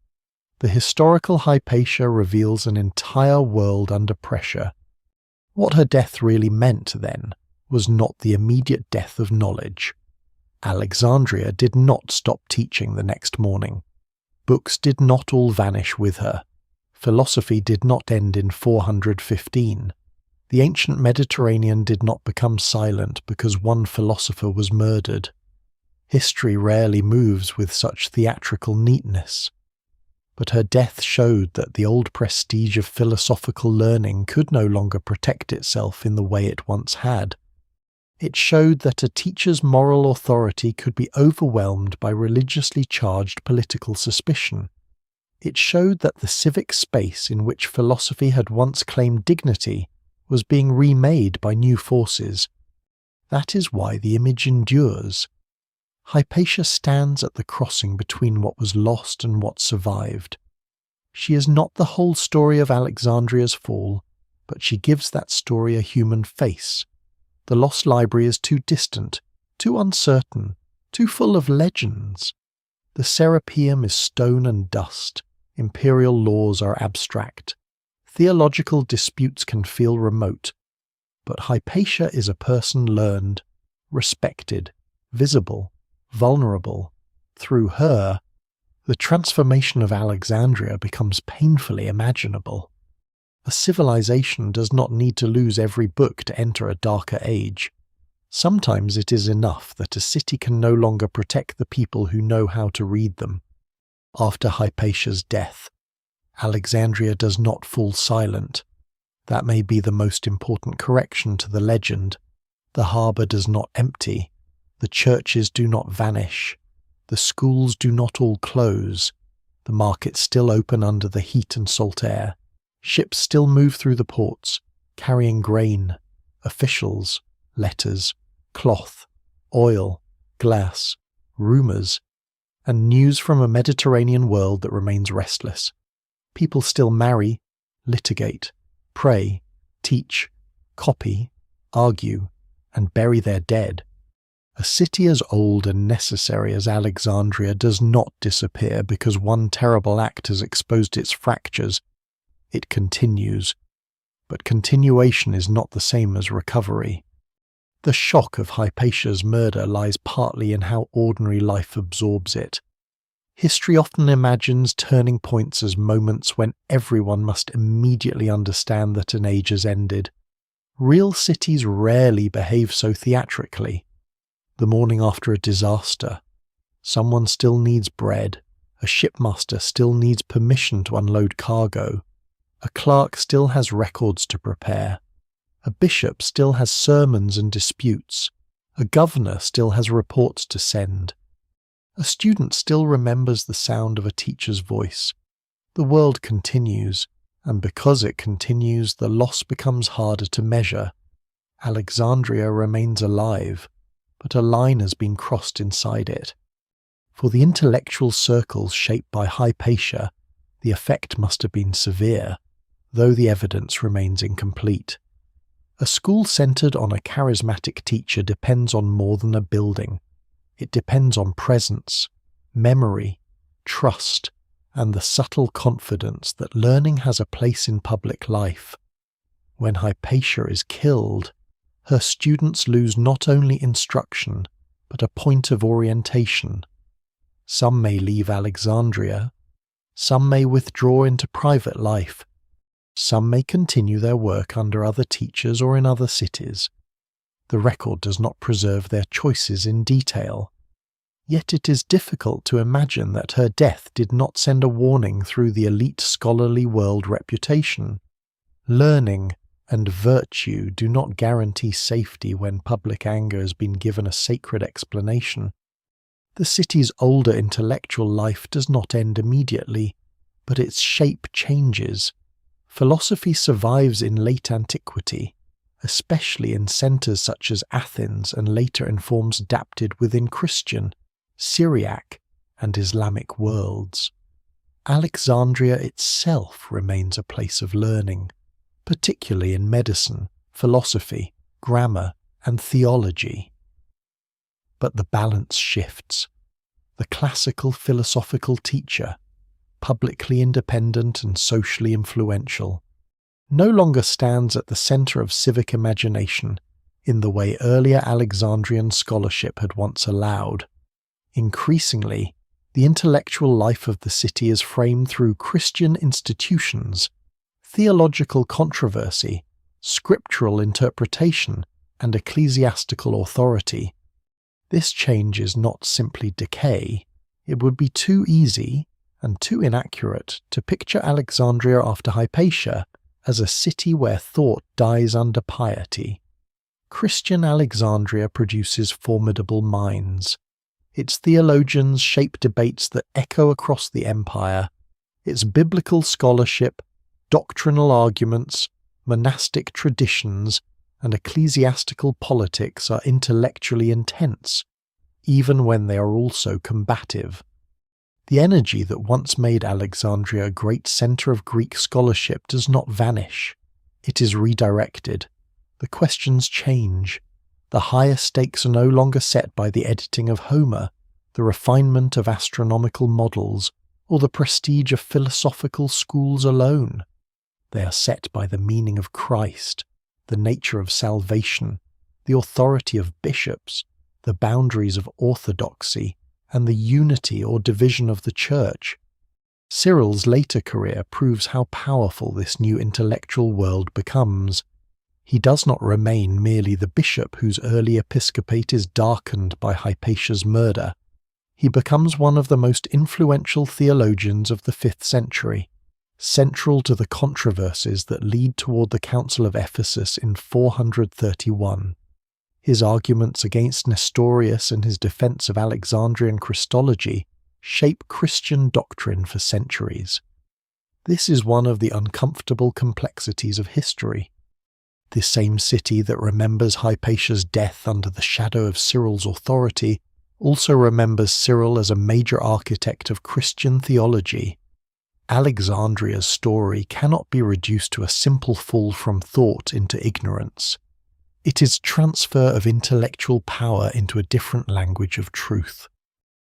The historical Hypatia reveals an entire world under pressure. What her death really meant, then, was not the immediate death of knowledge. Alexandria did not stop teaching the next morning. Books did not all vanish with her. Philosophy did not end in 415. The ancient Mediterranean did not become silent because one philosopher was murdered. History rarely moves with such theatrical neatness. But her death showed that the old prestige of philosophical learning could no longer protect itself in the way it once had. It showed that a teacher's moral authority could be overwhelmed by religiously charged political suspicion. It showed that the civic space in which philosophy had once claimed dignity was being remade by new forces. That is why the image endures. Hypatia stands at the crossing between what was lost and what survived. She is not the whole story of Alexandria's fall, but she gives that story a human face. The lost library is too distant, too uncertain, too full of legends. The Serapeum is stone and dust. Imperial laws are abstract. Theological disputes can feel remote. But Hypatia is a person learned, respected, visible, vulnerable. Through her, the transformation of Alexandria becomes painfully imaginable. A civilization does not need to lose every book to enter a darker age. Sometimes it is enough that a city can no longer protect the people who know how to read them. After Hypatia's death, Alexandria does not fall silent. That may be the most important correction to the legend. The harbour does not empty. The churches do not vanish. The schools do not all close. The markets still open under the heat and salt air. Ships still move through the ports, carrying grain, officials, letters, cloth, oil, glass, rumours, and news from a Mediterranean world that remains restless. People still marry, litigate, pray, teach, copy, argue, and bury their dead. A city as old and necessary as Alexandria does not disappear because one terrible act has exposed its fractures. It continues. But continuation is not the same as recovery. The shock of Hypatia's murder lies partly in how ordinary life absorbs it. History often imagines turning points as moments when everyone must immediately understand that an age has ended. Real cities rarely behave so theatrically. The morning after a disaster, someone still needs bread, a shipmaster still needs permission to unload cargo, a clerk still has records to prepare, a bishop still has sermons and disputes, a governor still has reports to send. A student still remembers the sound of a teacher's voice. The world continues, and because it continues, the loss becomes harder to measure. Alexandria remains alive, but a line has been crossed inside it. For the intellectual circles shaped by Hypatia, the effect must have been severe, though the evidence remains incomplete. A school centered on a charismatic teacher depends on more than a building. It depends on presence, memory, trust, and the subtle confidence that learning has a place in public life. When Hypatia is killed, her students lose not only instruction, but a point of orientation. Some may leave Alexandria, some may withdraw into private life, some may continue their work under other teachers or in other cities. The record does not preserve their choices in detail. Yet it is difficult to imagine that her death did not send a warning through the elite scholarly world reputation. Learning and virtue do not guarantee safety when public anger has been given a sacred explanation. The city's older intellectual life does not end immediately, but its shape changes. Philosophy survives in late antiquity, especially in centres such as Athens, and later in forms adapted within Christian, Syriac, and Islamic worlds. Alexandria itself remains a place of learning, particularly in medicine, philosophy, grammar, and theology. But the balance shifts. The classical philosophical teacher, publicly independent and socially influential, no longer stands at the centre of civic imagination in the way earlier Alexandrian scholarship had once allowed. Increasingly, the intellectual life of the city is framed through Christian institutions, theological controversy, scriptural interpretation, and ecclesiastical authority. This change is not simply decay. It would be too easy and too inaccurate to picture Alexandria after Hypatia as a city where thought dies under piety. Christian Alexandria produces formidable minds. Its theologians shape debates that echo across the empire. Its biblical scholarship, doctrinal arguments, monastic traditions, and ecclesiastical politics are intellectually intense, even when they are also combative. The energy that once made Alexandria a great centre of Greek scholarship does not vanish. It is redirected. The questions change. The higher stakes are no longer set by the editing of Homer, the refinement of astronomical models, or the prestige of philosophical schools alone. They are set by the meaning of Christ, the nature of salvation, the authority of bishops, the boundaries of orthodoxy, and the unity or division of the Church. Cyril's later career proves how powerful this new intellectual world becomes. He does not remain merely the bishop whose early episcopate is darkened by Hypatia's murder. He becomes one of the most influential theologians of the 5th century, central to the controversies that lead toward the Council of Ephesus in 431. His arguments against Nestorius and his defense of Alexandrian Christology shape Christian doctrine for centuries. This is one of the uncomfortable complexities of history. The same city that remembers Hypatia's death under the shadow of Cyril's authority also remembers Cyril as a major architect of Christian theology. Alexandria's story cannot be reduced to a simple fall from thought into ignorance. It is transfer of intellectual power into a different language of truth.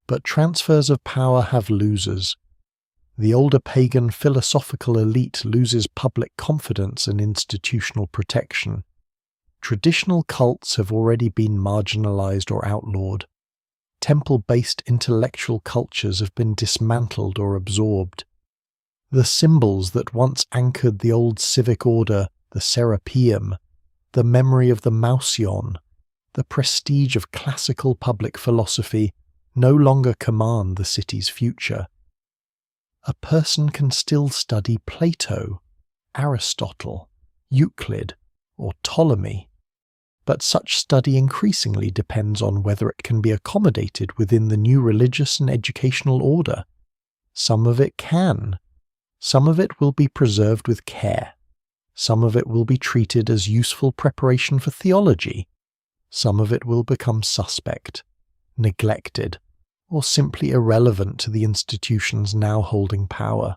But transfers of power have losers. The older pagan philosophical elite loses public confidence and institutional protection. Traditional cults have already been marginalized or outlawed. Temple-based intellectual cultures have been dismantled or absorbed. The symbols that once anchored the old civic order, the Serapeum, the memory of the Mausion, the prestige of classical public philosophy, no longer command the city's future. A person can still study Plato, Aristotle, Euclid, or Ptolemy, but such study increasingly depends on whether it can be accommodated within the new religious and educational order. Some of it can. Some of it will be preserved with care. Some of it will be treated as useful preparation for theology. Some of it will become suspect, neglected, or simply irrelevant to the institutions now holding power.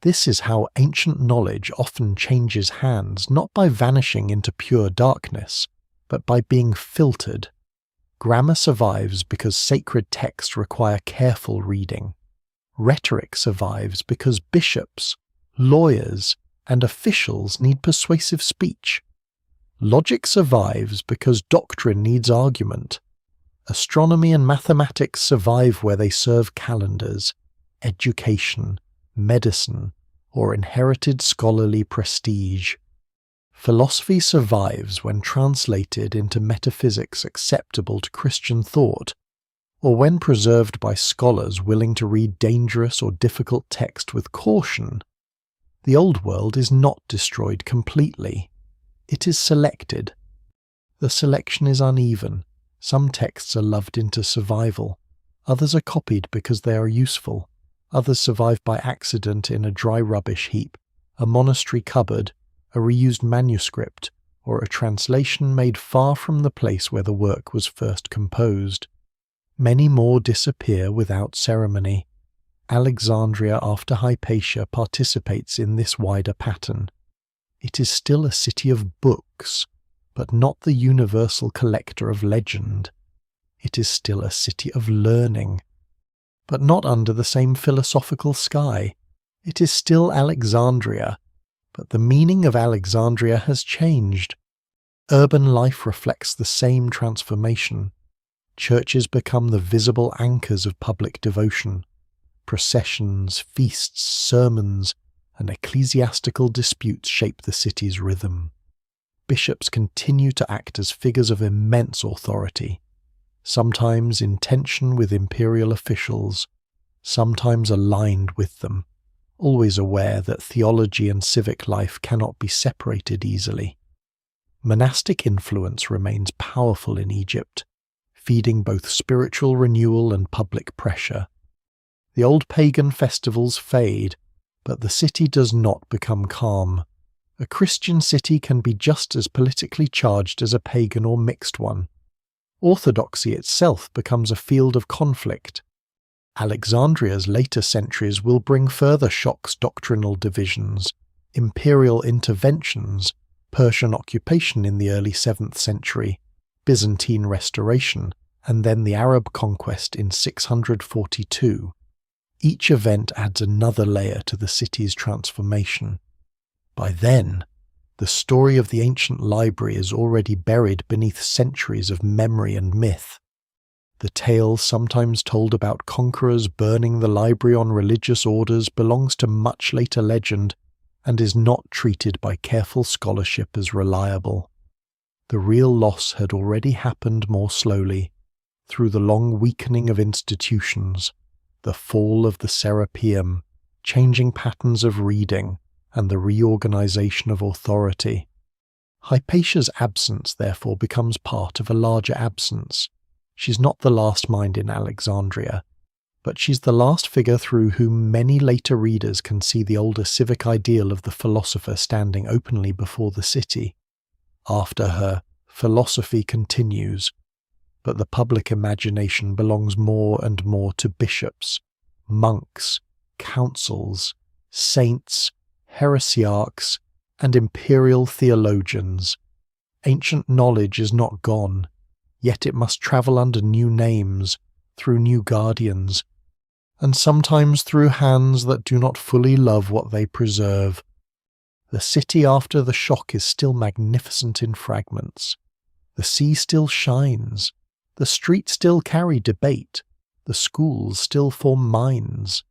This is how ancient knowledge often changes hands, not by vanishing into pure darkness, but by being filtered. Grammar survives because sacred texts require careful reading. Rhetoric survives because bishops, lawyers, and officials need persuasive speech. Logic survives because doctrine needs argument. Astronomy and mathematics survive where they serve calendars, education, medicine, or inherited scholarly prestige. Philosophy survives when translated into metaphysics acceptable to Christian thought, or when preserved by scholars willing to read dangerous or difficult text with caution. The old world is not destroyed completely. It is selected. The selection is uneven. Some texts are loved into survival. Others are copied because they are useful. Others survive by accident in a dry rubbish heap, a monastery cupboard, a reused manuscript, or a translation made far from the place where the work was first composed. Many more disappear without ceremony. Alexandria after Hypatia participates in this wider pattern. It is still a city of books, but not the universal collector of legend. It is still a city of learning, but not under the same philosophical sky. It is still Alexandria, but the meaning of Alexandria has changed. Urban life reflects the same transformation. Churches become the visible anchors of public devotion. Processions, feasts, sermons, and ecclesiastical disputes shape the city's rhythm. Bishops continue to act as figures of immense authority, sometimes in tension with imperial officials, sometimes aligned with them, always aware that theology and civic life cannot be separated easily. Monastic influence remains powerful in Egypt, feeding both spiritual renewal and public pressure. The old pagan festivals fade, but the city does not become calm. A Christian city can be just as politically charged as a pagan or mixed one. Orthodoxy itself becomes a field of conflict. Alexandria's later centuries will bring further shocks: doctrinal divisions, imperial interventions, Persian occupation in the early 7th century, Byzantine restoration, and then the Arab conquest in 642. Each event adds another layer to the city's transformation. By then, the story of the ancient library is already buried beneath centuries of memory and myth. The tale sometimes told about conquerors burning the library on religious orders belongs to much later legend and is not treated by careful scholarship as reliable. The real loss had already happened more slowly, through the long weakening of institutions, the fall of the Serapeum, changing patterns of reading, and the reorganization of authority. Hypatia's absence, therefore, becomes part of a larger absence. She's not the last mind in Alexandria, but she's the last figure through whom many later readers can see the older civic ideal of the philosopher standing openly before the city. After her, philosophy continues, but the public imagination belongs more and more to bishops, monks, councils, saints, heresiarchs, and imperial theologians. Ancient knowledge is not gone, yet it must travel under new names, through new guardians, and sometimes through hands that do not fully love what they preserve. The city after the shock is still magnificent in fragments. The sea still shines. The streets still carry debate. The schools still form minds.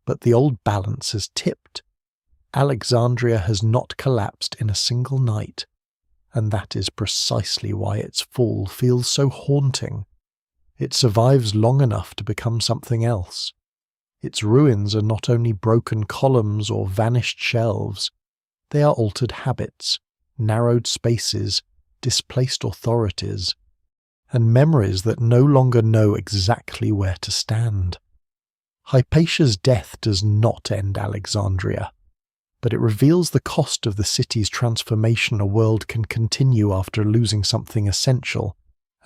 But the old balance has tipped. Alexandria has not collapsed in a single night, and that is precisely why its fall feels so haunting. It survives long enough to become something else. Its ruins are not only broken columns or vanished shelves, they are altered habits, narrowed spaces, displaced authorities, and memories that no longer know exactly where to stand. Hypatia's death does not end Alexandria, but it reveals the cost of the city's transformation. A world can continue after losing something essential,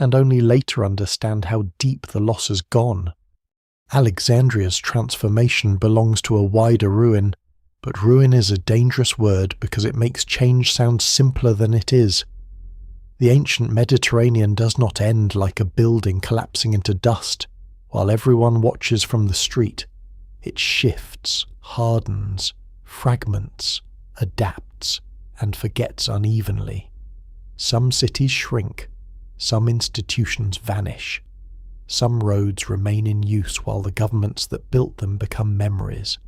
and only later understand how deep the loss has gone. Alexandria's transformation belongs to a wider ruin, but ruin is a dangerous word because it makes change sound simpler than it is. The ancient Mediterranean does not end like a building collapsing into dust while everyone watches from the street. It shifts, hardens, fragments, adapts, and forgets unevenly. Some cities shrink, some institutions vanish, some roads remain in use while the governments that built them become memories.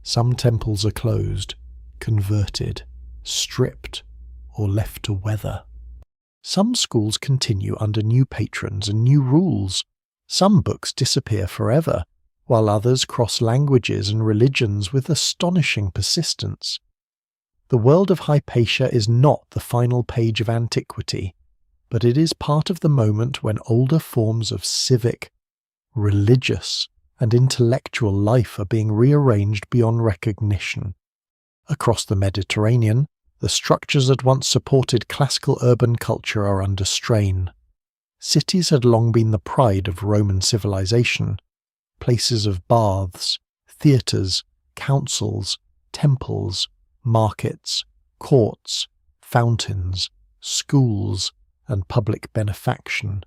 Some temples are closed, converted, stripped, or left to weather. Some schools continue under new patrons and new rules. Some books disappear forever, while others cross languages and religions with astonishing persistence. The world of Hypatia is not the final page of antiquity, but it is part of the moment when older forms of civic, religious, and intellectual life are being rearranged beyond recognition. Across the Mediterranean, the structures that once supported classical urban culture are under strain. Cities had long been the pride of Roman civilization, places of baths, theatres, councils, temples, markets, courts, fountains, schools, and public benefaction.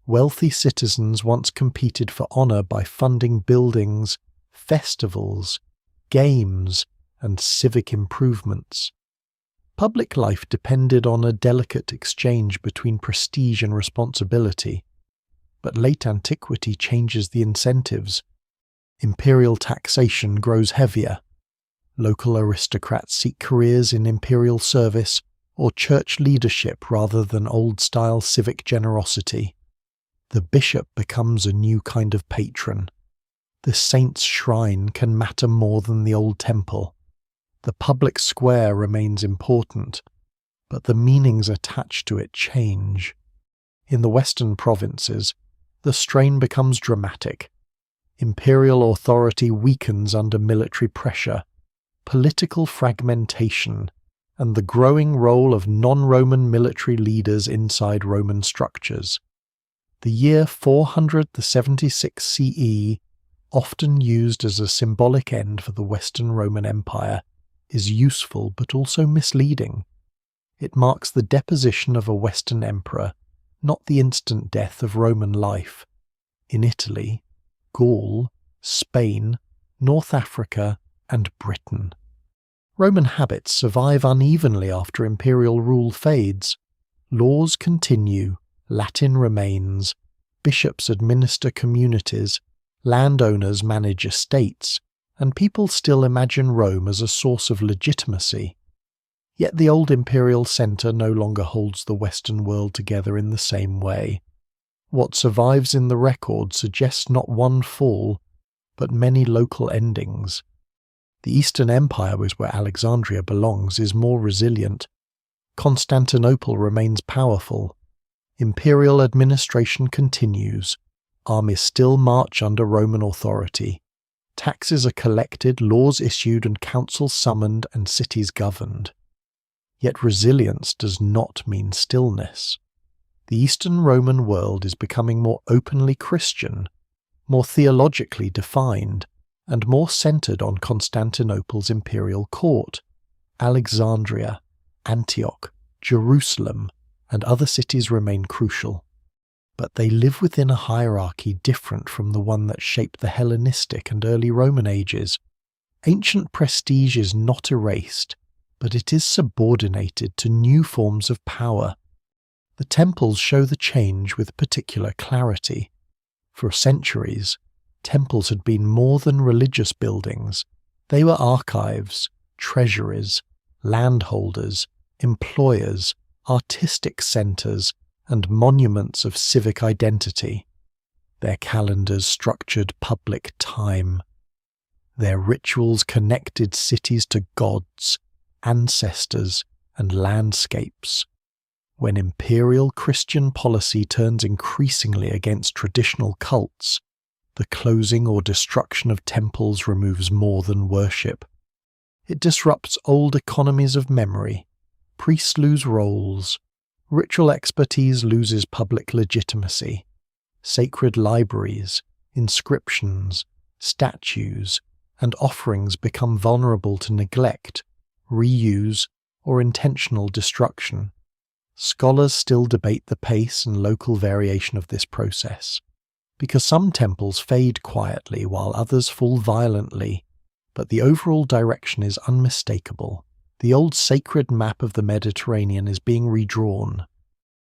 Wealthy citizens once competed for honour by funding buildings, festivals, games, and civic improvements. Public life depended on a delicate exchange between prestige and responsibility, but late antiquity changes the incentives. Imperial taxation grows heavier. Local aristocrats seek careers in imperial service or church leadership rather than old-style civic generosity. The bishop becomes a new kind of patron. The saint's shrine can matter more than the old temple. The public square remains important, but the meanings attached to it change. In the western provinces, the strain becomes dramatic. Imperial authority weakens under military pressure, political fragmentation, and the growing role of non-Roman military leaders inside Roman structures. The year 476 CE, often used as a symbolic end for the Western Roman Empire, is useful but also misleading. It marks the deposition of a Western emperor, not the instant death of Roman life. In Italy, Gaul, Spain, North Africa, and Britain. Roman habits survive unevenly after imperial rule fades. Laws continue, Latin remains, bishops administer communities, landowners manage estates, and people still imagine Rome as a source of legitimacy. Yet the old imperial centre no longer holds the Western world together in the same way. What survives in the record suggests not one fall, but many local endings. The Eastern Empire, where Alexandria belongs, is more resilient. Constantinople remains powerful. Imperial administration continues. Armies still march under Roman authority. Taxes are collected, laws issued, and councils summoned, and cities governed. Yet resilience does not mean stillness. The Eastern Roman world is becoming more openly Christian, more theologically defined, and more centered on Constantinople's imperial court. Alexandria, Antioch, Jerusalem, and other cities remain crucial. But they live within a hierarchy different from the one that shaped the Hellenistic and early Roman ages. Ancient prestige is not erased, but it is subordinated to new forms of power. The temples show the change with particular clarity. For centuries, temples had been more than religious buildings. They were archives, treasuries, landholders, employers, artistic centres, and monuments of civic identity. Their calendars structured public time. Their rituals connected cities to gods, ancestors, and landscapes. When imperial Christian policy turns increasingly against traditional cults, the closing or destruction of temples removes more than worship. It disrupts old economies of memory. Priests lose roles. Ritual expertise loses public legitimacy. Sacred libraries, inscriptions, statues, and offerings become vulnerable to neglect, reuse, or intentional destruction. Scholars still debate the pace and local variation of this process, because some temples fade quietly while others fall violently, but the overall direction is unmistakable. The old sacred map of the Mediterranean is being redrawn.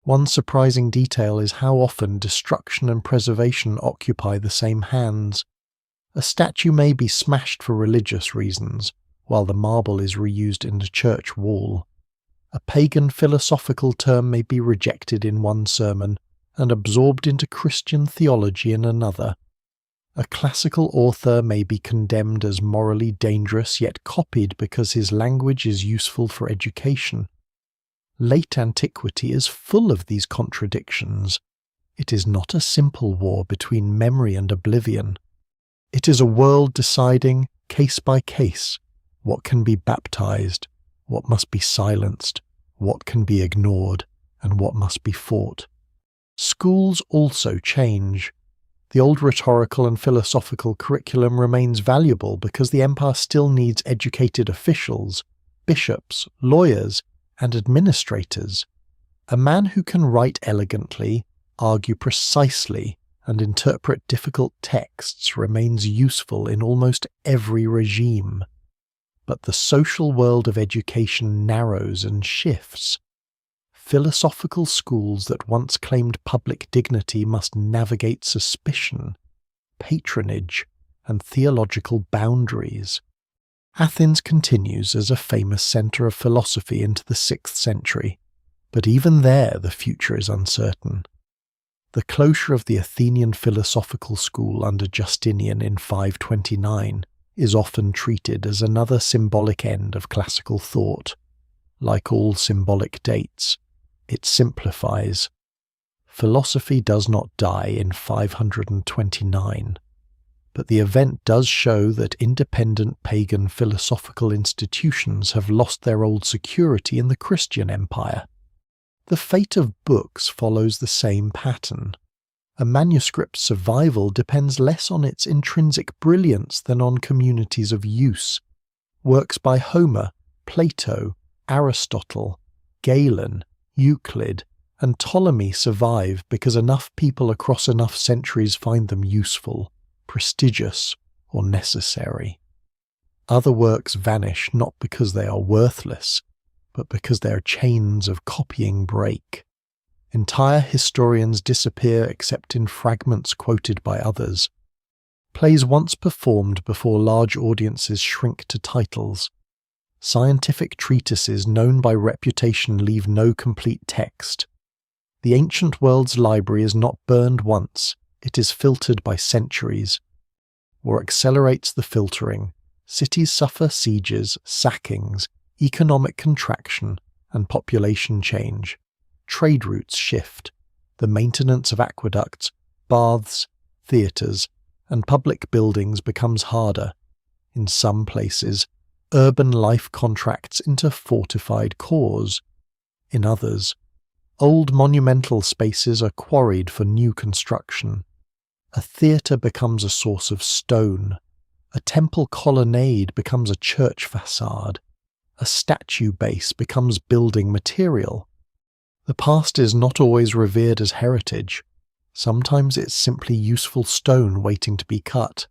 One surprising detail is how often destruction and preservation occupy the same hands. A statue may be smashed for religious reasons, while the marble is reused in the church wall. A pagan philosophical term may be rejected in one sermon and absorbed into Christian theology in another. A classical author may be condemned as morally dangerous yet copied because his language is useful for education. Late antiquity is full of these contradictions. It is not a simple war between memory and oblivion. It is a world deciding, case by case, what can be baptized, what must be silenced, what can be ignored, and what must be fought. Schools also change. The old rhetorical and philosophical curriculum remains valuable because the empire still needs educated officials, bishops, lawyers, and administrators. A man who can write elegantly, argue precisely, and interpret difficult texts remains useful in almost every regime. But the social world of education narrows and shifts. Philosophical schools that once claimed public dignity must navigate suspicion, patronage, and theological boundaries. Athens continues as a famous centre of philosophy into the 6th century, but even there the future is uncertain. The closure of the Athenian philosophical school under Justinian in 529 is often treated as another symbolic end of classical thought. Like all symbolic dates, it simplifies. Philosophy does not die in 529, but the event does show that independent pagan philosophical institutions have lost their old security in the Christian empire. The fate of books follows the same pattern. A manuscript's survival depends less on its intrinsic brilliance than on communities of use. Works by Homer, Plato, Aristotle, Galen, Euclid, and Ptolemy survive because enough people across enough centuries find them useful, prestigious, or necessary. Other works vanish not because they are worthless, but because their chains of copying break. Entire historians disappear except in fragments quoted by others. Plays once performed before large audiences shrink to titles. Scientific treatises known by reputation leave no complete text. The ancient world's library is not burned once, it is filtered by centuries. War accelerates the filtering. Cities suffer sieges, sackings, economic contraction, and population change. Trade routes shift. The maintenance of aqueducts, baths, theatres, and public buildings becomes harder. In some places, urban life contracts into fortified cores. In others, old monumental spaces are quarried for new construction. A theatre becomes a source of stone. A temple colonnade becomes a church facade. A statue base becomes building material. The past is not always revered as heritage. Sometimes it's simply useful stone waiting to be cut.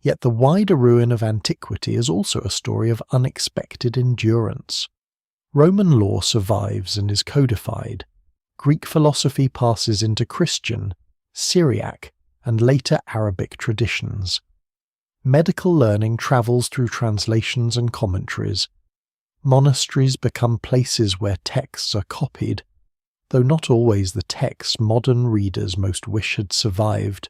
Yet the wider ruin of antiquity is also a story of unexpected endurance. Roman law survives and is codified. Greek philosophy passes into Christian, Syriac, and later Arabic traditions. Medical learning travels through translations and commentaries. Monasteries become places where texts are copied, though not always the texts modern readers most wish had survived.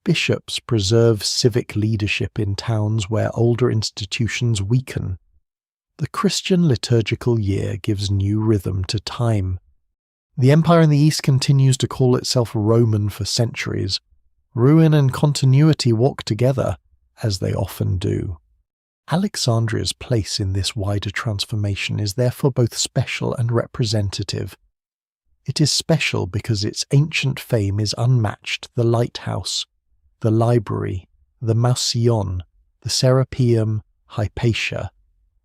Bishops preserve civic leadership in towns where older institutions weaken. The Christian liturgical year gives new rhythm to time. The empire in the East continues to call itself Roman for centuries. Ruin and continuity walk together, as they often do. Alexandria's place in this wider transformation is therefore both special and representative. It is special because its ancient fame is unmatched. The lighthouse, the library, the Mousillon, the Serapeum, Hypatia,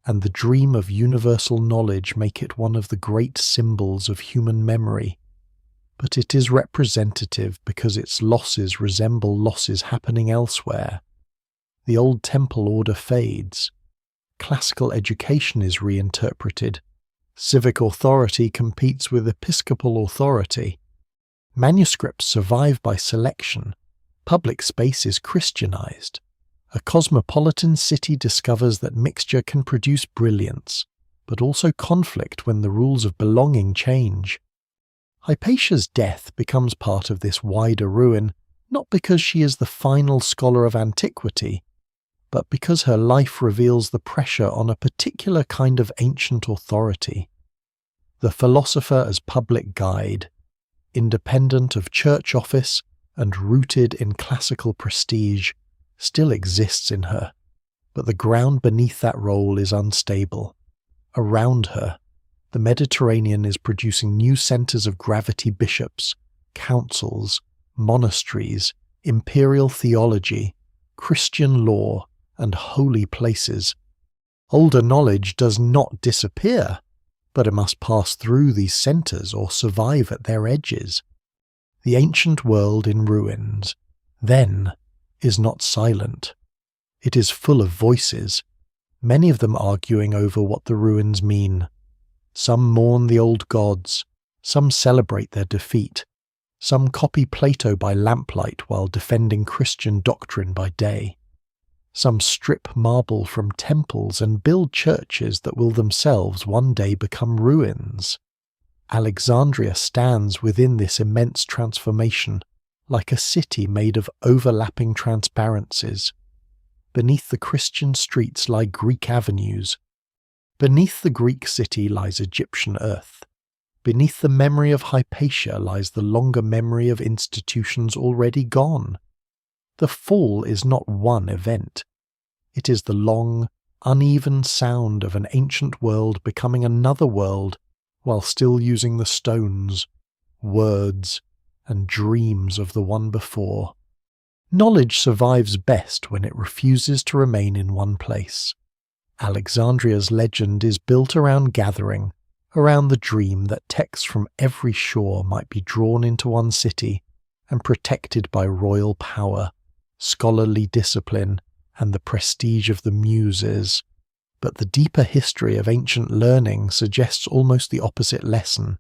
and the dream of universal knowledge make it one of the great symbols of human memory. But it is representative because its losses resemble losses happening elsewhere. The old temple order fades. Classical education is reinterpreted. Civic authority competes with episcopal authority. Manuscripts survive by selection. Public space is Christianized. A cosmopolitan city discovers that mixture can produce brilliance, but also conflict when the rules of belonging change. Hypatia's death becomes part of this wider ruin, not because she is the final scholar of antiquity, but because her life reveals the pressure on a particular kind of ancient authority. The philosopher as public guide, independent of church office and rooted in classical prestige, still exists in her, but the ground beneath that role is unstable. Around her, the Mediterranean is producing new centres of gravity: bishops, councils, monasteries, imperial theology, Christian law, and holy places. Older knowledge does not disappear, but it must pass through these centres or survive at their edges. The ancient world in ruins, then, is not silent. It is full of voices, many of them arguing over what the ruins mean. Some mourn the old gods, some celebrate their defeat, some copy Plato by lamplight while defending Christian doctrine by day. Some strip marble from temples and build churches that will themselves one day become ruins. Alexandria stands within this immense transformation, like a city made of overlapping transparencies. Beneath the Christian streets lie Greek avenues. Beneath the Greek city lies Egyptian earth. Beneath the memory of Hypatia lies the longer memory of institutions already gone. The fall is not one event. It is the long, uneven sound of an ancient world becoming another world while still using the stones, words, and dreams of the one before. Knowledge survives best when it refuses to remain in one place. Alexandria's legend is built around gathering, around the dream that texts from every shore might be drawn into one city and protected by royal power, scholarly discipline, and the prestige of the muses. But the deeper history of ancient learning suggests almost the opposite lesson.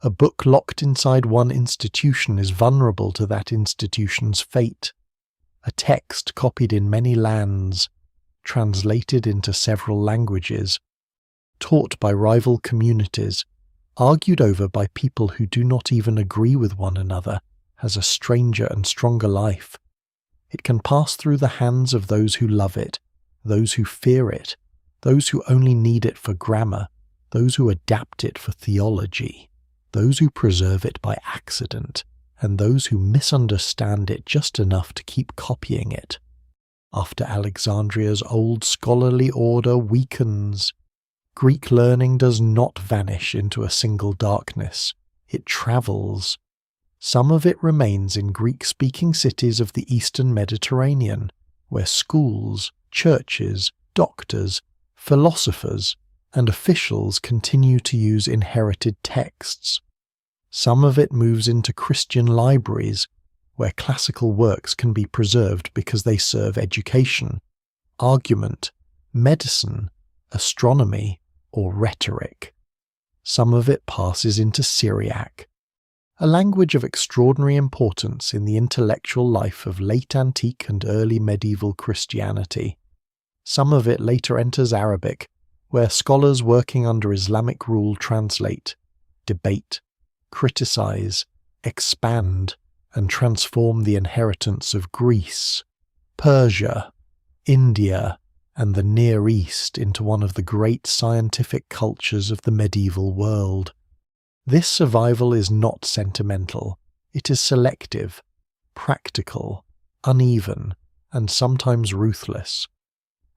A book locked inside one institution is vulnerable to that institution's fate. A text copied in many lands, translated into several languages, taught by rival communities, argued over by people who do not even agree with one another, has a stranger and stronger life. It can pass through the hands of those who love it, those who fear it, those who only need it for grammar, those who adapt it for theology, those who preserve it by accident, and those who misunderstand it just enough to keep copying it. After Alexandria's old scholarly order weakens, Greek learning does not vanish into a single darkness. It travels. Some of it remains in Greek-speaking cities of the Eastern Mediterranean, where schools, churches, doctors, philosophers, and officials continue to use inherited texts. Some of it moves into Christian libraries, where classical works can be preserved because they serve education, argument, medicine, astronomy, or rhetoric. Some of it passes into Syriac, a language of extraordinary importance in the intellectual life of late antique and early medieval Christianity. Some of it later enters Arabic, where scholars working under Islamic rule translate, debate, criticize, expand, and transform the inheritance of Greece, Persia, India, and the Near East into one of the great scientific cultures of the medieval world. This survival is not sentimental. It is selective, practical, uneven, and sometimes ruthless.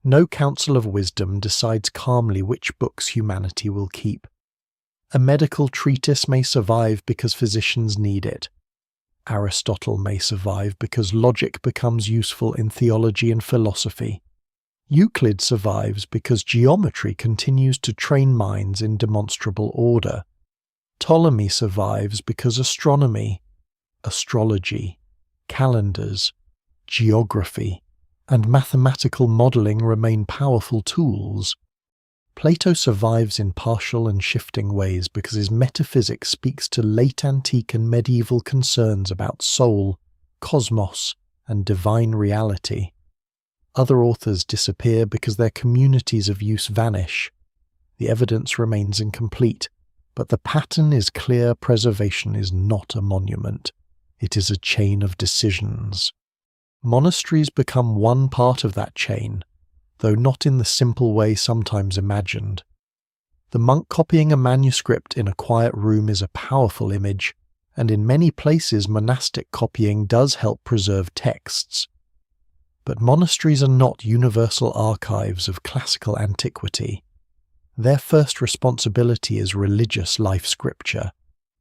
No council of wisdom decides calmly which books humanity will keep. A medical treatise may survive because physicians need it. Aristotle may survive because logic becomes useful in theology and philosophy. Euclid survives because geometry continues to train minds in demonstrable order. Ptolemy survives because astronomy, astrology, calendars, geography, and mathematical modelling remain powerful tools. Plato survives in partial and shifting ways because his metaphysics speaks to late antique and medieval concerns about soul, cosmos, and divine reality. Other authors disappear because their communities of use vanish. The evidence remains incomplete, but the pattern is clear. Preservation is not a monument. It is a chain of decisions. Monasteries become one part of that chain, though not in the simple way sometimes imagined. The monk copying a manuscript in a quiet room is a powerful image, and in many places monastic copying does help preserve texts. But monasteries are not universal archives of classical antiquity. Their first responsibility is religious life scripture,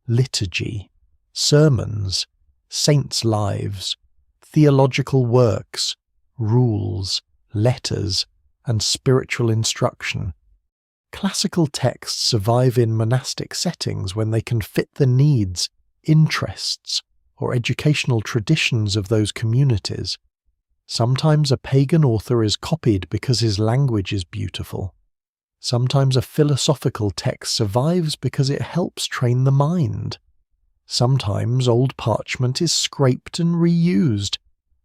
liturgy, sermons, saints' lives, theological works, rules, letters, and spiritual instruction. Classical texts survive in monastic settings when they can fit the needs, interests, or educational traditions of those communities. Sometimes a pagan author is copied because his language is beautiful. Sometimes a philosophical text survives because it helps train the mind. Sometimes old parchment is scraped and reused,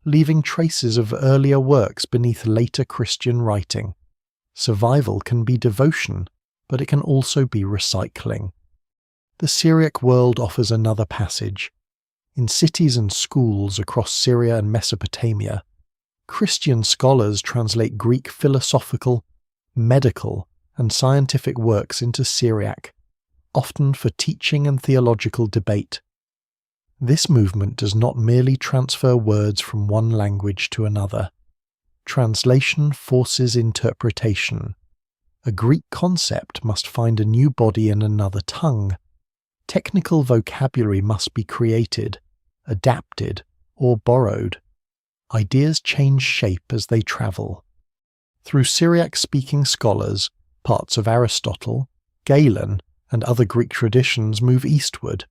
leaving traces of earlier works beneath later Christian writing. Survival can be devotion, but it can also be recycling. The Syriac world offers another passage. In cities and schools across Syria and Mesopotamia, Christian scholars translate Greek philosophical, medical, and scientific works into Syriac, often for teaching and theological debate. This movement does not merely transfer words from one language to another. Translation forces interpretation. A Greek concept must find a new body in another tongue. Technical vocabulary must be created, adapted, or borrowed. Ideas change shape as they travel. Through Syriac-speaking scholars, parts of Aristotle, Galen, and other Greek traditions move eastward,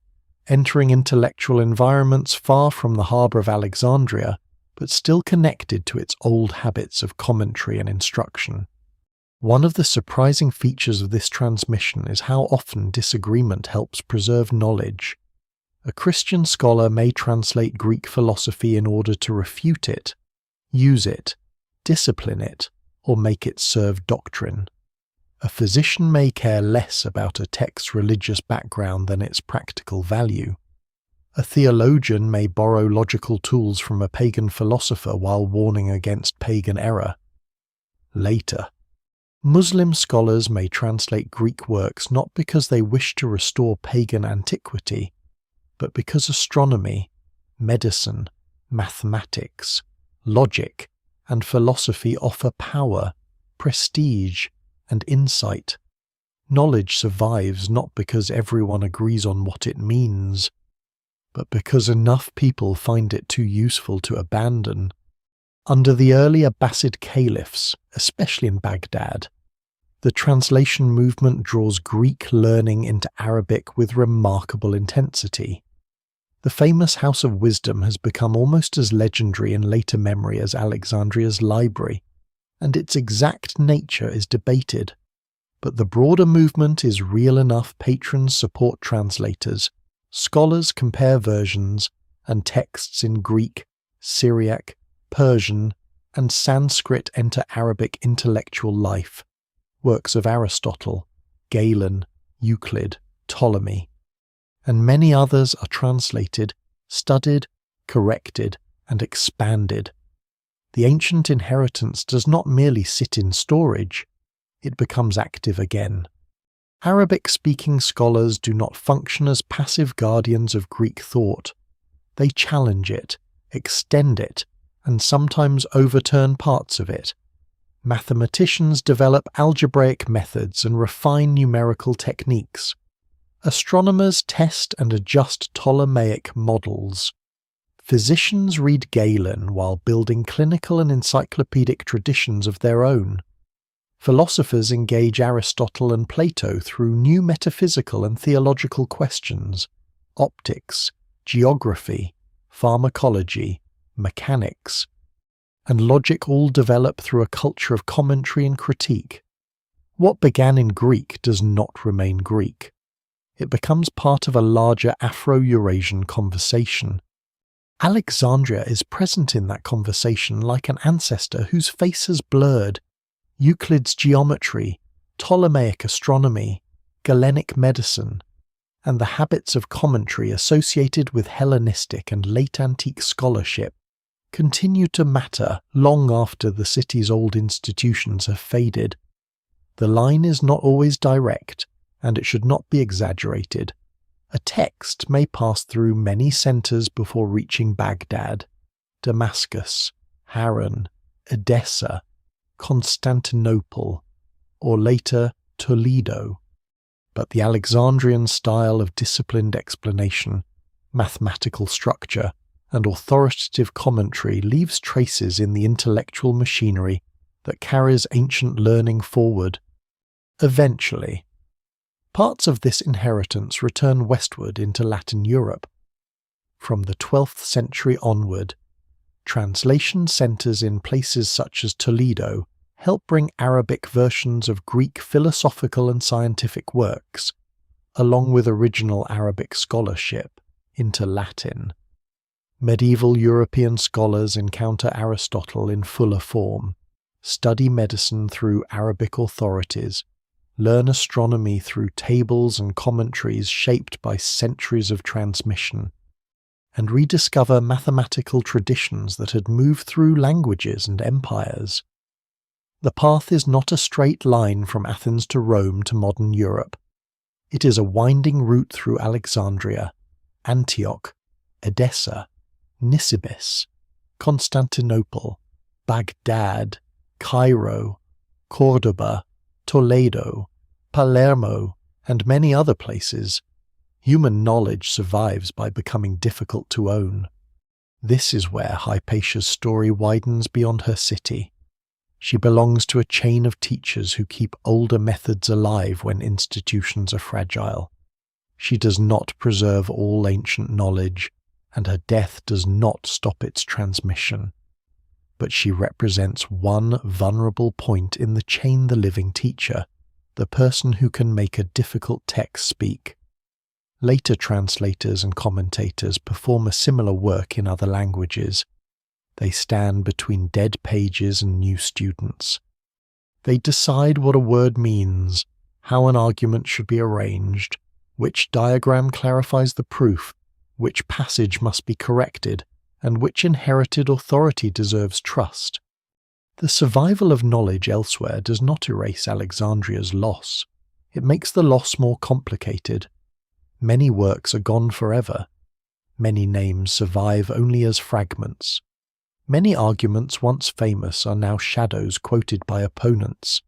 entering intellectual environments far from the harbour of Alexandria, but still connected to its old habits of commentary and instruction. One of the surprising features of this transmission is how often disagreement helps preserve knowledge. A Christian scholar may translate Greek philosophy in order to refute it, use it, discipline it, or make it serve doctrine. A physician may care less about a text's religious background than its practical value. A theologian may borrow logical tools from a pagan philosopher while warning against pagan error. Later, Muslim scholars may translate Greek works not because they wish to restore pagan antiquity, but because astronomy, medicine, mathematics, logic, and philosophy offer power, prestige, and insight. Knowledge survives not because everyone agrees on what it means, but because enough people find it too useful to abandon. Under the early Abbasid caliphs, especially in Baghdad, the translation movement draws Greek learning into Arabic with remarkable intensity. The famous House of Wisdom has become almost as legendary in later memory as Alexandria's library, and its exact nature is debated. But the broader movement is real enough. Patrons support translators, scholars compare versions, and texts in Greek, Syriac, Persian, and Sanskrit enter Arabic intellectual life. Works of Aristotle, Galen, Euclid, Ptolemy, and many others are translated, studied, corrected, and expanded. The ancient inheritance does not merely sit in storage, it becomes active again. Arabic-speaking scholars do not function as passive guardians of Greek thought. They challenge it, extend it, and sometimes overturn parts of it. Mathematicians develop algebraic methods and refine numerical techniques. Astronomers test and adjust Ptolemaic models. Physicians read Galen while building clinical and encyclopedic traditions of their own. Philosophers engage Aristotle and Plato through new metaphysical and theological questions. Optics, geography, pharmacology, mechanics, and logic all develop through a culture of commentary and critique. What began in Greek does not remain Greek. It becomes part of a larger Afro-Eurasian conversation. Alexandria is present in that conversation like an ancestor whose face has blurred. Euclid's geometry, Ptolemaic astronomy, Galenic medicine, and the habits of commentary associated with Hellenistic and late antique scholarship continue to matter long after the city's old institutions have faded. The line is not always direct, and it should not be exaggerated. A text may pass through many centres before reaching Baghdad, Damascus, Harran, Edessa, Constantinople, or later Toledo. But the Alexandrian style of disciplined explanation, mathematical structure, and authoritative commentary leaves traces in the intellectual machinery that carries ancient learning forward. Eventually, parts of this inheritance return westward into Latin Europe. From the 12th century onward, translation centres in places such as Toledo help bring Arabic versions of Greek philosophical and scientific works, along with original Arabic scholarship, into Latin. Medieval European scholars encounter Aristotle in fuller form, study medicine through Arabic authorities, learn astronomy through tables and commentaries shaped by centuries of transmission, and rediscover mathematical traditions that had moved through languages and empires. The path is not a straight line from Athens to Rome to modern Europe. It is a winding route through Alexandria, Antioch, Edessa, Nisibis, Constantinople, Baghdad, Cairo, Cordoba, Toledo, Palermo, and many other places. Human knowledge survives by becoming difficult to own. This is where Hypatia's story widens beyond her city. She belongs to a chain of teachers who keep older methods alive when institutions are fragile. She does not preserve all ancient knowledge, and her death does not stop its transmission. But she represents one vulnerable point in the chain: the living teacher, the person who can make a difficult text speak. Later translators and commentators perform a similar work in other languages. They stand between dead pages and new students. They decide what a word means, how an argument should be arranged, which diagram clarifies the proof, which passage must be corrected, and which inherited authority deserves trust. The survival of knowledge elsewhere does not erase Alexandria's loss. It makes the loss more complicated. Many works are gone forever. Many names survive only as fragments. Many arguments once famous are now shadows quoted by opponents.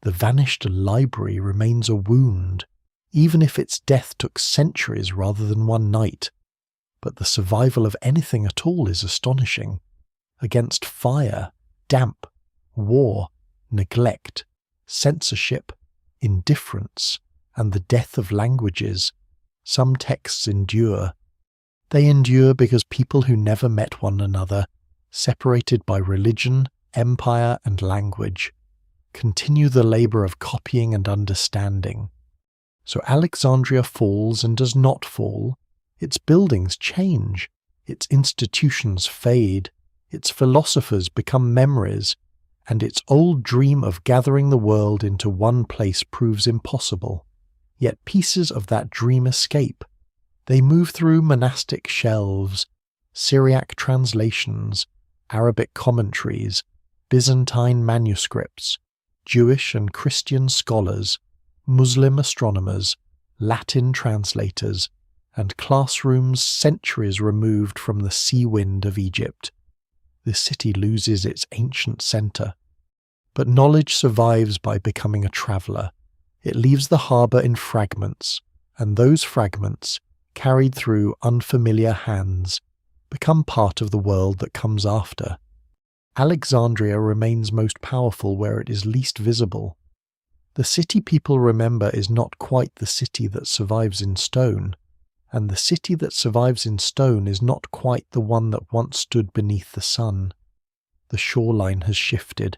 The vanished library remains a wound, even if its death took centuries rather than one night. But the survival of anything at all is astonishing. Against fire, damp, war, neglect, censorship, indifference, and the death of languages, some texts endure. They endure because people who never met one another, separated by religion, empire, and language, continue the labor of copying and understanding. So Alexandria falls and does not fall. Its buildings change, its institutions fade, its philosophers become memories, and its old dream of gathering the world into one place proves impossible. Yet pieces of that dream escape. They move through monastic shelves, Syriac translations, Arabic commentaries, Byzantine manuscripts, Jewish and Christian scholars, Muslim astronomers, Latin translators, and classrooms centuries removed from the sea wind of Egypt. The city loses its ancient centre. But knowledge survives by becoming a traveller. It leaves the harbour in fragments, and those fragments, carried through unfamiliar hands, become part of the world that comes after. Alexandria remains most powerful where it is least visible. The city people remember is not quite the city that survives in stone, and the city that survives in stone is not quite the one that once stood beneath the sun. The shoreline has shifted.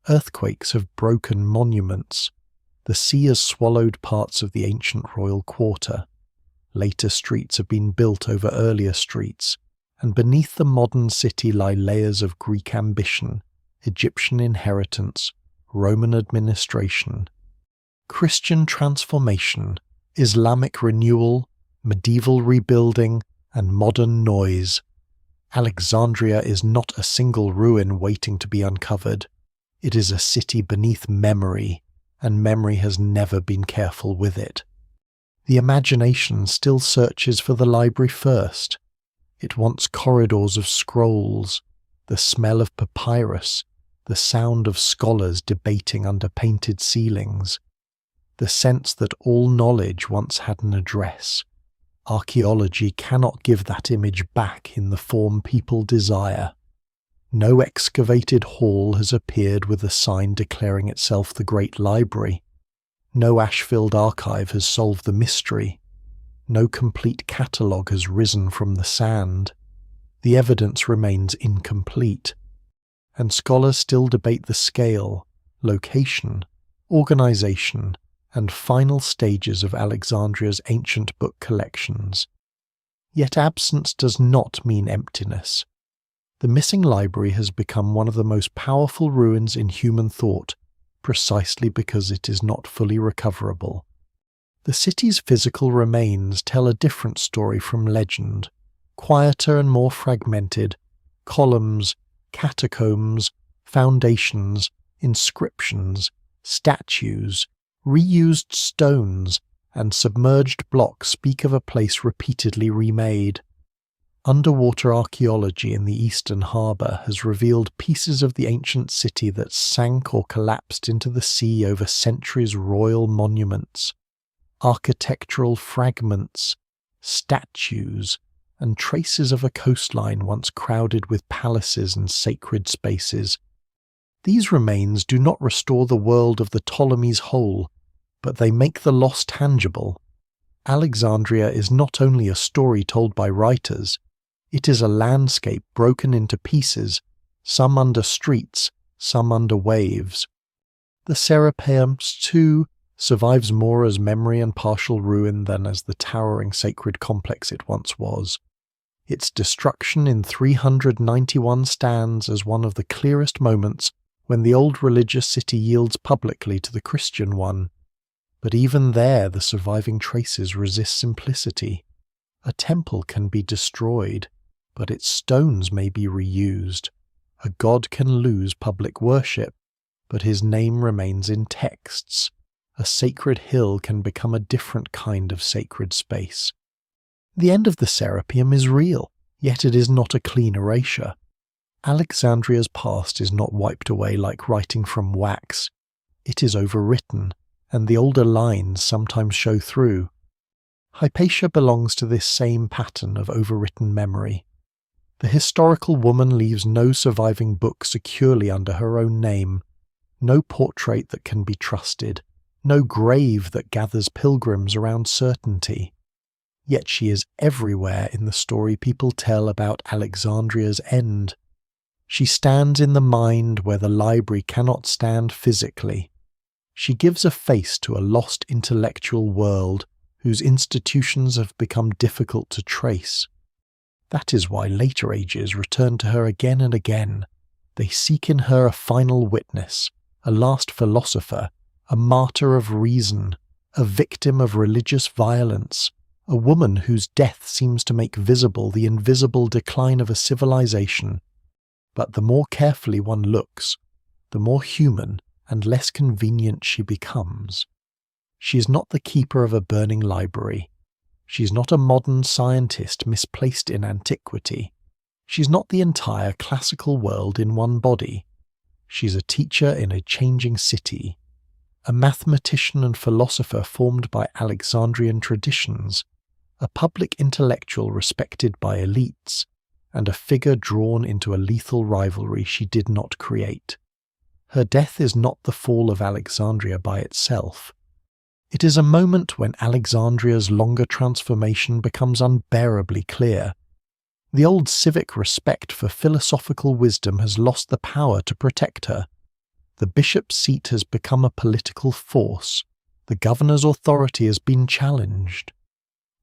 Earthquakes have broken monuments. The sea has swallowed parts of the ancient royal quarter. Later streets have been built over earlier streets, and beneath the modern city lie layers of Greek ambition, Egyptian inheritance, Roman administration, Christian transformation, Islamic renewal, medieval rebuilding, and modern noise. Alexandria is not a single ruin waiting to be uncovered. It is a city beneath memory, and memory has never been careful with it. The imagination still searches for the library first. It wants corridors of scrolls, the smell of papyrus, the sound of scholars debating under painted ceilings, the sense that all knowledge once had an address. Archaeology cannot give that image back in the form people desire. No excavated hall has appeared with a sign declaring itself the Great Library. No ash-filled archive has solved the mystery. No complete catalogue has risen from the sand. The evidence remains incomplete, and scholars still debate the scale, location, organisation, and final stages of Alexandria's ancient book collections. Yet absence does not mean emptiness. The missing library has become one of the most powerful ruins in human thought, precisely because it is not fully recoverable. The city's physical remains tell a different story from legend, quieter and more fragmented: columns, catacombs, foundations, inscriptions, statues, reused stones, and submerged blocks speak of a place repeatedly remade. Underwater archaeology in the eastern harbour has revealed pieces of the ancient city that sank or collapsed into the sea over centuries. Royal monuments, architectural fragments, statues, and traces of a coastline once crowded with palaces and sacred spaces. These remains do not restore the world of the Ptolemies whole, but they make the loss tangible. Alexandria is not only a story told by writers, it is a landscape broken into pieces, some under streets, some under waves. The Serapeum, too, survives more as memory and partial ruin than as the towering sacred complex it once was. Its destruction in 391 stands as one of the clearest moments when the old religious city yields publicly to the Christian one. But even there the surviving traces resist simplicity. A temple can be destroyed, but its stones may be reused. A god can lose public worship, but his name remains in texts. A sacred hill can become a different kind of sacred space. The end of the Serapeum is real, yet it is not a clean erasure. Alexandria's past is not wiped away like writing from wax. It is overwritten, and the older lines sometimes show through. Hypatia belongs to this same pattern of overwritten memory. The historical woman leaves no surviving book securely under her own name, no portrait that can be trusted, no grave that gathers pilgrims around certainty. Yet she is everywhere in the story people tell about Alexandria's end. She stands in the mind where the library cannot stand physically. She gives a face to a lost intellectual world whose institutions have become difficult to trace. That is why later ages return to her again and again. They seek in her a final witness, a last philosopher, a martyr of reason, a victim of religious violence, a woman whose death seems to make visible the invisible decline of a civilization. But the more carefully one looks, the more human and less convenient she becomes. She is not the keeper of a burning library. She is not a modern scientist misplaced in antiquity. She is not the entire classical world in one body. She is a teacher in a changing city, a mathematician and philosopher formed by Alexandrian traditions, a public intellectual respected by elites, and a figure drawn into a lethal rivalry she did not create. Her death is not the fall of Alexandria by itself. It is a moment when Alexandria's longer transformation becomes unbearably clear. The old civic respect for philosophical wisdom has lost the power to protect her. The bishop's seat has become a political force. The governor's authority has been challenged.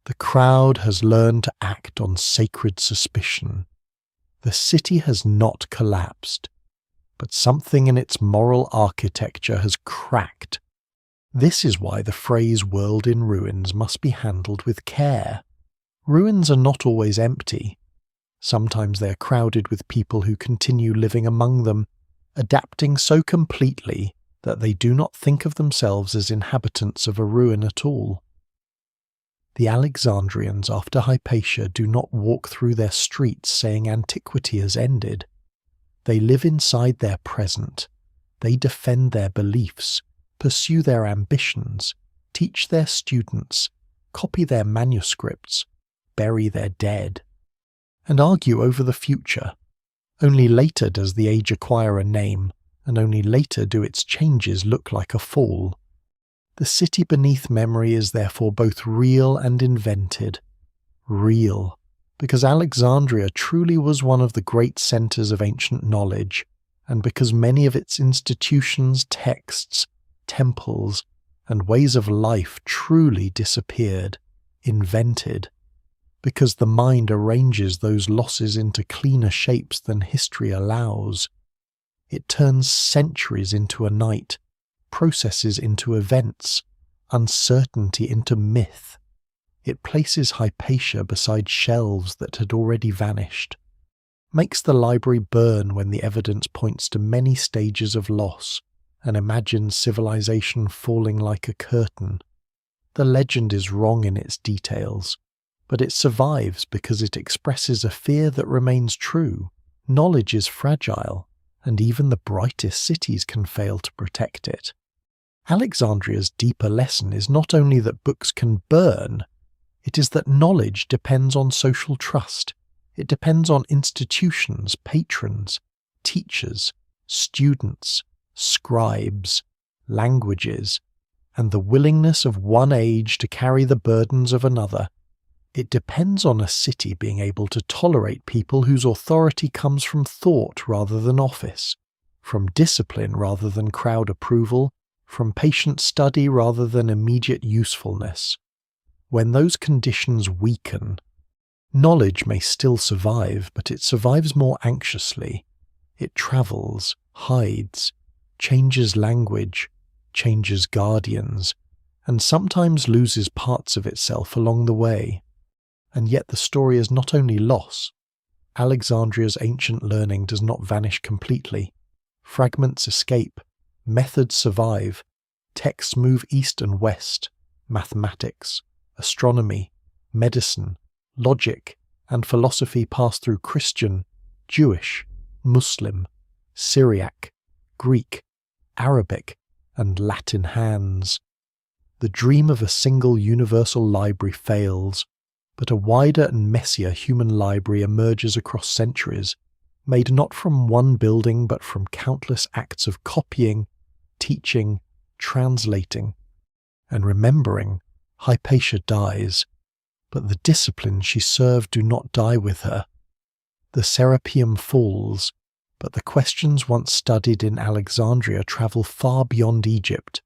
The crowd has learned to act on sacred suspicion. The city has not collapsed, but something in its moral architecture has cracked. This is why the phrase "world in ruins" must be handled with care. Ruins are not always empty. Sometimes they are crowded with people who continue living among them, adapting so completely that they do not think of themselves as inhabitants of a ruin at all. The Alexandrians after Hypatia do not walk through their streets saying antiquity has ended. They live inside their present. They defend their beliefs, pursue their ambitions, teach their students, copy their manuscripts, bury their dead, and argue over the future. Only later does the age acquire a name, and only later do its changes look like a fall. The city beneath memory is therefore both real and invented. Real, because Alexandria truly was one of the great centres of ancient knowledge, and because many of its institutions, texts, temples, and ways of life truly disappeared, invented, because the mind arranges those losses into cleaner shapes than history allows. It turns centuries into a night, processes into events, uncertainty into myth. It places Hypatia beside shelves that had already vanished. makes the library burn when the evidence points to many stages of loss and imagines civilization falling like a curtain. The legend is wrong in its details, but it survives because it expresses a fear that remains true. Knowledge is fragile, and even the brightest cities can fail to protect it. Alexandria's deeper lesson is not only that books can burn, it is that knowledge depends on social trust. It depends on institutions, patrons, teachers, students, scribes, languages, and the willingness of one age to carry the burdens of another. It depends on a city being able to tolerate people whose authority comes from thought rather than office, from discipline rather than crowd approval, from patient study rather than immediate usefulness. When those conditions weaken, knowledge may still survive, but it survives more anxiously. It travels, hides, changes language, changes guardians, and sometimes loses parts of itself along the way. And yet the story is not only loss. Alexandria's ancient learning does not vanish completely. Fragments escape, methods survive, texts move east and west, mathematics, astronomy, medicine, logic, and philosophy pass through Christian, Jewish, Muslim, Syriac, Greek, Arabic, and Latin hands. The dream of a single universal library fails, but a wider and messier human library emerges across centuries, made not from one building but from countless acts of copying, teaching, translating, and remembering. Hypatia dies, but the disciplines she served do not die with her. The Serapeum falls, but the questions once studied in Alexandria travel far beyond Egypt.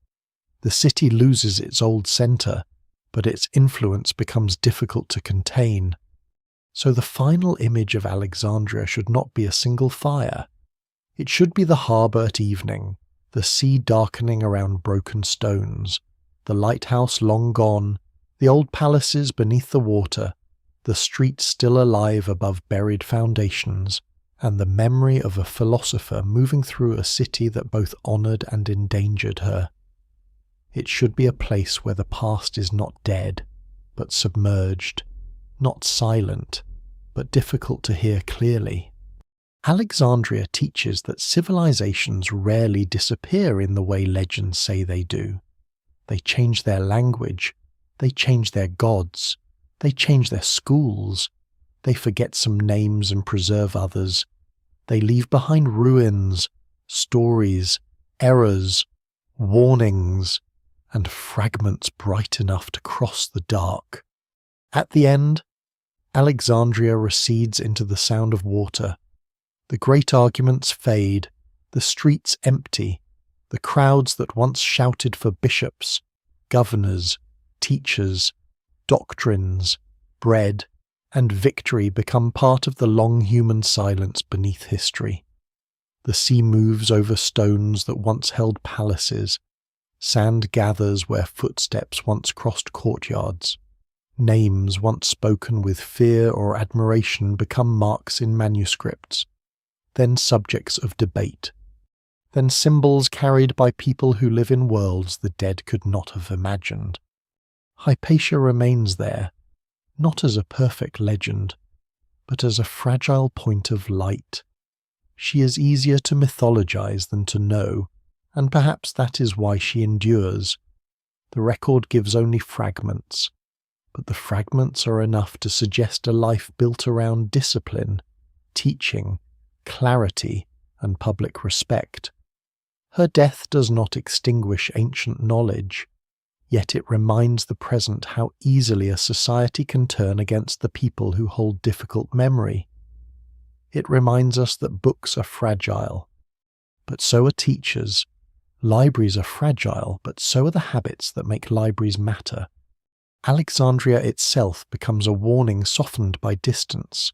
The city loses its old centre, but its influence becomes difficult to contain. So the final image of Alexandria should not be a single fire. It should be the harbour at evening, the sea darkening around broken stones, the lighthouse long gone, the old palaces beneath the water, the streets still alive above buried foundations, and the memory of a philosopher moving through a city that both honoured and endangered her. It should be a place where the past is not dead, but submerged, not silent, but difficult to hear clearly. Alexandria teaches that civilizations rarely disappear in the way legends say they do. They change their language, they change their gods, they change their schools, they forget some names and preserve others. They leave behind ruins, stories, errors, warnings, and fragments bright enough to cross the dark. At the end, Alexandria recedes into the sound of water. The great arguments fade, the streets empty, the crowds that once shouted for bishops, governors, teachers, doctrines, bread, and victory become part of the long human silence beneath history. The sea moves over stones that once held palaces. Sand gathers where footsteps once crossed courtyards. Names once spoken with fear or admiration become marks in manuscripts, then subjects of debate, then symbols carried by people who live in worlds the dead could not have imagined. Hypatia remains there, not as a perfect legend, but as a fragile point of light. She is easier to mythologize than to know, and perhaps that is why she endures. The record gives only fragments, but the fragments are enough to suggest a life built around discipline, teaching, clarity, and public respect. Her death does not extinguish ancient knowledge, yet it reminds the present how easily a society can turn against the people who hold difficult memory. It reminds us that books are fragile, but so are teachers. Libraries are fragile, but so are the habits that make libraries matter. Alexandria itself becomes a warning softened by distance.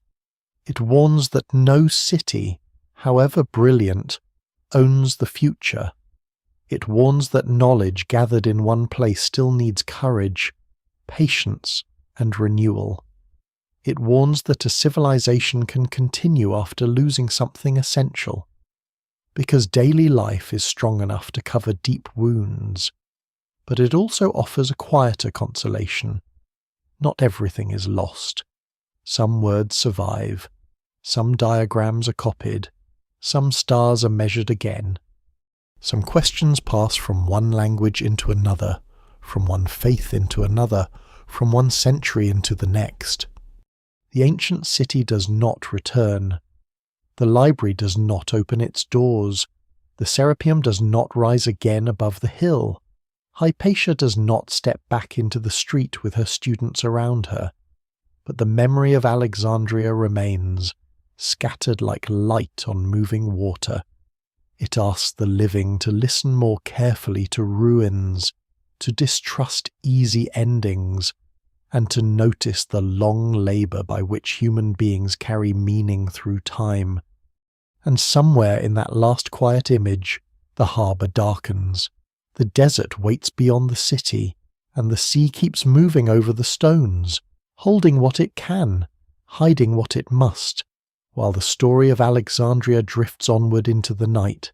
It warns that no city, however brilliant, owns the future. It warns that knowledge gathered in one place still needs courage, patience, and renewal. It warns that a civilization can continue after losing something essential, because daily life is strong enough to cover deep wounds. But it also offers a quieter consolation. Not everything is lost. Some words survive, some diagrams are copied, some stars are measured again. Some questions pass from one language into another, from one faith into another, from one century into the next. The ancient city does not return. The library does not open its doors. The Serapeum does not rise again above the hill. Hypatia does not step back into the street with her students around her. But the memory of Alexandria remains, scattered like light on moving water. It asks the living to listen more carefully to ruins, to distrust easy endings, and to notice the long labour by which human beings carry meaning through time. And somewhere in that last quiet image, the harbour darkens. The desert waits beyond the city, and the sea keeps moving over the stones, holding what it can, hiding what it must, while the story of Alexandria drifts onward into the night,